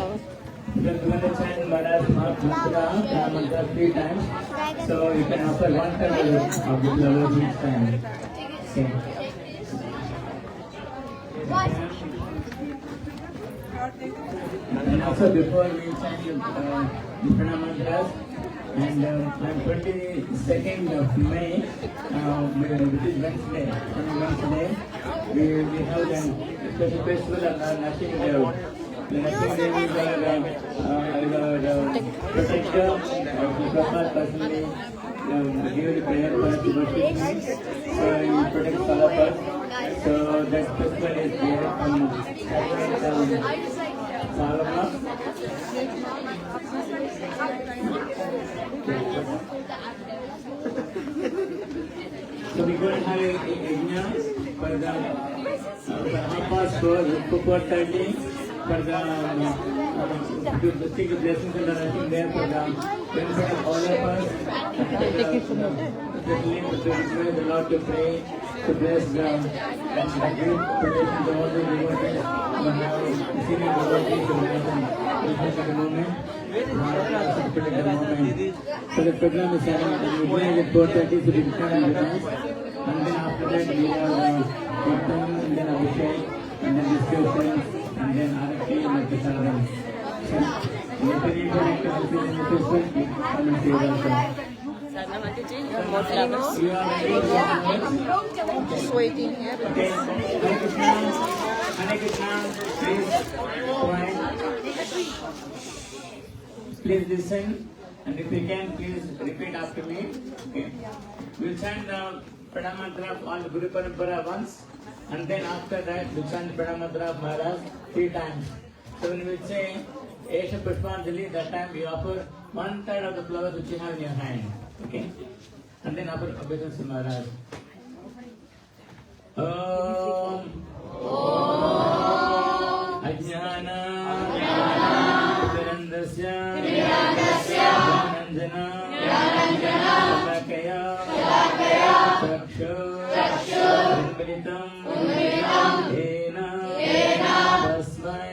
You can do the chant Maharaj mantra 3 times. So you can offer 1/3 of the flowers each time. Okay. And also before we chant the Pranam mantras, and on 22nd of May, which is Wednesday, we have a special festival of Nashing Dev. The Nashing Dev is our protector. Gopal personally give the prayer for us to worship him. So he protects all of us. So that festival is there from Salama. So we're going to have a yajna for the 4:30 for the take the blessings and the nothing there for the benefit of all of us. The Lord to pray to bless the great protection of all the devotees who have seen devotees at the moment. So the program is at 4:30, so we can with us. And then after that we have Kirtan, and then Abhishek, and then discussions, and then Arati and Prasadam. So if any more activities in the festival, come and see us. You are ready? Just waiting here. Okay. Hare Krishna, please listen, and if you can, please repeat after me. Okay. We'll chant the Pranam mantra of all the Guru Parampara once, and then after that we'll chant the Pranam mantra of Maharaj 3 times. So when we say Esha Pushpanjali, that time we offer 1/3 of the flowers which you have in your hand. Okay? And then offer obeisance to Maharaj. Om Ajnana Tirandasya Jananjana Salakaya Chakshu Unmilitam Ena Tasmai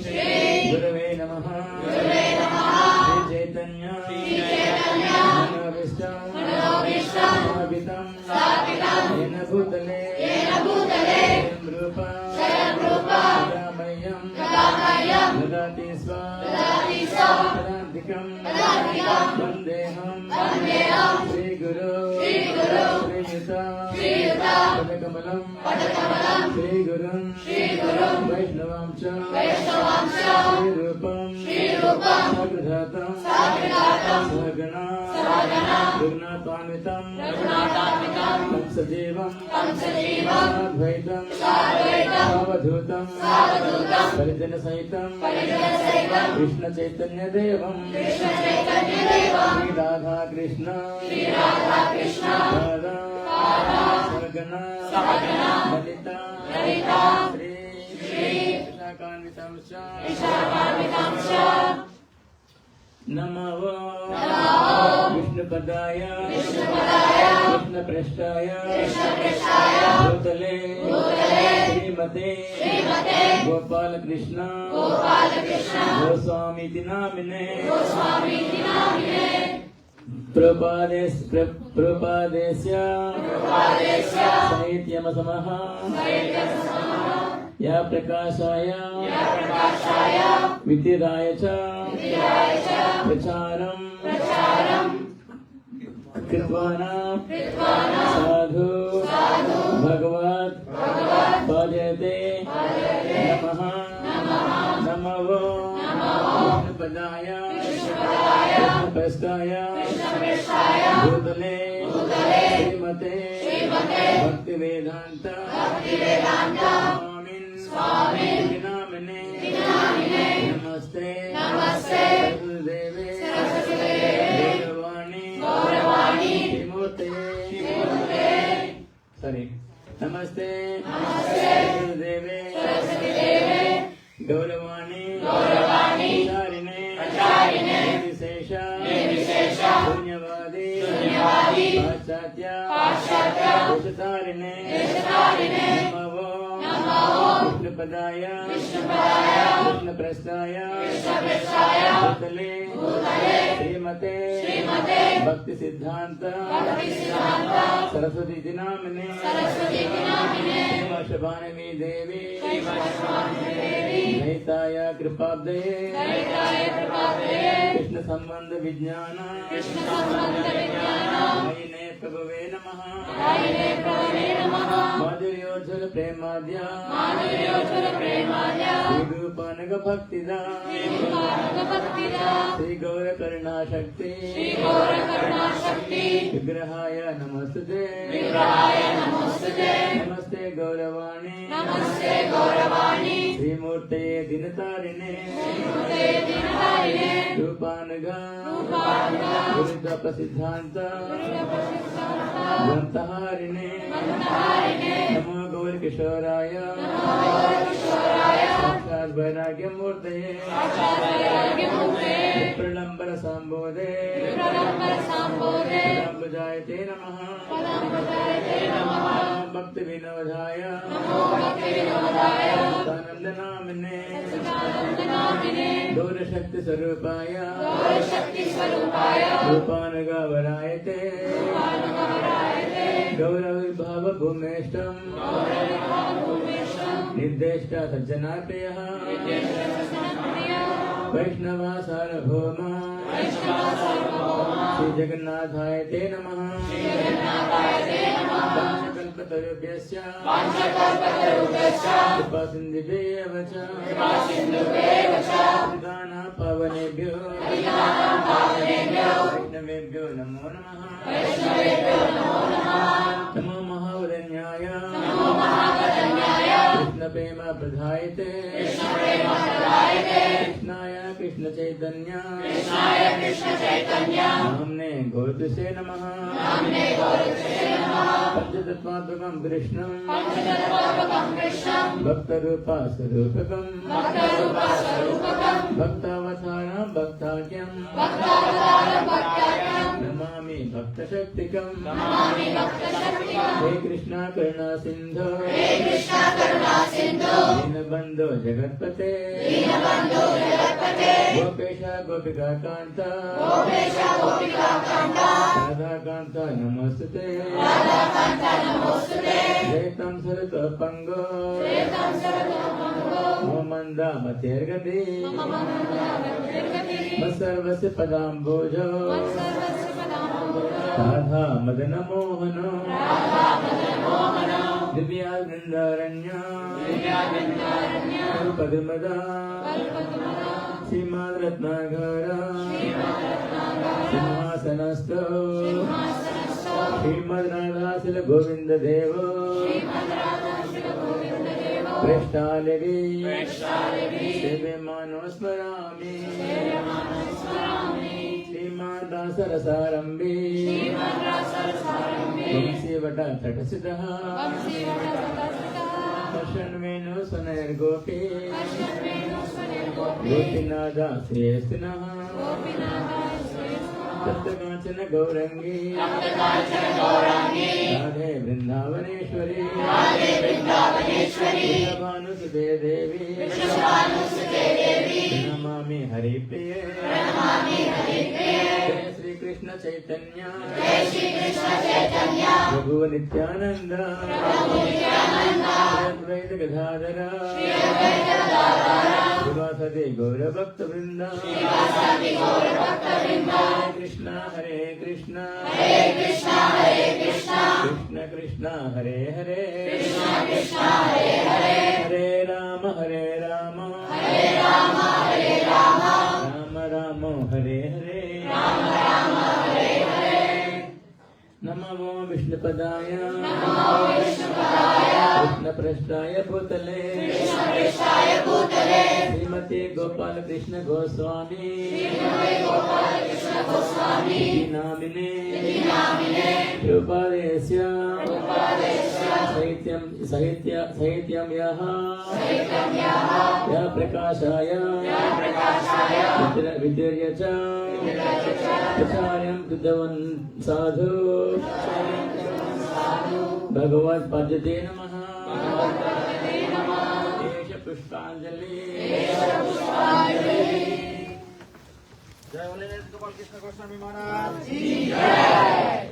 Shri Gurave Namaha Shri Chaitanya Manavishtam Yena Bhutale Swayam Rupa Ramayam Dadati Swadikam Vandeham Shri Guru Shri Yuta Padakamalam Shri Gurun Vaishnavam Shri Rupam Sagradhatam Sagana Gurunatvanvitam Kamsajevam Sadvaitam Savadhutam Parijana Sahitam Krishna Chaitanya Devam Sri Radha Krishna Radha Sagana Lalita Sri Vishnakanvitam Namo Vishnupadaya Krishnaprasthaya Bhutale Srimate Gopal Krishna Goswami Namine Prabhadesya Sahityam Samaha या प्रकाशाय विद्युदाय च प्रचारं कृत्वाना साधु भगवत् भजते नमः नमो विष्णुपदाय कृष्णपृष्ठाय भूतले श्रीमते भक्तिवेदांत स्वामिन् नामिने नमस्ते सरस्वतीदेवे गौरवाणी श्रीमूर्ते नमस्ते सरस्वतीदेवे गौरवाणी आचारिणे निर्विशेष शून्यवादी पाश्चात्य देशतारिणे नमो विष्णुपदाय कृष्णप्रस्थाय भूतले श्रीमते भक्ति सिद्धांत सरस्वती नामिने शिवाशभानवी देवी नैताय कृपाब्दये कृष्ण संबंध विज्ञान मयिने प्रभवे नमः माधुर्योज्वल प्रेमाद्य श्रीरूपानग भक्तिदा श्री गौर करुणा शक्ति विग्रहाय नमस्ते नमस्ते गौरवाणी श्रीमूर्ते दिनतारिणे रूपानग गुरुत्व प्रसिद्धांत ग्रंथहारिणे नमो गौर किशोराय साक्षात् वैराग्य मूर्तये प्रलंबर संबोधे प्रलंबजायते नमः भक्ति विनोदाय आनंद नामिने गौर शक्ति स्वरूपाय रूपानुगावरायते गौरविर्भाव भूमेष्टम निर्देष्टा सज्जना प्रियः वैष्णवा सार्वभौम श्री जगन्नाथाय ते नमः कल्पतरुभ्यश्च कृपा सिन्धुभ्येव च दाना पावनेभ्यो वैष्णवेभ्यो नमो नमः नमो महावदन्याय कृष्ण प्रेम प्रधायते कृष्णाय कृष्ण चैतन्य नाम्ने गौरसे नमः पंचतत्त्वात्मकं कृष्णं भक्तरूपा स्वरूपकं भक्तावतारं भक्ताख्यं नमामि भक्तशक्तिकं हे कृष्णा करुणा सिंधो दीनबन्धो जगत्पते गोपेशा गोपिका कांत राधा कांत नमस्ते जयतं सरतोपंगो मोमंदा मतेर्गति सर्वस्य पदाम्बोजो राधा मदन मोहनो दिव्या वृंदारण्य पद्मदा श्रीमद् रत्नाकर सिंहासनस्थो श्रीमद् राधाशिल गोविंद देव प्रेष्ठालवी सेव्यमानो स्मरामि श्रीमादासरसारम्भी वंशीवट तटसितः कर्षन्वेणु स्वनैर्गोपी गोपीनादा श्रेष्ठिनः तप्तकाञ्चन गौरंगी राधे वृंदावनेश्वरी वृषभानुसुते देवी नमामि हरिप्रिये जय Shri Krishna Chaitanya, Jai Shri Krishna Chaitanya, Prabhu Nityananda, Advaita Gadadhara, Srivasadi Gaura Bhakta Vrinda, Hare Krishna, Hare Krishna, Krishna Krishna, Hare Hare, Hare Rama, Hare Rama, Rama Rama, Hare Hare, Namo Vishnupadaya, Krishna Prasthaya Bhutale, Srimati Gopal Krishna Goswami, Namine, Rupadesya, Sahityam Yaha, Ya Prakashaya, Vidyaryacha, Pracharyam Kudavan Sadhu, Bhagavad Padjate Namaha, Esha Pushpanjali, Jai Holiness Gopal Krishna Goswami Maharaj. Jai.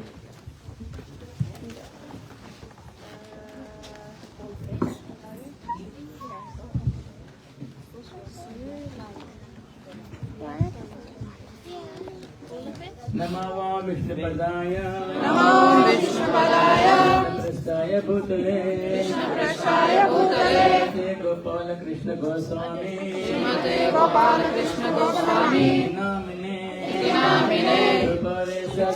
Namo Vishnupadaya, Prasthaya Bhutale, Srimate Gopal Krishna Goswami, Namine, Rupadesya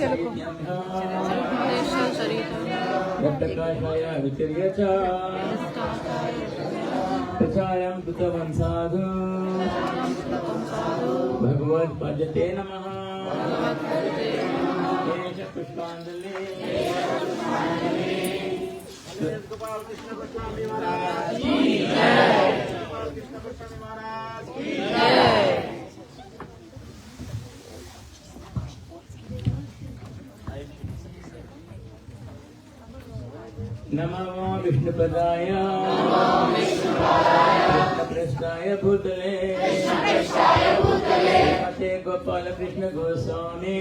Yaptakashaya Vityaryacha, Pracharyam Kudavan Sadhu, Bhagavad Padjate Namaha, Esha Pushpanjali, Gopal Krishna Goswami Maharaj. Gopal Krishna Goswami Maharaj. Namo Vishnupadaya, Krishna Prasthaya Bhutale, Srimate Gopal Krishna Goswami,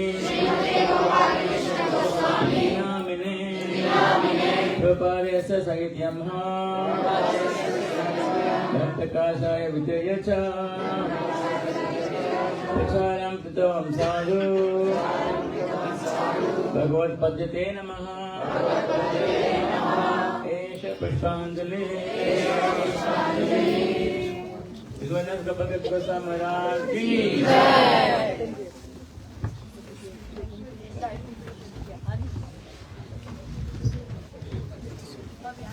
Namine, Rupadesya Sahityam Yaptakashaya Vidyaryacha, Pracharyam Kudavan Sadhu, Bhagavad Padjate Namaha, Esha Pushpanjali, Vishwanath Gopal Krishna Maharaj ki Jai.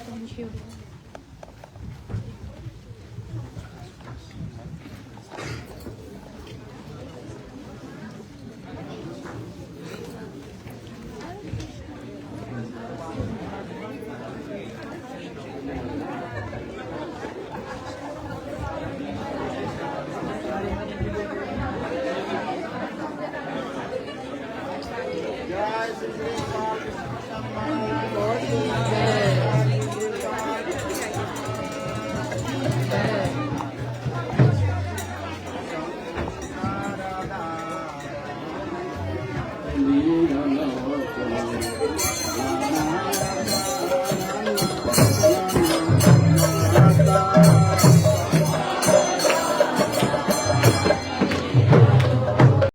Thank you. Jai Shri Krishna Goswami Maharaj.